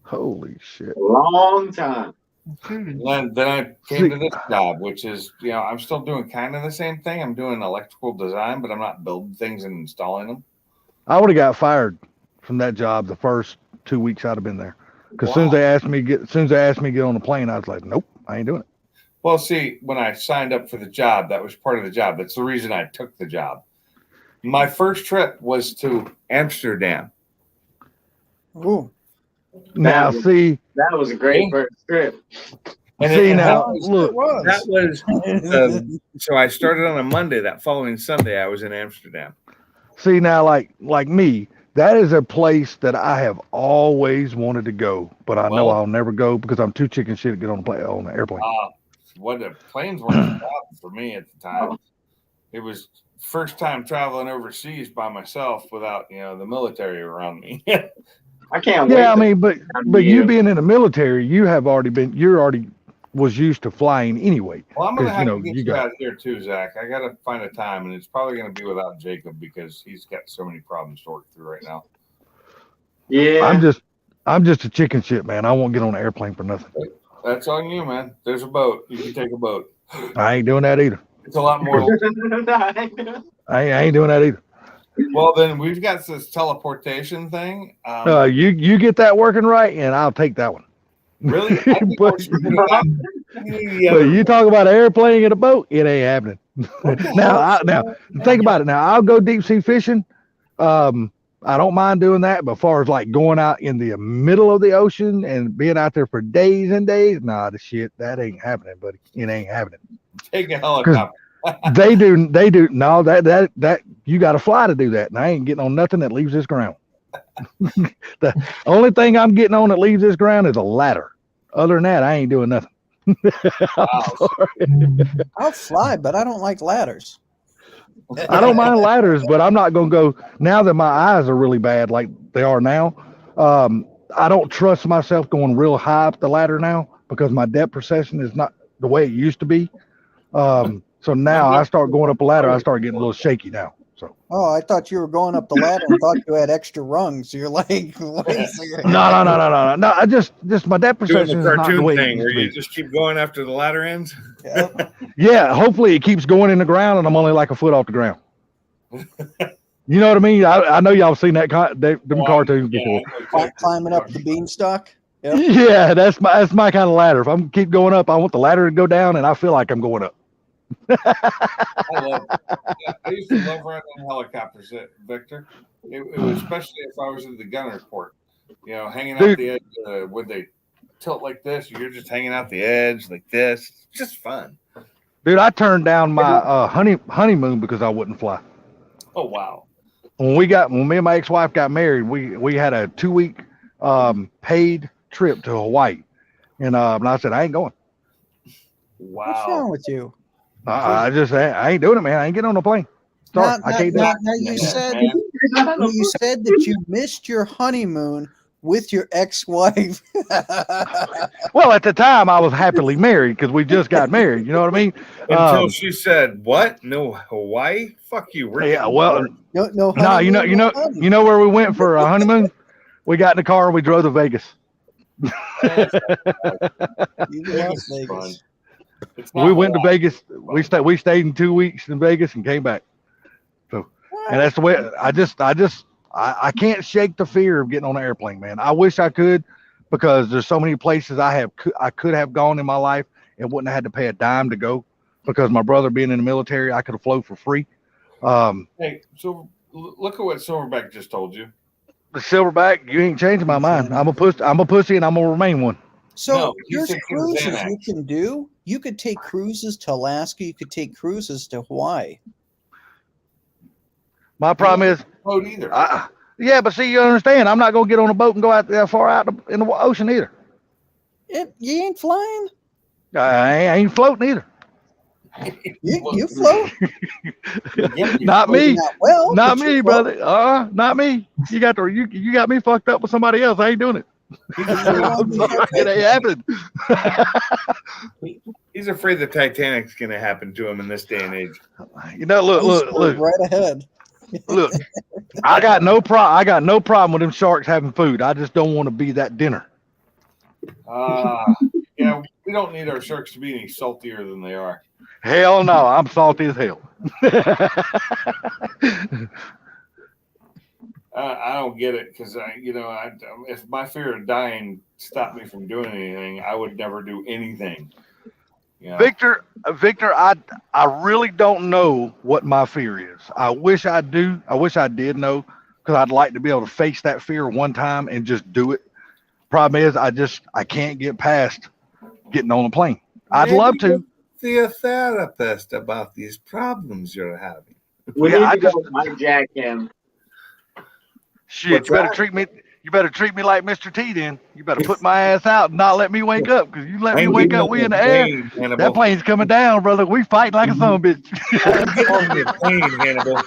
Holy shit. Long time. And then I came to this job, which is, I'm still doing kind of the same thing. I'm doing electrical design, but I'm not building things and installing them. I would have got fired from that job the first 2 weeks I'd have been there. Because as soon as they asked me to get on the plane, I was like, nope, I ain't doing it. Well, see, when I signed up for the job, that was part of the job. That's the reason I took the job. My first trip was to Amsterdam. Ooh. Now, see, That was a great first trip. And see and now, that was, look, that was so I started on a Monday. That following Sunday, I was in Amsterdam. see now, like me, that is a place that I have always wanted to go, but I know Well- I'll never go because I'm too chicken shit to get on the airplane. What the planes weren't a problem for me at the time. It was first time traveling overseas by myself without the military around me. I can't wait. Yeah, I mean, but you you. being in the military, you're already was used to flying anyway. Well, I'm gonna 'Cause, have you know, to get you you got- out here too, Zach. I gotta find a time, and it's probably gonna be without Jacob because he's got so many problems to work through right now. Yeah. I'm just a chicken shit, man. I won't get on an airplane for nothing. That's on you, man. There's a boat. You can take a boat. I ain't doing that either. It's a lot more. I ain't doing that either. Well, then we've got this teleportation thing. You get that working right, and I'll take that one. Really? I think but, we should put it out. Yeah. but you talk about an airplane and a boat, it ain't happening. now think about it. Now I'll go deep sea fishing. I don't mind doing that, but as far as like going out in the middle of the ocean and being out there for days and days, nah, the shit that ain't happening, buddy. It ain't happening. Take a helicopter. They do no that you got to fly to do that, and I ain't getting on nothing that leaves this ground. The only thing I'm getting on that leaves this ground is a ladder. Other than that, I ain't doing nothing. Wow. I'll fly, but I don't like ladders. I don't mind ladders, but I'm not going to go now that my eyes are really bad like they are now. I don't trust myself going real high up the ladder now because my depth perception is not the way it used to be. So now I start going up a ladder, I start getting a little shaky now. So Oh, I thought you were going up the ladder and thought you had extra rungs. You're like, wait a second. no. I just my depth Doing perception the is not the cartoon way it thing used where to you be. just keep going after the ladder ends. Yep. Yeah, hopefully it keeps going in the ground and I'm only like a foot off the ground. You know what I mean? I know y'all seen them cartoons before. Climbing up the beanstalk. Yep. Yeah, that's my kind of ladder. If I'm keep going up, I want the ladder to go down and I feel like I'm going up. I love. Yeah, I used to love running in helicopters, Victor. It was especially if I was at the gunner port. You know, hanging out Dude. the edge. Would they tilt like this? You're just hanging out the edge like this. It's just fun. Dude, I turned down my honeymoon because I wouldn't fly. Oh wow. When me and my ex-wife got married, we had a 2-week paid trip to Hawaii, and I said I ain't going. What's wrong Wow. with you? I ain't doing it, man. I ain't getting on a plane. Sorry, I can't do it. Now you Yeah, said man. you said that you missed your honeymoon with your ex-wife. Well, at the time, I was happily married because we just got married. You know what I mean? Until she said, "What? No Hawaii? Fuck you." We're Yeah, getting well, divorced." No, no, you honeymoon, no honey. know where we went for a honeymoon? We got in the car and we drove to Vegas. That's You Vegas love is Vegas. fun. It's not We went to Hawaii. Vegas. We stayed in 2 weeks in Vegas and came back. And that's the way I can't shake the fear of getting on an airplane, man. I wish I could, because there's so many places I could have gone in my life and wouldn't have had to pay a dime to go, because my brother being in the military, I could have flown for free. Hey, so look at what Silverback just told you. The Silverback, you ain't changing my mind. I'm a pussy and I'm gonna remain one. So No, he here's said he was cruises you annexed. can do. You could take cruises to Alaska. You could take cruises to Hawaii. My problem is, Boat either. yeah, but see, you understand, I'm not gonna get on a boat and go out that far out in the ocean either. You ain't flying. I ain't floating either. You float. Not me. Not well. Not but you me, float. brother. Not me. You got me fucked up with somebody else. I ain't doing it. It ain't happening. He's afraid the Titanic's going to happen to him in this day and age. You know, look. Right ahead. Look, I got no problem with them sharks having food. I just don't want to be that dinner. Yeah, we don't need our sharks to be any saltier than they are. Hell no, I'm salty as hell. I don't get it, because if my fear of dying stopped me from doing anything, I would never do anything. You know? Victor, I really don't know what my fear is. I wish I did know, because I'd like to be able to face that fear one time and just do it. Problem is, I can't get past getting on a plane. I'd love to. See a therapist about these problems you're having. We Yeah, need to go hijack him. Shit, What's you better that? treat me. You better treat me like Mr. T. Then you better put my ass out and not let me wake up. Because you let me wake up, we in the air. That plane's coming down, brother. We fighting like a son of a bitch. Get on the plane, Hannibal.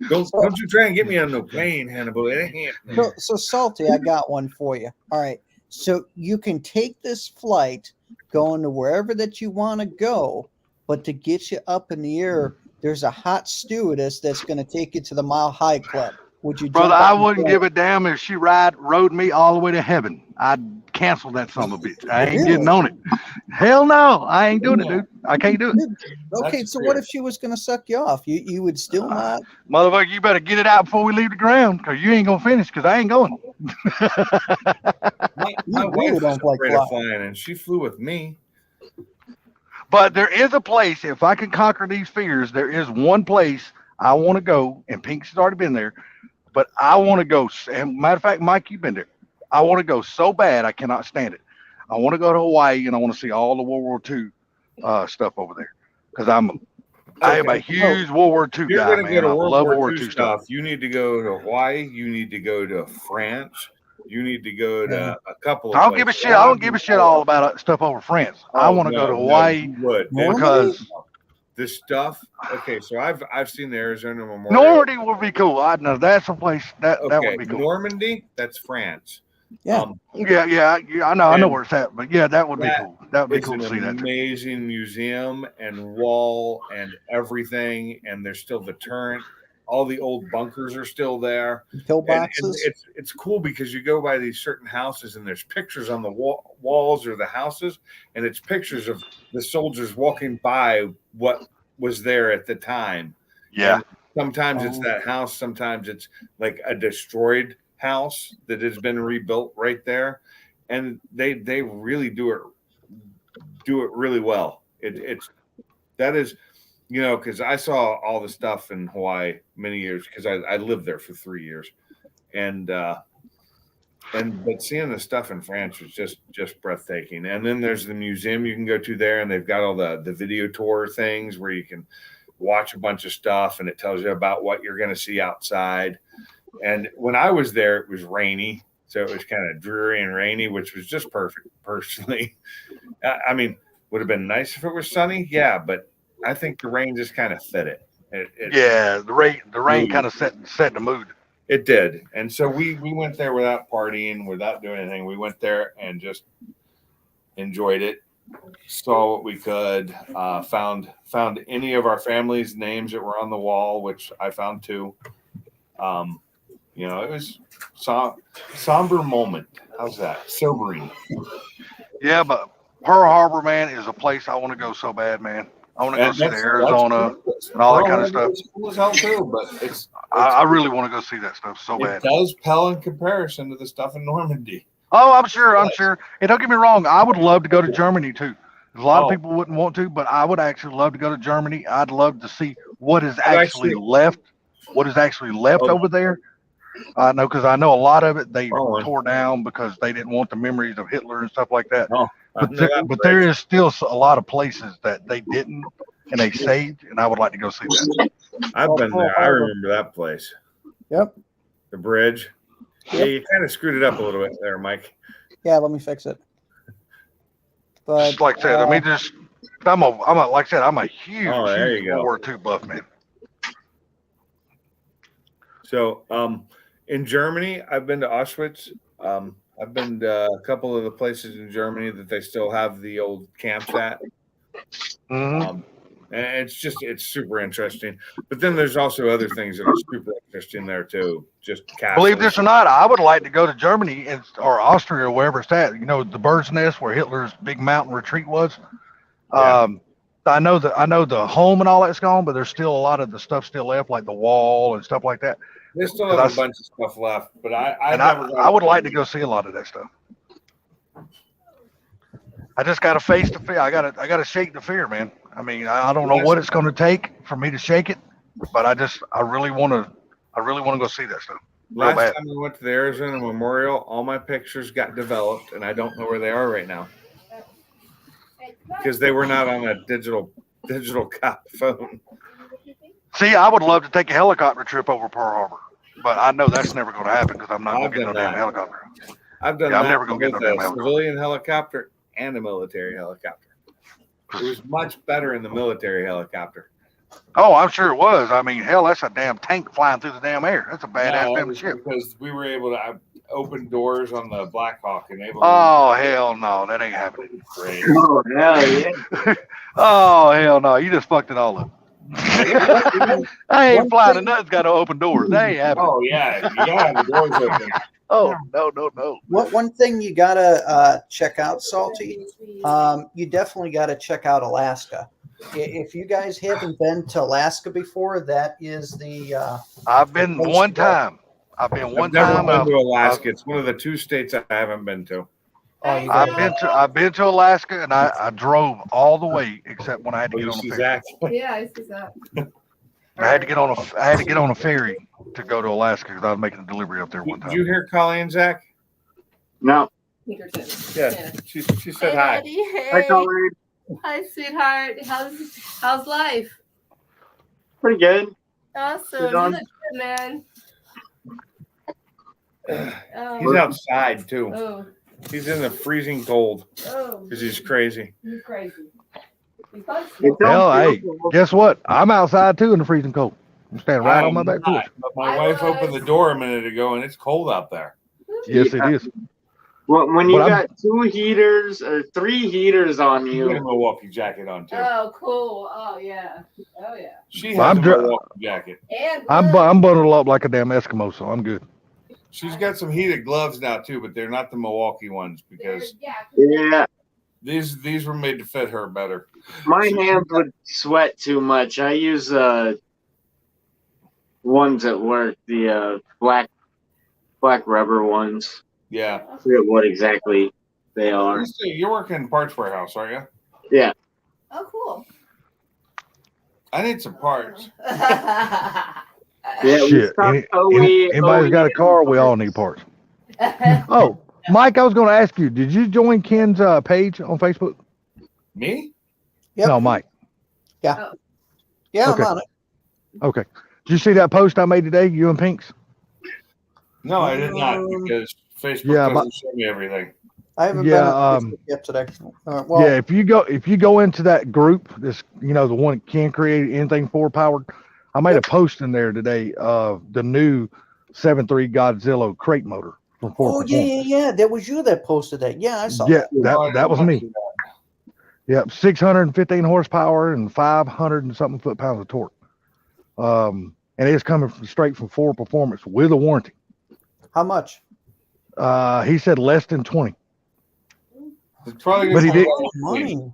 Don't you try and get me on no plane, Hannibal. It ain't happening. So Salty, I got one for you. All right. So you can take this flight going to wherever that you want to go, but to get you up in the air, there's a hot stewardess that's going to take you to the Mile High Club. Would you, Brother, jump I on wouldn't board? give a damn if she rode me all the way to heaven. I'd cancel that son of a bitch. I ain't getting on it. Hell no, I ain't doing it, dude. I can't do it. Okay, That's so fair. what if she was going to suck you off? You would still not. Motherfucker, you better get it out before we leave the ground, because you ain't gonna finish, because I ain't going. My You wife really is don't like afraid of flying. flying, and she flew with me. But there is a place, if I can conquer these fears, there is one place I want to go, and Pink's already been there, but I want to go. And matter of fact, Mike, you've been there. I want to go so bad, I cannot stand it. I want to go to Hawaii, and I want to see all the World War II stuff over there, because I am a huge World War II If you're guy, going to man. go I to World love War World II II stuff, you need to go to Hawaii. You need to go to France. You need to go to a couple of I don't give a places. shit. I don't give a shit all about stuff over France. I want to go to Hawaii you would. because This stuff. Okay, so I've seen the Arizona Memorial. Normandy would be cool. I know that's a place that would be cool. Normandy, that's France. Yeah. Yeah, I know And where it's at, but yeah, that would be cool. That would be It's cool an to see that. Too. amazing museum and wall and everything, and there's still the turret. All the old bunkers are still there. Pillboxes. It's cool because you go by these certain houses and there's pictures on the walls or the houses, and it's pictures of the soldiers walking by what was there at the time. Yeah. And sometimes it's that house, sometimes it's like a destroyed house that has been rebuilt right there, and they really do it really well. It's you know, because I saw all the stuff in Hawaii many years because I lived there for 3 years, and but seeing the stuff in France was just breathtaking. And then there's the museum you can go to there, and they've got all the video tour things where you can watch a bunch of stuff, and it tells you about what you're going to see outside. And when I was there, it was rainy, so it was kind of dreary and rainy, which was just perfect, personally. I mean, would have been nice if it was sunny, yeah, but I think the rain just kind of fit it. Yeah, the rain kind of set the mood. It did. And so we went there without partying, without doing anything. We went there and just enjoyed it, saw what we could, found any of our family's names that were on the wall, which I found too. You know, it was somber moment. How's that? Sobering. Yeah, but Pearl Harbor, man, is a place I want to go so bad, man. I want to go see the Arizona and all that kind of stuff. Cool as hell too, but I really want to go see that stuff so it bad. does pale in comparison to the stuff in Normandy. Oh, I'm sure. And don't get me wrong, I would love to go to Germany too. A lot of people wouldn't want to, but I would actually love to go to Germany. I'd love to see what is actually left. What is actually left over there. I know, because I know a lot of it they tore down because they didn't want the memories of Hitler and stuff like that. But there is still a lot of places that they didn't and they saved, and I would like to go see that. I've been there. I remember that place. Yep. The bridge. Yeah, you kind of screwed it up a little bit there, Mike. Yeah, let me fix it. But Just like I said, I mean, like I said, I'm a huge, there huge you go. World War II buff, man. So, in Germany, I've been to Auschwitz. I've been to a couple of the places in Germany that they still have the old camps at. Mm-hmm. And it's super interesting. But then there's also other things that are super interesting there too. Just castles. Believe this or not, I would like to go to Germany or Austria or wherever it's at. You know, the Bird's Nest where Hitler's big mountain retreat was. Yeah. I know the home and all that's gone, but there's still a lot of the stuff still left, like the wall and stuff like that. They still have a bunch of stuff left, but I would like to go see a lot of that stuff. I just got to face the fear. I got to shake the fear, man. I mean, I don't know what it's going to take for me to shake it, but I really want to go see that stuff. Last time we went to the Arizona Memorial, all my pictures got developed, and I don't know where they are right now because they were not on a digital phone. See, I would love to take a helicopter trip over Pearl Harbor, but I know that's never going to happen because I'm not going to get no damn helicopter. I've done I'm that never going to get no damn with a helicopter. civilian helicopter and a military helicopter. It was much better in the military helicopter. Oh, I'm sure it was. I mean, hell, that's a damn tank flying through the damn air. That's a badass damn ship. Because we were able to open doors on the Black Hawk and able. Oh hell no, that ain't happening. Great. Oh hell yeah! Oh hell no, you just fucked it all up. I ain't flying and nothing's got to open doors. That ain't happening. Oh yeah, you gotta have the doors open. Oh no. one thing you gotta check out, Salty, you definitely gotta check out Alaska. If you guys haven't been to Alaska before, that is the. I've been one time. I've Never been to Alaska. It's one of the 2 states I haven't been to. I've been to Alaska, and I drove all the way except when I had to get on a ferry. Yeah, I see that. I had to get on a ferry to go to Alaska because I was making a delivery up there one time. Did you hear Colleen, Zach? No. Yeah. She said hi. Buddy, hey. Hi, Colleen. Hi, sweetheart. How's life? Pretty good. Awesome. You look good, man. He's outside too. Oh. He's in the freezing cold because he's crazy. He's crazy. Hell, hey, guess what? I'm outside too in the freezing cold. I'm standing right on my back porch. But my wife opened the door a minute ago, and it's cold out there. Yes, it is. Well, when you got 2 heaters or 3 heaters on You got a you, Milwaukee jacket on too. Oh, cool. Oh, yeah. Oh, yeah. She has a Milwaukee jacket. And I'm bundled up like a damn Eskimo, so I'm good. She's got some heated gloves now too, but they're not the Milwaukee ones because yeah, these were made to fit her better. my hands would sweat too much. I use ones at work, the black rubber ones. Yeah. I forget what exactly they are. You're working in parts warehouse, aren't you? Yeah. Oh, cool. I need some parts. Yeah, we Shit. stopped OE Anybody's got a car, we all need parts. Oh, Mike, I was going to ask you, did you join Ken's page on Facebook? Me? Yep. No, Mike. Yeah, Okay. I'm on it. Okay. Did you see that post I made today, you and Pinks? No, I did not because Facebook Yeah, doesn't show me everything. I haven't Yeah, been on Facebook yet today. Well, Yeah, if you go into that group, this the one Ken created, anything forward powered, I made a post in there today of the new 7.3 Godzilla crate motor from Ford Performance. yeah. That was you that posted that. Yeah, I saw Yeah, that. that was me. Yep, 615 horsepower and 500 and something foot-pounds of torque. And it's coming straight from Ford Performance with a warranty. How much? He said less than 20. It's probably But he did- Money.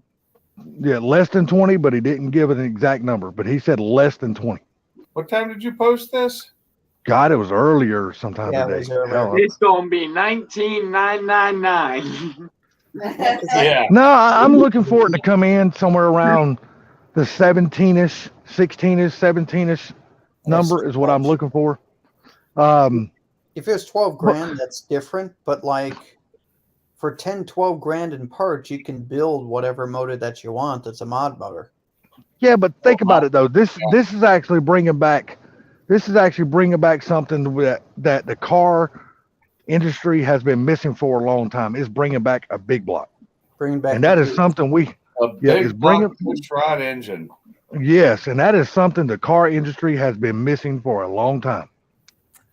Yeah, less than 20, but he didn't give it an exact number. But he said less than 20. What time did you post this? God, it was earlier sometime Yeah, it today. was earlier. Hell, It's gonna be 19,999. Yeah. No, I'm looking for it to come in somewhere around the 17-ish, 16-ish, 17-ish number is what I'm looking for. If it was 12 grand, that's different. But like for 10, 12 grand in parts, you can build whatever motor that you want. That's a mod motor. Yeah, but think about it though. This is actually bringing back something that the car industry has been missing for a long time. It's bringing back a big block, Bringing back. and that the is something we A it's big bringing- push rod engine. yes, and that is something the car industry has been missing for a long time.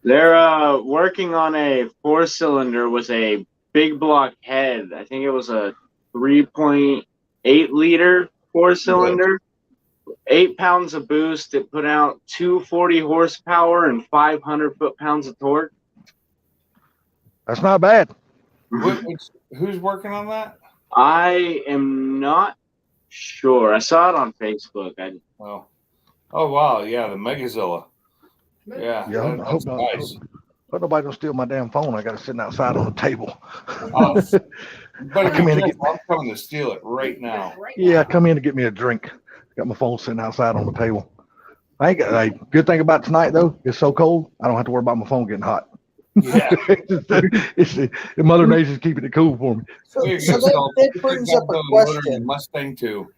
They're working on a 4-cylinder with a big block head. I think it was a 3.8 liter 4-cylinder, 8 pounds of boost. It put out 240 horsepower and 500 foot-pounds of torque. That's not bad. Who's working on that? I am not sure. I saw it on Facebook. Oh wow, yeah, the Megazilla. Yeah, Yeah, I that's hope nice. nobody don't steal my damn phone. I got it sitting outside on the table. But come in to I'm coming to steal it right now. Yeah, come in to get me a drink. Got my phone sitting outside on the table. I ain't got a good thing about tonight though. It's so cold. I don't have to worry about my phone getting hot. Yeah. Mother Nature's keeping it cool for me. So, You so could that, sell- that you brings could up a go motor and question. Mustang too.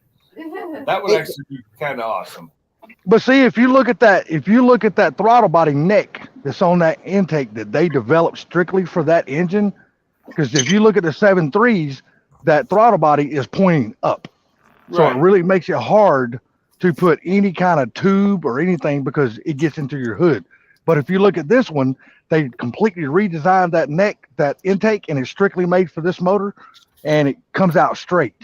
That would actually be kind of awesome. But see, if you look at that throttle body neck that's on that intake that they developed strictly for that engine, because if you look at the 7.3s, that throttle body is pointing up. So Right. it really makes it hard to put any kind of tube or anything because it gets into your hood. But if you look at this one, they completely redesigned that neck, that intake, and it's strictly made for this motor, and it comes out straight.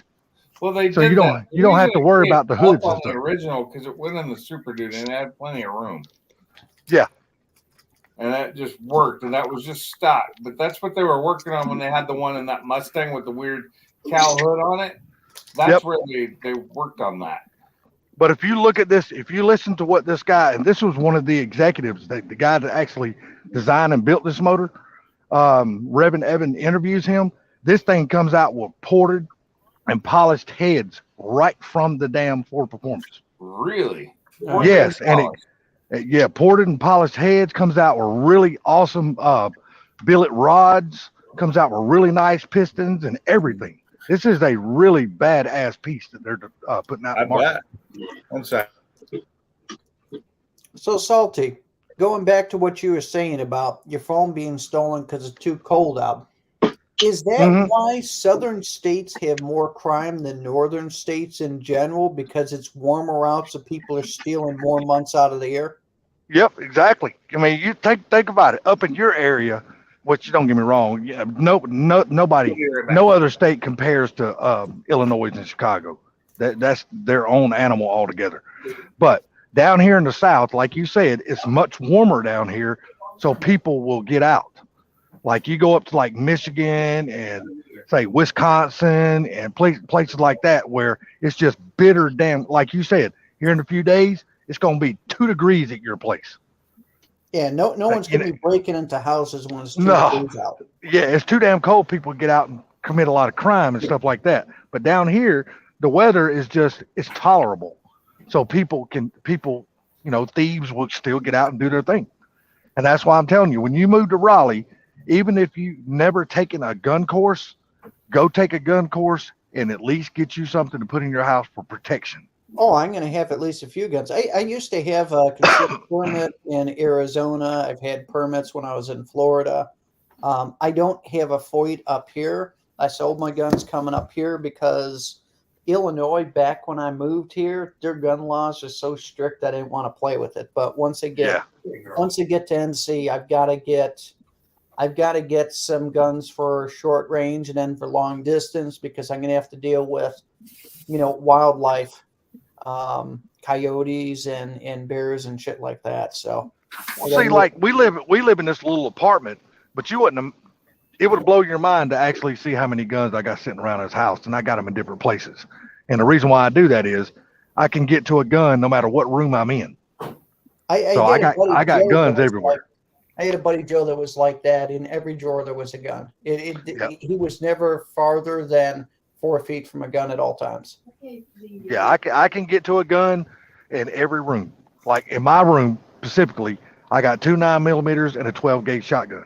Well, they So did you don't- that. you don't have to Usually worry they about the up hoods on and the stuff. original because it went in the Super Duty and it had plenty of room. Yeah. And that just worked, and that was just stock. But that's what they were working on when they had the one in that Mustang with the weird cowl hood on it. That's Yep. where they worked on that. But if you look at this, if you listen to what this guy, and this was one of the executives, the guy that actually designed and built this motor, Reverend Evan interviews him. This thing comes out with ported and polished heads right from the damn Ford Performance. Really? Yes, and ported and polished heads, comes out with really awesome billet rods, comes out with really nice pistons and everything. This is a really badass piece that they're putting out I in the market. bet. One sec. So Salty, going back to what you were saying about your phone being stolen because it's too cold out. Is that Mhm. why southern states have more crime than northern states in general? Because it's warmer out, so people are stealing more months out of the year? Yep, exactly. I mean, you think about it. Up in your area, which don't get me wrong, nobody, no other state compares to Illinois and Chicago. That's their own animal altogether. But down here in the South, like you said, it's much warmer down here, so people will get out. Like you go up to like Michigan and say Wisconsin and places like that where it's just bitter damn. Like you said, here in a few days, it's going to be 2 degrees at your place. Yeah, no one's you going to be breaking into houses when it's too No. cold out. Yeah, it's too damn cold. People get out and commit a lot of crime and stuff like that. But down here, the weather is just, it's tolerable. so people, thieves will still get out and do their thing. And that's why I'm telling you, when you move to Raleigh, even if you never taken a gun course, go take a gun course and at least get you something to put in your house for protection. Oh, I'm going to have at least a few guns. I used to have a concealed permit in Arizona. I've had permits when I was in Florida. I don't have a FOID up here. I sold my guns coming up here because Illinois, back when I moved here, their gun laws are so strict that I didn't want to play with it. But once I get to NC, I've got to get some guns for short range and then for long distance, because I'm going to have to deal with, wildlife, coyotes and bears and shit like that. So, see, like we live in this little apartment, but it would blow your mind to actually see how many guns I got sitting around this house, and I got them in different places. And the reason why I do that is I can get to a gun no matter what room I'm in. I got guns everywhere. I had a buddy Joe that was like that. In every drawer there was a gun. He was never farther than 4 feet from a gun at all times. Yeah, I can get to a gun in every room. Like in my room specifically, I got 2 9mm and a 12 gauge shotgun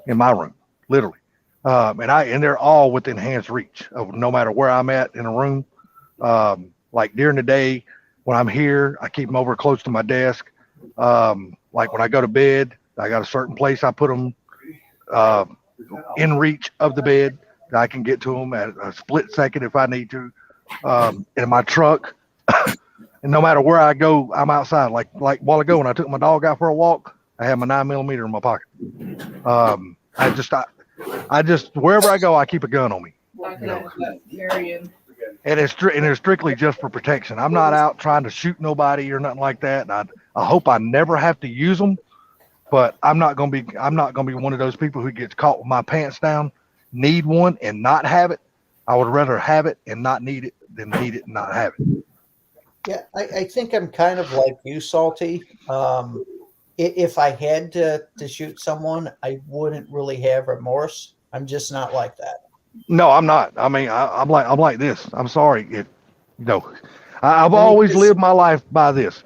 in my room, literally. And they're all within hand's reach of no matter where I'm at in a room. Like during the day when I'm here, I keep them over close to my desk. Like when I go to bed, I got a certain place I put them in reach of the bed. I can get to them at a split second if I need to. In my truck, and no matter where I go, I'm outside. Like a while ago when I took my dog out for a walk, I had my 9mm in my pocket. I just wherever I go, I keep a gun on me. And it's strictly just for protection. I'm not out trying to shoot nobody or nothing like that. And I hope I never have to use them, but I'm not gonna be one of those people who gets caught with my pants down, need one and not have it. I would rather have it and not need it than need it and not have it. Yeah, I think I'm kind of like you, Salty. If I had to shoot someone, I wouldn't really have remorse. I'm just not like that. No, I'm not. I mean, I'm like this. I'm sorry. I've always lived my life by this.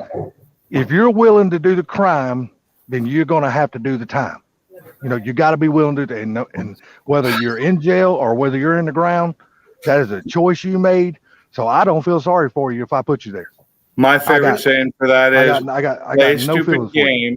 If you're willing to do the crime, then you're going to have to do the time. You got to be willing to do it. And whether you're in jail or whether you're in the ground, that is a choice you made. So I don't feel sorry for you if I put you there. My favorite saying for that is I got no feelings for you.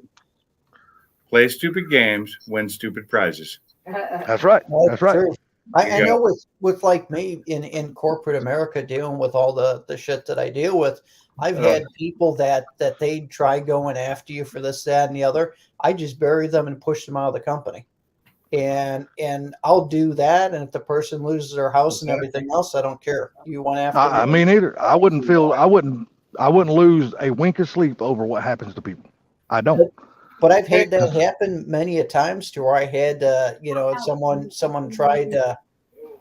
Play stupid games, win stupid prizes. That's right. That's right. True. I know with like me in corporate America, dealing with all the shit that I deal with, I've had people that they try going after you for this, that, and the other. I just bury them and push them out of the company. And I'll do that. And if the person loses their house and everything else, I don't care. You want after me? I mean, either I wouldn't lose a wink of sleep over what happens to people. I don't. But I've had that happen many a times to where I had, someone tried to,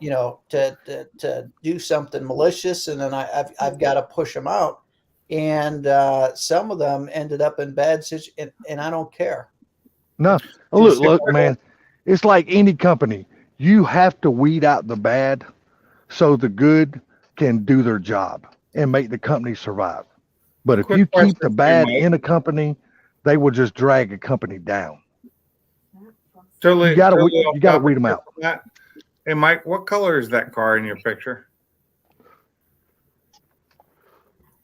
to do something malicious, and then I've got to push them out. And some of them ended up in bad situations, and I don't care. No, look, man, it's like any company. You have to weed out the bad so the good can do their job and make the company survive. But if you keep the bad in a company, they will just drag a company down. You got to weed them out. Hey, Mike, what color is that car in your picture?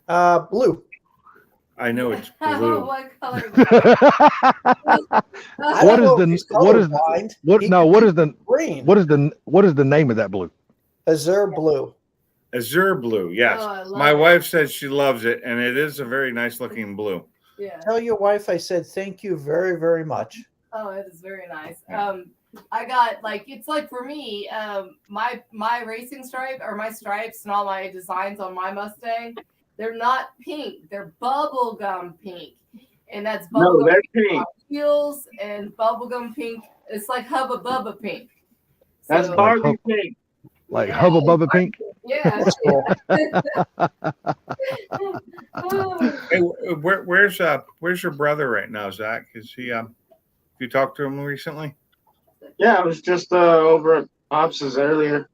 Blue. I know it's blue. What color? What is the name of that blue? Azure blue. Azure blue, yes. Oh, my wife says she loves it, and it is a very nice looking blue. Yeah. Tell your wife I said thank you very, very much. Oh, it is very nice. I got it's like for me, my racing stripe or my stripes and all my designs on my Mustang, they're not pink, they're bubblegum pink. And that's bubblegum pink. Wheels and bubblegum pink. It's like Hubba Bubba pink. That's Barbie pink. Like Hubba Bubba pink? Yeah. Hey, where's your brother right now, Zach? Is he have you talked to him recently? Yeah, I was just over at Pops's earlier.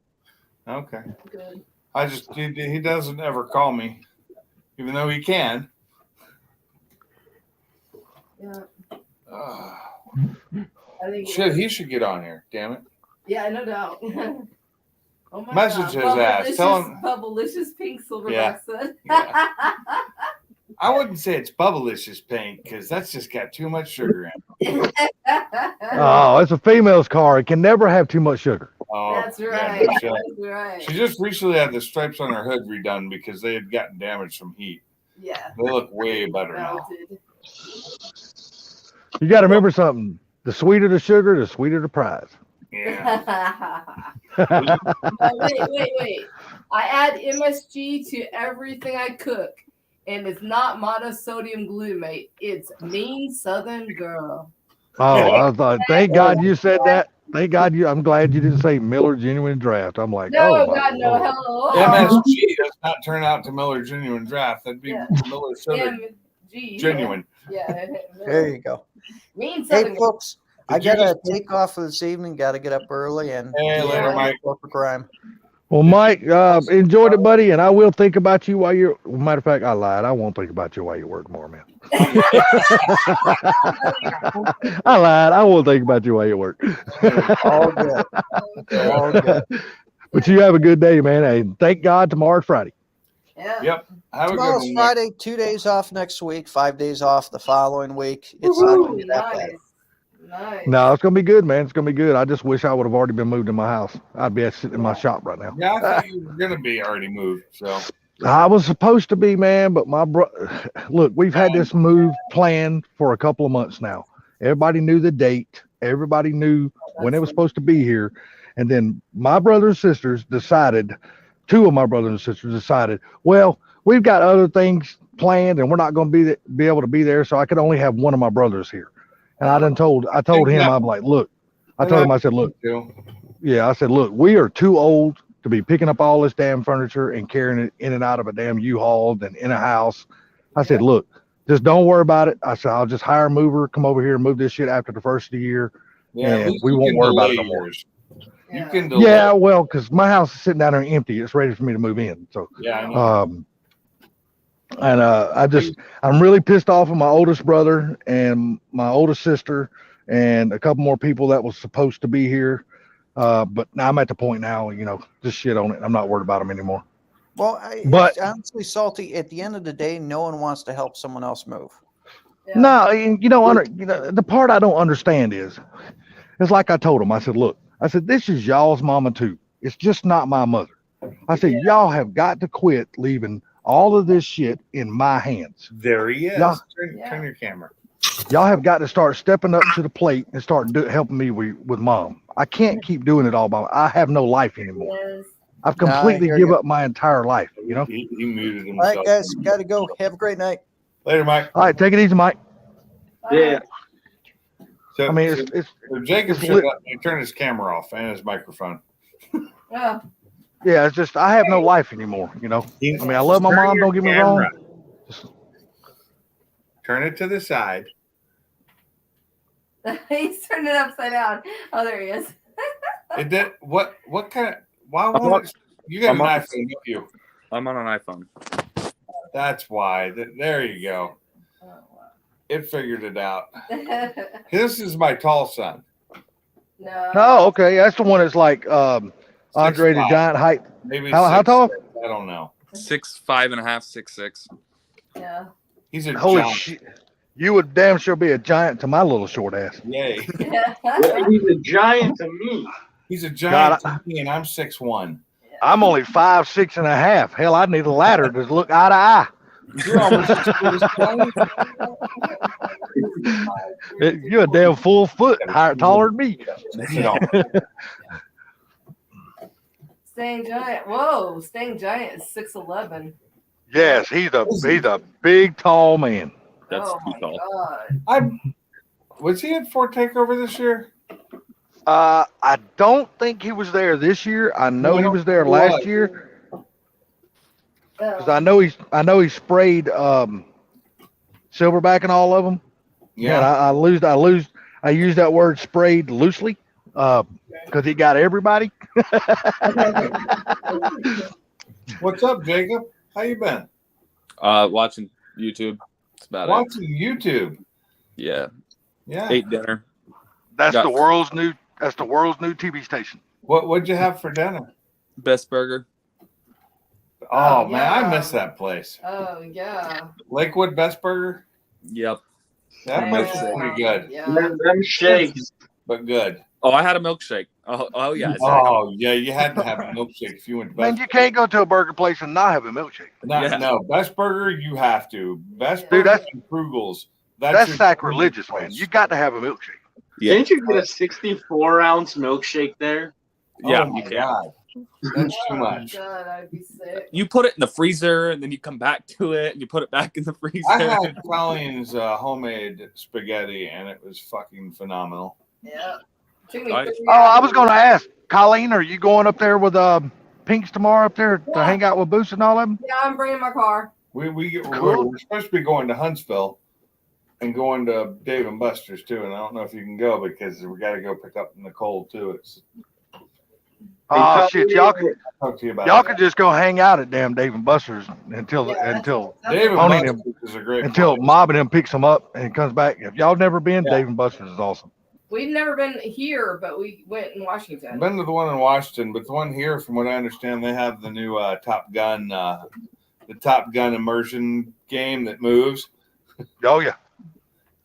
Okay. Good. He doesn't ever call me. even though he can. Yeah. Uh, I think shit, he should get on here. Damn it. Yeah, no doubt. Oh my Message his ass. Tell him. Bubblicious pink silverback Yeah. said. I wouldn't say it's Bubblicious pink because that's just got too much sugar in it. Oh, it's a female's car. It can never have too much sugar. Oh, That's yeah, right. no shit. That's right. She just recently had the stripes on her hood redone because they had gotten damaged from heat. Yeah. They look way better now. Melted. You got to remember something. The sweeter the sugar, the sweeter the prize. Yeah. Wait. I add MSG to everything I cook, and it's not monosodium glutamate. It's Mean Southern Girl. Oh, I thought, thank God you said that. Thank God I'm glad you didn't say Miller Genuine Draft. I'm like, No, oh, my God, no, Lord. hello. MSG does not turn out to Miller Genuine Draft. That'd be Yeah. Miller Southern MG. Genuine. Yeah. There you go. Mean Hey, Southern Girl. folks, I Did you gotta just- take off for this evening. Gotta get up early and Hey, later, Mike. corporate crime. Well, Mike, enjoyed it, buddy, and I will think about you while you're. Matter of fact, I lied. I won't think about you while you work more, man. I lied. I won't think about you while you work. All good. All good. But you have a good day, man. And thank God tomorrow's Friday. Yeah. Yep. Have a good Tomorrow's one. Nick. Friday, 2 days off next week, 5 days off the following week. It's not gonna Ooh, be that bad. nice. No, it's gonna be good, man. It's gonna be good. I just wish I would have already been moved in my house. I'd be sitting in my shop right now. Yeah, I thought you were gonna be already moved. So I was supposed to be, man, but my look, we've had this move planned for a couple of months now. Everybody knew the date. Everybody knew when it was supposed to be here. And then my brothers and sisters decided, two of my brothers and sisters decided, well, we've got other things planned and we're not going to be able to be there. So I could only have one of my brothers here. And I told him, I'm like, look, I told him, I said, look, yeah, I said, look, we are too old to be picking up all this damn furniture and carrying it in and out of a damn U-Haul and in a house. I said, look, just don't worry about it. I said, I'll just hire a mover, come over here and move this shit after the first of the year. yeah, at And least we you won't can worry about it delay no more. yours. You can delay. Yeah, well, because my house is sitting down there empty. It's ready for me to move in. So, Yeah, I know. I'm really pissed off at my oldest brother and my oldest sister and a couple more people that was supposed to be here. But now I'm at the point now, just shit on it. I'm not worried about them anymore. Well, But- it's honestly, Salty, at the end of the day, no one wants to help someone else move. Yeah. No, and the part I don't understand is, it's like I told him. I said, look, this is y'all's mama too. It's just not my mother. I said, y'all have got to quit leaving all of this shit in my hands. There he is. Yeah. Turn your camera. Y'all have got to start stepping up to the plate and start helping me with mom. I can't keep doing it all by myself. I have no life anymore. Yes. I've Nah, I completely hear give you. up my entire life, He muted All himself. right, guys, gotta go. Have a great night. Later, Mike. All right, take it easy, Mike. Yeah. So, I mean, it's so Jacob it's should lit- let me turn his camera off and his microphone. Yeah. yeah, it's just I have no life anymore. I mean, I love my Turn mom. your Don't get me camera. wrong. Turn it to the side. He's turned it upside down. Oh, there he is. It did. What kind of? Why I'm won't it? You got an I'm on- iPhone with you. I'm on an iPhone. That's why. There you go. Oh, It figured it out. wow. This is my tall son. No. Oh, okay. That's the one that's like Andre the 6'5". Giant height. Maybe How tall? 6'6". I don't know. 6'5.5", 6'6". Yeah. He's a Holy giant. shit! You would damn sure be a giant to my little short ass. Yay. He's a giant to me. He's a giant God, to me, and I'm 6'1". I'm only 5'6.5". Hell, I need a ladder to look eye to eye. You're almost as good as Tony. You're a damn full foot higher, taller than me. Staying Giant. Whoa. Staying Giant is 6'11". Yes, he's a big, tall man. That's Oh, too my tall. God. Was he at Fort Takeover this year? I don't think he was there this year. I know he was there last year because I know he sprayed silverback in all of them. And I used that word sprayed loosely because he got everybody. What's up, Jacob? How you been? Watching YouTube. That's about it. Watching YouTube. Yeah. Yeah. Ate dinner. That's Got- the world's new. That's the world's new TV station. What'd you have for dinner? Best burger. Oh, Oh, man, I yeah. miss that place. Oh yeah. Lakewood Best Burger. Yep. That Yeah. place is pretty good, Yeah. Them shakes. but good. Oh, I had a milkshake. Oh yeah. Oh yeah, you had to have a milkshake if you went to Man, Best. you can't go to a burger place and not have a milkshake. No, Yeah. no, Best Burger you have to. Best Dude, Burger that's- and Krugel's. That's your sacrilegious, man. place. You got to have a milkshake. Yeah. Didn't you get a 64-ounce milkshake there? Yeah. Oh my You can. God, that's too Oh, much. God, I'd be sick. You put it in the freezer and then you come back to it and you put it back in the freezer. I had Colleen's homemade spaghetti and it was fucking phenomenal. Yeah. Took me I- 3 Oh, I was hours. going to ask, Colleen, are you going up there with Pinks tomorrow up there to Yeah. hang out with Boost and all of them? Yeah, I'm bringing my car. Cool. We're supposed to be going to Huntsville and going to Dave and Buster's too, and I don't know if you can go because we got to go pick up Nicole too. It's Oh shit, y'all could talk to you about y'all it. could just go hang out at damn Dave and Buster's until Yeah. Dave and Pony Buster's is a great until place. Mob and him picks them up and comes back. If y'all never been, Yeah. Dave and Buster's is awesome. We've never been here, but we went in Washington. I've been to the one in Washington, but the one here, from what I understand, they have the new Top Gun, the Top Gun immersion game that moves. Oh yeah.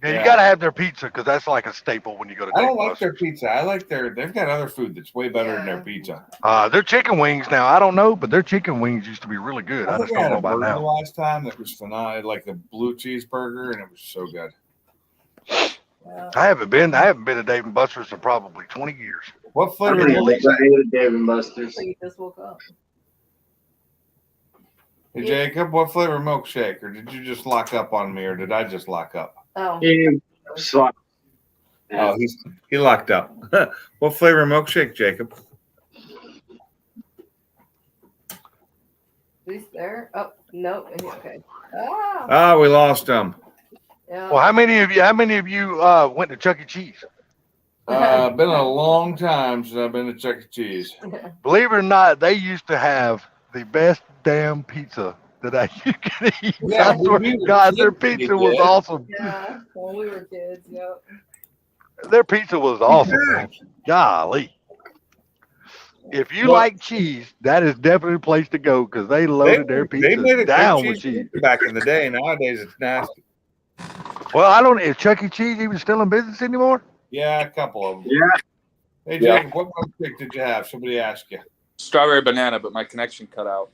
Yeah, Yeah. you got to have their pizza because that's like a staple when you go to I Dave don't and like Buster's. their pizza. I like they've got other food that's way better than their pizza. Their chicken wings now, I don't know, but their chicken wings used to be really good. I I just think I don't had know a about burger now. last time that was phenomenal, like the blue cheeseburger, and it was so good. Yeah. I haven't been to Dave and Buster's in probably 20 years. What I'm flavor? pretty milkshake? excited at Dave and Buster's. So you just woke up. Hey, Jacob, what flavor milkshake? Or did you just lock up on me, or did I just lock up? Oh. So, Oh, he locked up. What flavor milkshake, Jacob? He's there. Oh no. Okay. Ah. Ah, we lost him. Yeah. Well, how many of you went to Chuck E. Cheese? Been a long time since I've been to Chuck E. Cheese. Believe it or not, they used to have the best damn pizza that you could eat. Yeah, I swear we to were God, their kids, pizza we was did. awesome. Yeah. When we were kids. Yep. Their pizza was awesome, man. Golly. If you Well- like cheese, that is definitely a place to go because they loaded their They pizza made it down good with cheese. cheese back in the day. Nowadays, it's nasty. Well, I don't. Is Chuck E. Cheese even still in business anymore? Yeah, a couple of them. yeah, Hey, Yeah. Jacob, what milkshake did you have? Somebody asked you. Strawberry banana, but my connection cut out.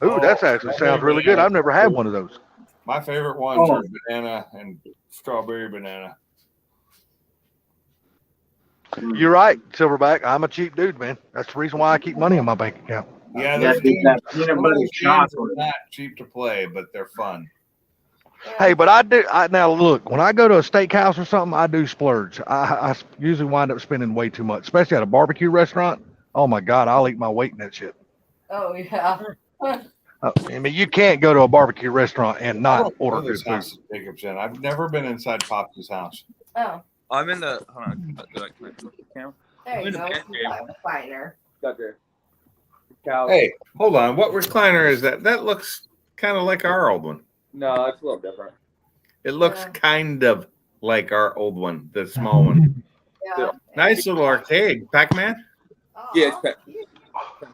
Ooh, that's Oh, actually sounds really good. I've never had one of those. My favorite ones Oh. are banana and strawberry banana. You're right, Silverback. I'm a cheap dude, man. That's the reason why I keep money in my bank account. Yeah, Yeah, those I think that games, peanut some of butter those games are chocolate. not cheap to play, but they're fun. Hey, but now look, when I go to a steakhouse or something, I do splurge. I usually wind up spending way too much, especially at a barbecue restaurant. Oh my God, I'll eat my weight in that shit. Oh yeah. I mean, you can't go to a barbecue restaurant and I not don't know order good this food. house that Jacob's in. I've never been inside Pops' house. Oh. I'm in the. Hold on. Did I connect to the camera? There you I'm in go. the pantry. Finer. Got there. Cow. Hey, hold on. What recliner is that? That looks kind of like our old one. No, it's a little different. It looks Yeah. kind of like our old one, the small one. Yeah. Nice little arcade. Pac-Man? Oh, Yeah, it's pet- cute.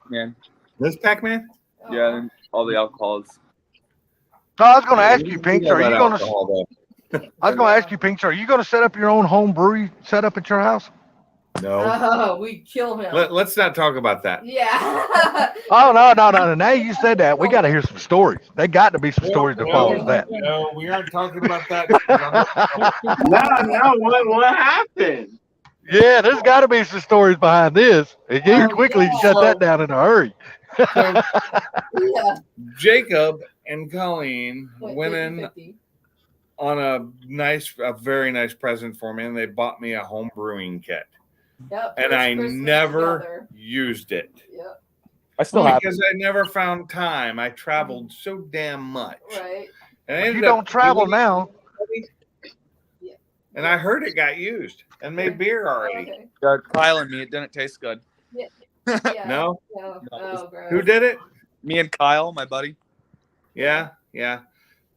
Man. This Pac-Man? Oh. Yeah, and all the alcohols. So I was going to ask you, Pinks, Yeah, are you that going to? alcohol, I was going to ask you, Pinks, are you going to set up your own home brewery setup at your house? though? No. Oh, we kill him. Let's not talk about that. Yeah. Oh no! Now you said that, we got to hear some stories. They got to be some stories that follows that. No, we aren't talking about that. no, what happened? Yeah, there's got to be some stories behind this. And you quickly shut that down in a hurry. So, Yeah. Jacob and Colleen Wait, went in 50-50. on a very nice present for me, and they bought me a home brewing kit. Yep. And first I Christmas never together. used it. Yep. I still have. Because I never found time. I traveled so damn much. Right. And I You ended don't up travel doing it, now. And I heard it got used and made beer already. Okay. Kyle and me, it didn't taste good. Yeah. No? No. No. Oh, gross. Who did it? Me and Kyle, my buddy. Yeah, yeah.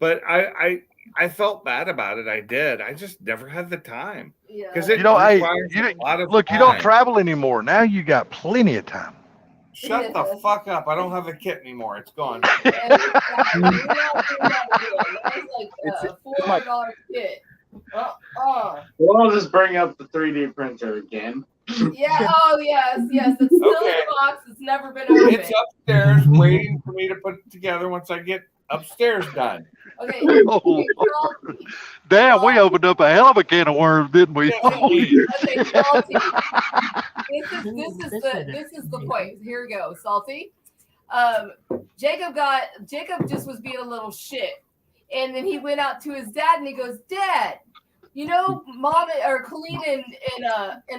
but I felt bad about it. I did. I just never had the time. Yeah. Because it You know, hey, requires you a lot of look, you don't time. travel anymore. Now you got plenty of time. Shut the fuck up. I don't have a kit anymore. It's gone. It's a $400 kit. Well, I'll just bring up the 3D printer again. Yeah. Oh yes. It's still in Okay. the box. It's never been opened. It's upstairs waiting for me to put it together once I get upstairs done. Okay. Oh, Lord. Damn, we opened up a hell of a can of worms, didn't we? Okay, Salty. This is the point. Here we go, Salty. Jacob just was being a little shit, and then he went out to his dad and he goes, "Dad, you know, Mom or Colleen and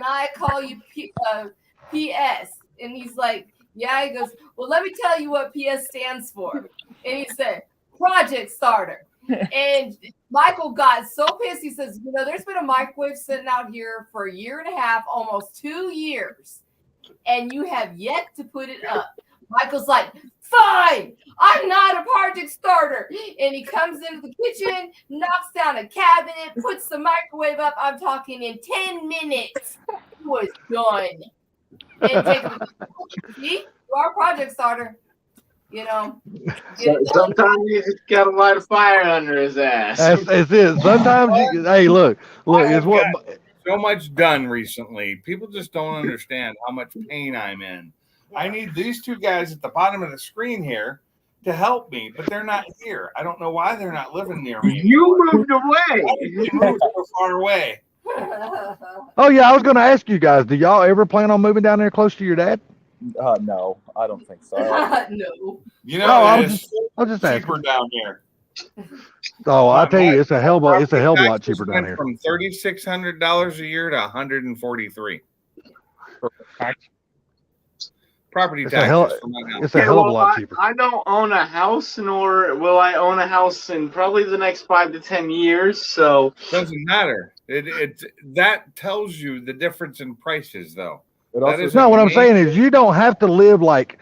I call you PS," and he's like, "Yeah." He goes, "Well, let me tell you what PS stands for," and he said, "Project Starter." And Michael got so pissed. He says, "You know, there's been a microwave sitting out here for a year and a half, almost 2 years, and you have yet to put it up." Michael's like, "Fine, I'm not a project starter." And he comes into the kitchen, knocks down a cabinet, puts the microwave up. I'm talking in 10 minutes. It was done. And Jacob goes, "See, you are a project starter." You know, Sometimes you just gotta light a fire under his ass. That's it. Sometimes, hey, look, it's what. So much done recently. People just don't understand how much pain I'm in. I need these two guys at the bottom of the screen here to help me, but they're not here. I don't know why they're not living near me. You moved away. They moved so far away. Oh yeah, I was going to ask you guys. Do y'all ever plan on moving down there close to your dad? No, I don't think so. No. You know, No, it's I'll just ask. cheaper down here. Oh, I'll tell you, it's a hell of a lot Taxes cheaper down went here. From $3,600 a year to $143. Property It's a hell- taxes for my house. It's a hell of a lot I, cheaper. I don't own a house, nor will I own a house in probably the next 5 to 10 years. So Doesn't matter. It that tells you the difference in prices, though. It That also is No, what I'm amazing. saying is you don't have to live like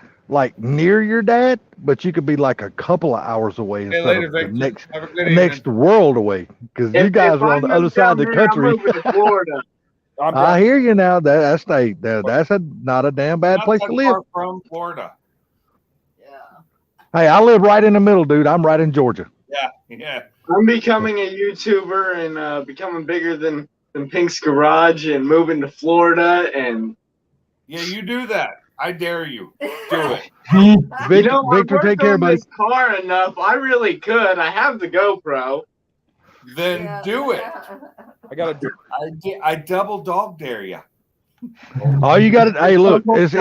near your dad, but you could be like a couple of hours away Hey, instead later, of the Victor. next Have a good next world away, because you guys are on the other side of the country. I'm moving to Florida. I hear you now. That's not a damn bad Not place that to live. far from Florida. Yeah. Hey, I live right in the middle, dude. I'm right in Georgia. Yeah. I'm becoming a YouTuber and becoming bigger than Pink's Garage and moving to Florida. And Yeah, you do that. I dare you. Do it. Victor, I Victor, worked take care, on buddy. this car enough. I really could. I have the GoPro. Then Yeah. do it. I gotta do. I double dog dare you. All you got to hey, look, it's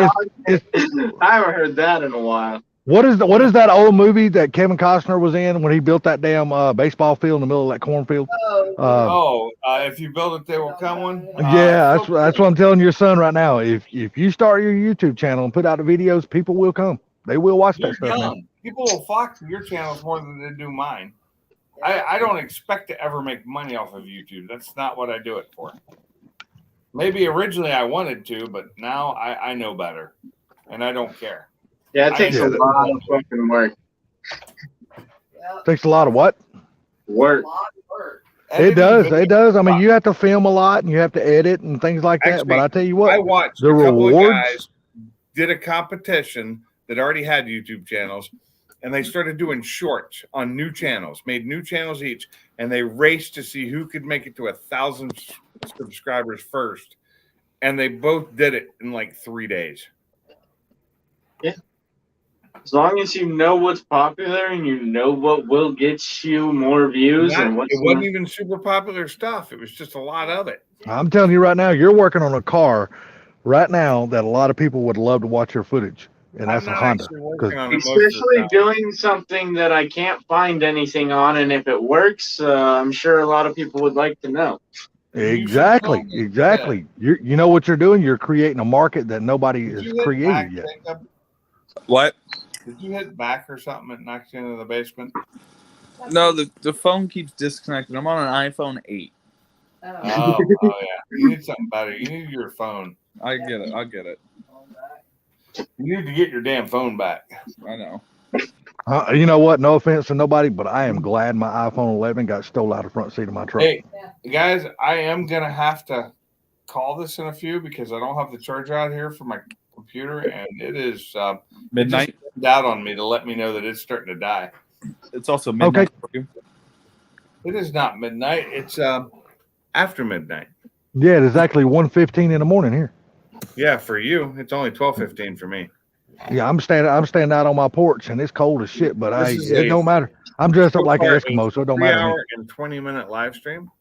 I haven't heard that in a while. what is that old movie that Kevin Costner was in when he built that damn baseball field in the middle of that cornfield? If you build it, they will come one. Yeah, that's what I'm telling your son right now. If you start your YouTube channel and put out the videos, people will come. They will watch You're that stuff. Man. young. People will flock to your channels more than they do mine. I don't expect to ever make money off of YouTube. That's not what I do it for. Maybe originally I wanted to, but now I know better, and I don't care. Yeah, it takes a lot of fucking work. Takes a lot of what? Work. It does. I mean, you have to film a lot and you have to edit and things like that. But Actually, I tell you what, I watched the a couple of rewards. guys did a competition that already had YouTube channels, and they started doing shorts on new channels, made new channels each, and they raced to see who could make it to 1,000 subscribers first. And they both did it in like 3 days. Yeah. As long as you know what's popular and you know what will get you more views and what's It wasn't even super popular stuff. It was just a lot of it. I'm telling you right now, you're working on a car right now that a lot of people would love to watch your footage, and that's I'm a not Honda. actually working 'Cause- on it most of the especially time. doing something that I can't find anything on, and if it works, I'm sure a lot of people would like to know. Exactly. You know what you're doing. You're creating a market that nobody Did has you hit created back, yet. Jacob? What? Did you hit back or something that knocked you into the basement? No, the phone keeps disconnecting. I'm on an iPhone 8. Oh yeah. You need something better. You need your phone. I get it. I'll get it. You need to get your damn phone back. I know. You know what? No offense to nobody, but I am glad my iPhone 11 got stole out of the front seat of my truck. Hey, guys, I am gonna have to call this in a few because I don't have the charger out here for my computer, and it is Midnight. It out on me to let me know that it's starting to die. It's also midnight. Okay. It is not midnight. It's after midnight. Yeah, it is actually 1:15 in the morning here. Yeah, for you, it's only 12:15 for me. Yeah, I'm standing out on my porch and it's cold as shit, but This is it a- don't matter. I'm dressed up like an So far, Eskimo, so it don't matter. to me. 3-hour and 20-minute live stream.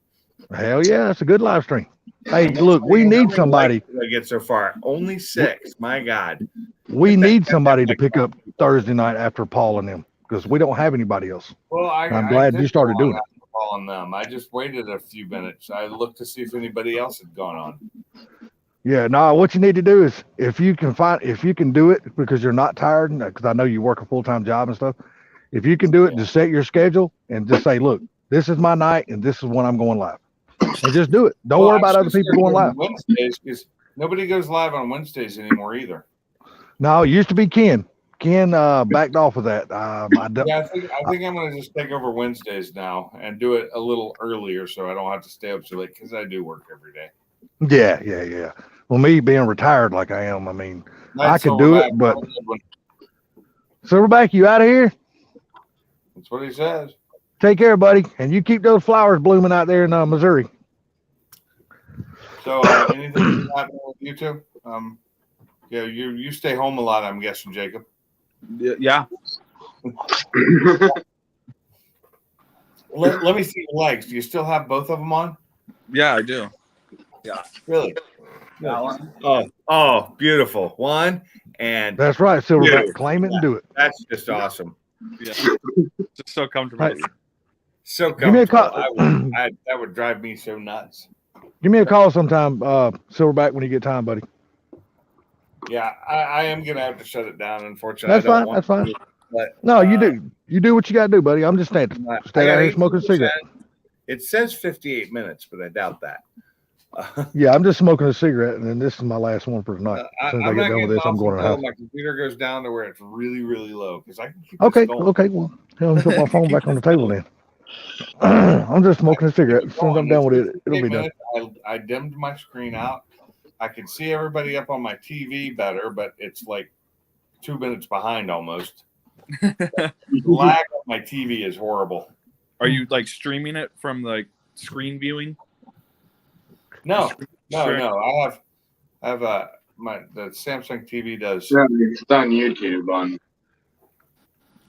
Hell yeah, it's a good live stream. Hey, look, we need somebody. I get so far only 6. My God. We need somebody to pick up Thursday night after Paul and them because we don't have anybody else. Well, I'm glad you started doing it. On them. I just waited a few minutes. I looked to see if anybody else had gone on. Yeah, no, what you need to do is if you can do it because you're not tired, because I know you work a full-time job and stuff. If you can do it, just set your schedule and just say, look, this is my night and this is when I'm going live. And just do it. Don't worry about other people going live. Wednesdays, because nobody goes live on Wednesdays anymore either. No, it used to be Ken. Ken backed off of that. Yeah, I think I'm gonna just take over Wednesdays now and do it a little earlier so I don't have to stay up so late because I do work every day. Yeah. Well, me being retired like I am, I mean, I Night, could do it, Silverback. but Have a good one. Silverback, you out of here? That's what he says. Take care, buddy, and you keep those flowers blooming out there in Missouri. So anything happening with you two? Yeah, you stay home a lot, I'm guessing, Jacob. Yeah. Let me see your legs. Do you still have both of them on? Yeah, I do. Really? Oh, beautiful. One, and That's right, Silverback. Yeah. Claim it and do it. that's just awesome. Yeah. Just so comfortable. So Give me a comfortable. call. That would drive me so nuts. Give me a call sometime, Silverback, when you get time, buddy. Yeah, I am gonna have to shut it down. Unfortunately, That's I don't fine. want That's fine. to, but No, you do. You do what you gotta do, buddy. I'm just staying I out got here smoking a 18%. cigarette. It says 58 minutes, but I doubt that. Yeah, I'm just smoking a cigarette, and then this is my last one for tonight. As soon as I I'm get not done with getting this, I'm off going to the until house. my computer goes down to where it's really, really low because I can keep this Okay, going. okay. Well, hell, let me put my phone back on the table then. I'm just smoking a cigarette. As soon as I'm done with it, it'll be done. I dimmed my screen out. I can see everybody up on my TV better, but it's like 2 minutes behind almost. The lag on my TV is horrible. Are you like streaming it from like screen viewing? No. Sure. I have the Samsung TV does. Yeah, it's on YouTube on.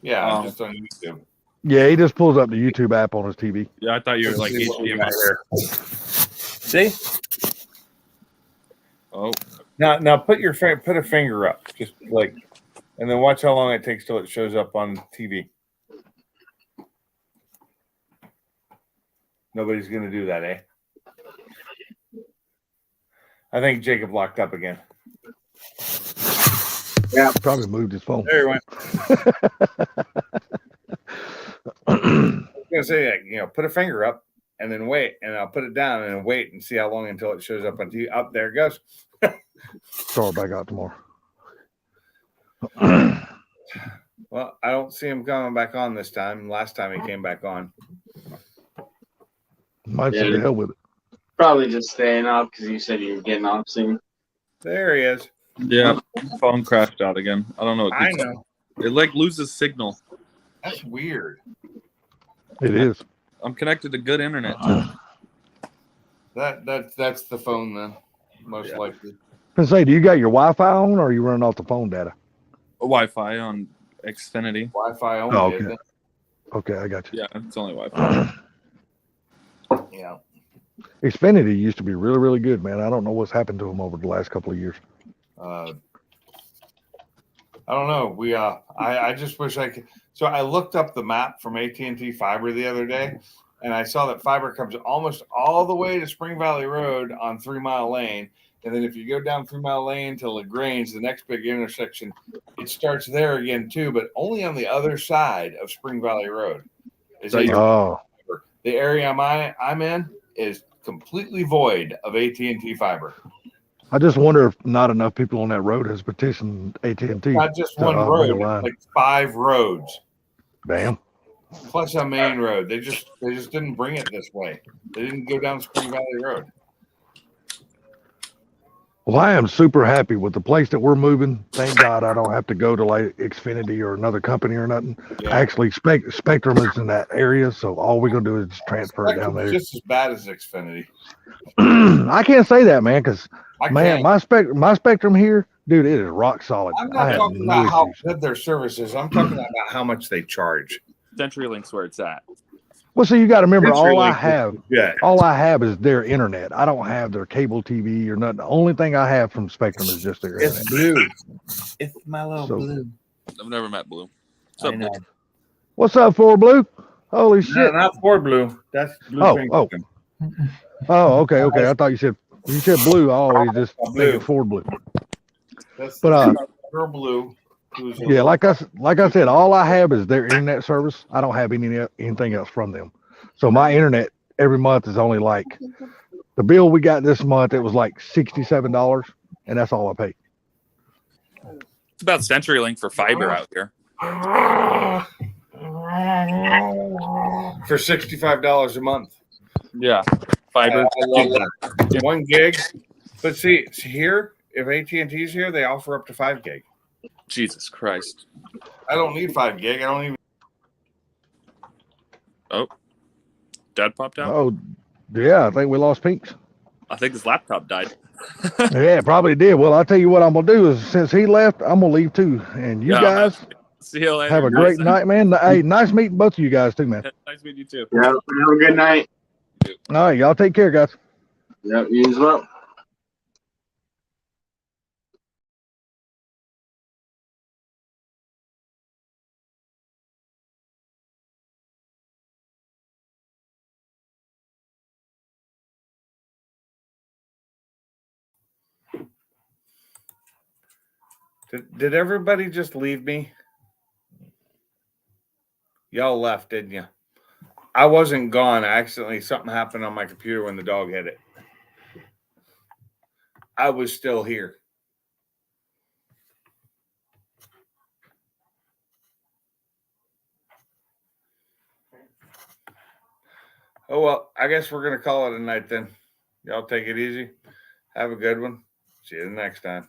Yeah, Oh. I'm just on YouTube. Yeah, he just pulls up the YouTube app on his TV. Yeah, I thought you were like Let's see what we got HDMI. here. See? Oh, Now put a finger up, just like, and then watch how long it takes till it shows up on TV. Nobody's gonna do that, eh? I think Jacob locked up again. Probably moved his phone. There he went. I was gonna say, like, put a finger up and then wait, and I'll put it down and then wait and see how long until it shows up on TV. Up there it goes. Start back out tomorrow. Well, I don't see him coming back on this time. Last time he came back on. Might say Yeah. the hell with it. Probably just staying up because you said you were getting off soon. There he is. yeah. Phone crashed out again. I don't know. What I keeps- know. It like loses signal. That's weird. It is. I'm connected to good internet too. That's the phone then, most Yeah. likely. I say, do you got your Wi-Fi on, or are you running off the phone data? Wi-Fi on Xfinity. Wi-Fi only. Oh, okay. Isn't it? Okay, I got you. Yeah, it's only Wi-Fi. Yeah. Xfinity used to be really, really good, man. I don't know what's happened to them over the last couple of years. I don't know. I just wish I could. So I looked up the map from AT&T Fiber the other day, and I saw that fiber comes almost all the way to Spring Valley Road on 3 Mile Lane. And then if you go down 3 Mile Lane to LaGrange, the next big intersection, it starts there again too, but only on the other side of Spring Valley Road. Is AT&T Oh, Fiber. The area I'm in is completely void of AT&T Fiber. I just wonder if not enough people on that road has petitioned AT&T. Not just to, one main road, line. like 5 roads. Damn. Plus a main road. They just didn't bring it this way. They didn't go down Spring Valley Road. Well, I am super happy with the place that we're moving. Thank God I don't have to go to like Xfinity or another company or nothing. Yeah. Actually, Spectrum is in that area, so all we're gonna do is just transfer it down Spectrum's there. just as bad as Xfinity. I can't say that, man, because I man, can't. my Spectrum here, dude, it is rock solid. I'm I not have talking no about how issues. good their service is. I'm talking about how much they charge. CenturyLink's where it's at. Well, so you got to remember, all I CenturyLink have is their internet. I don't have their cable TV or nothing. The only thing I have from Spectrum is just their It's internet. blue. It's my little So- blue. I've never met Blue. I know. What's up, for Blue? Holy shit! No, not for blue. That's blue. Oh, Pink. oh. Oh, okay. I thought you said blue. I always just think Blue. it's Ford Blue. That's But, girl blue. Who's a Yeah, little- like I said, all I have is their internet service. I don't have anything else from them. So my internet every month is only like the bill we got this month. It was like $67, and that's all I pay. It's about CenturyLink for fiber out here. for $65 a month. Yeah, fiber. I love that. 1 gig. But see, here, if AT&T's here, they offer up to 5 gig. Jesus Christ. I don't need 5 gig. I don't even. Oh, Dad popped out. Oh, yeah, I think we lost Pinks. I think his laptop died. Yeah, it probably did. Well, I'll tell you what I'm gonna do is since he left, I'm gonna leave too. And you Yeah, guys See you later. have a great night, man. Hey, nice meeting both of you guys too, man. Nice meeting you too. Yeah, have a good night. All right, y'all take care, guys. Yep, you as well. Did everybody just leave me? Y'all left, didn't you? I wasn't gone. Accidentally, something happened on my computer when the dog hit it. I was still here. Oh, well, I guess we're going to call it a night then. Y'all take it easy. Have a good one. See you the next time.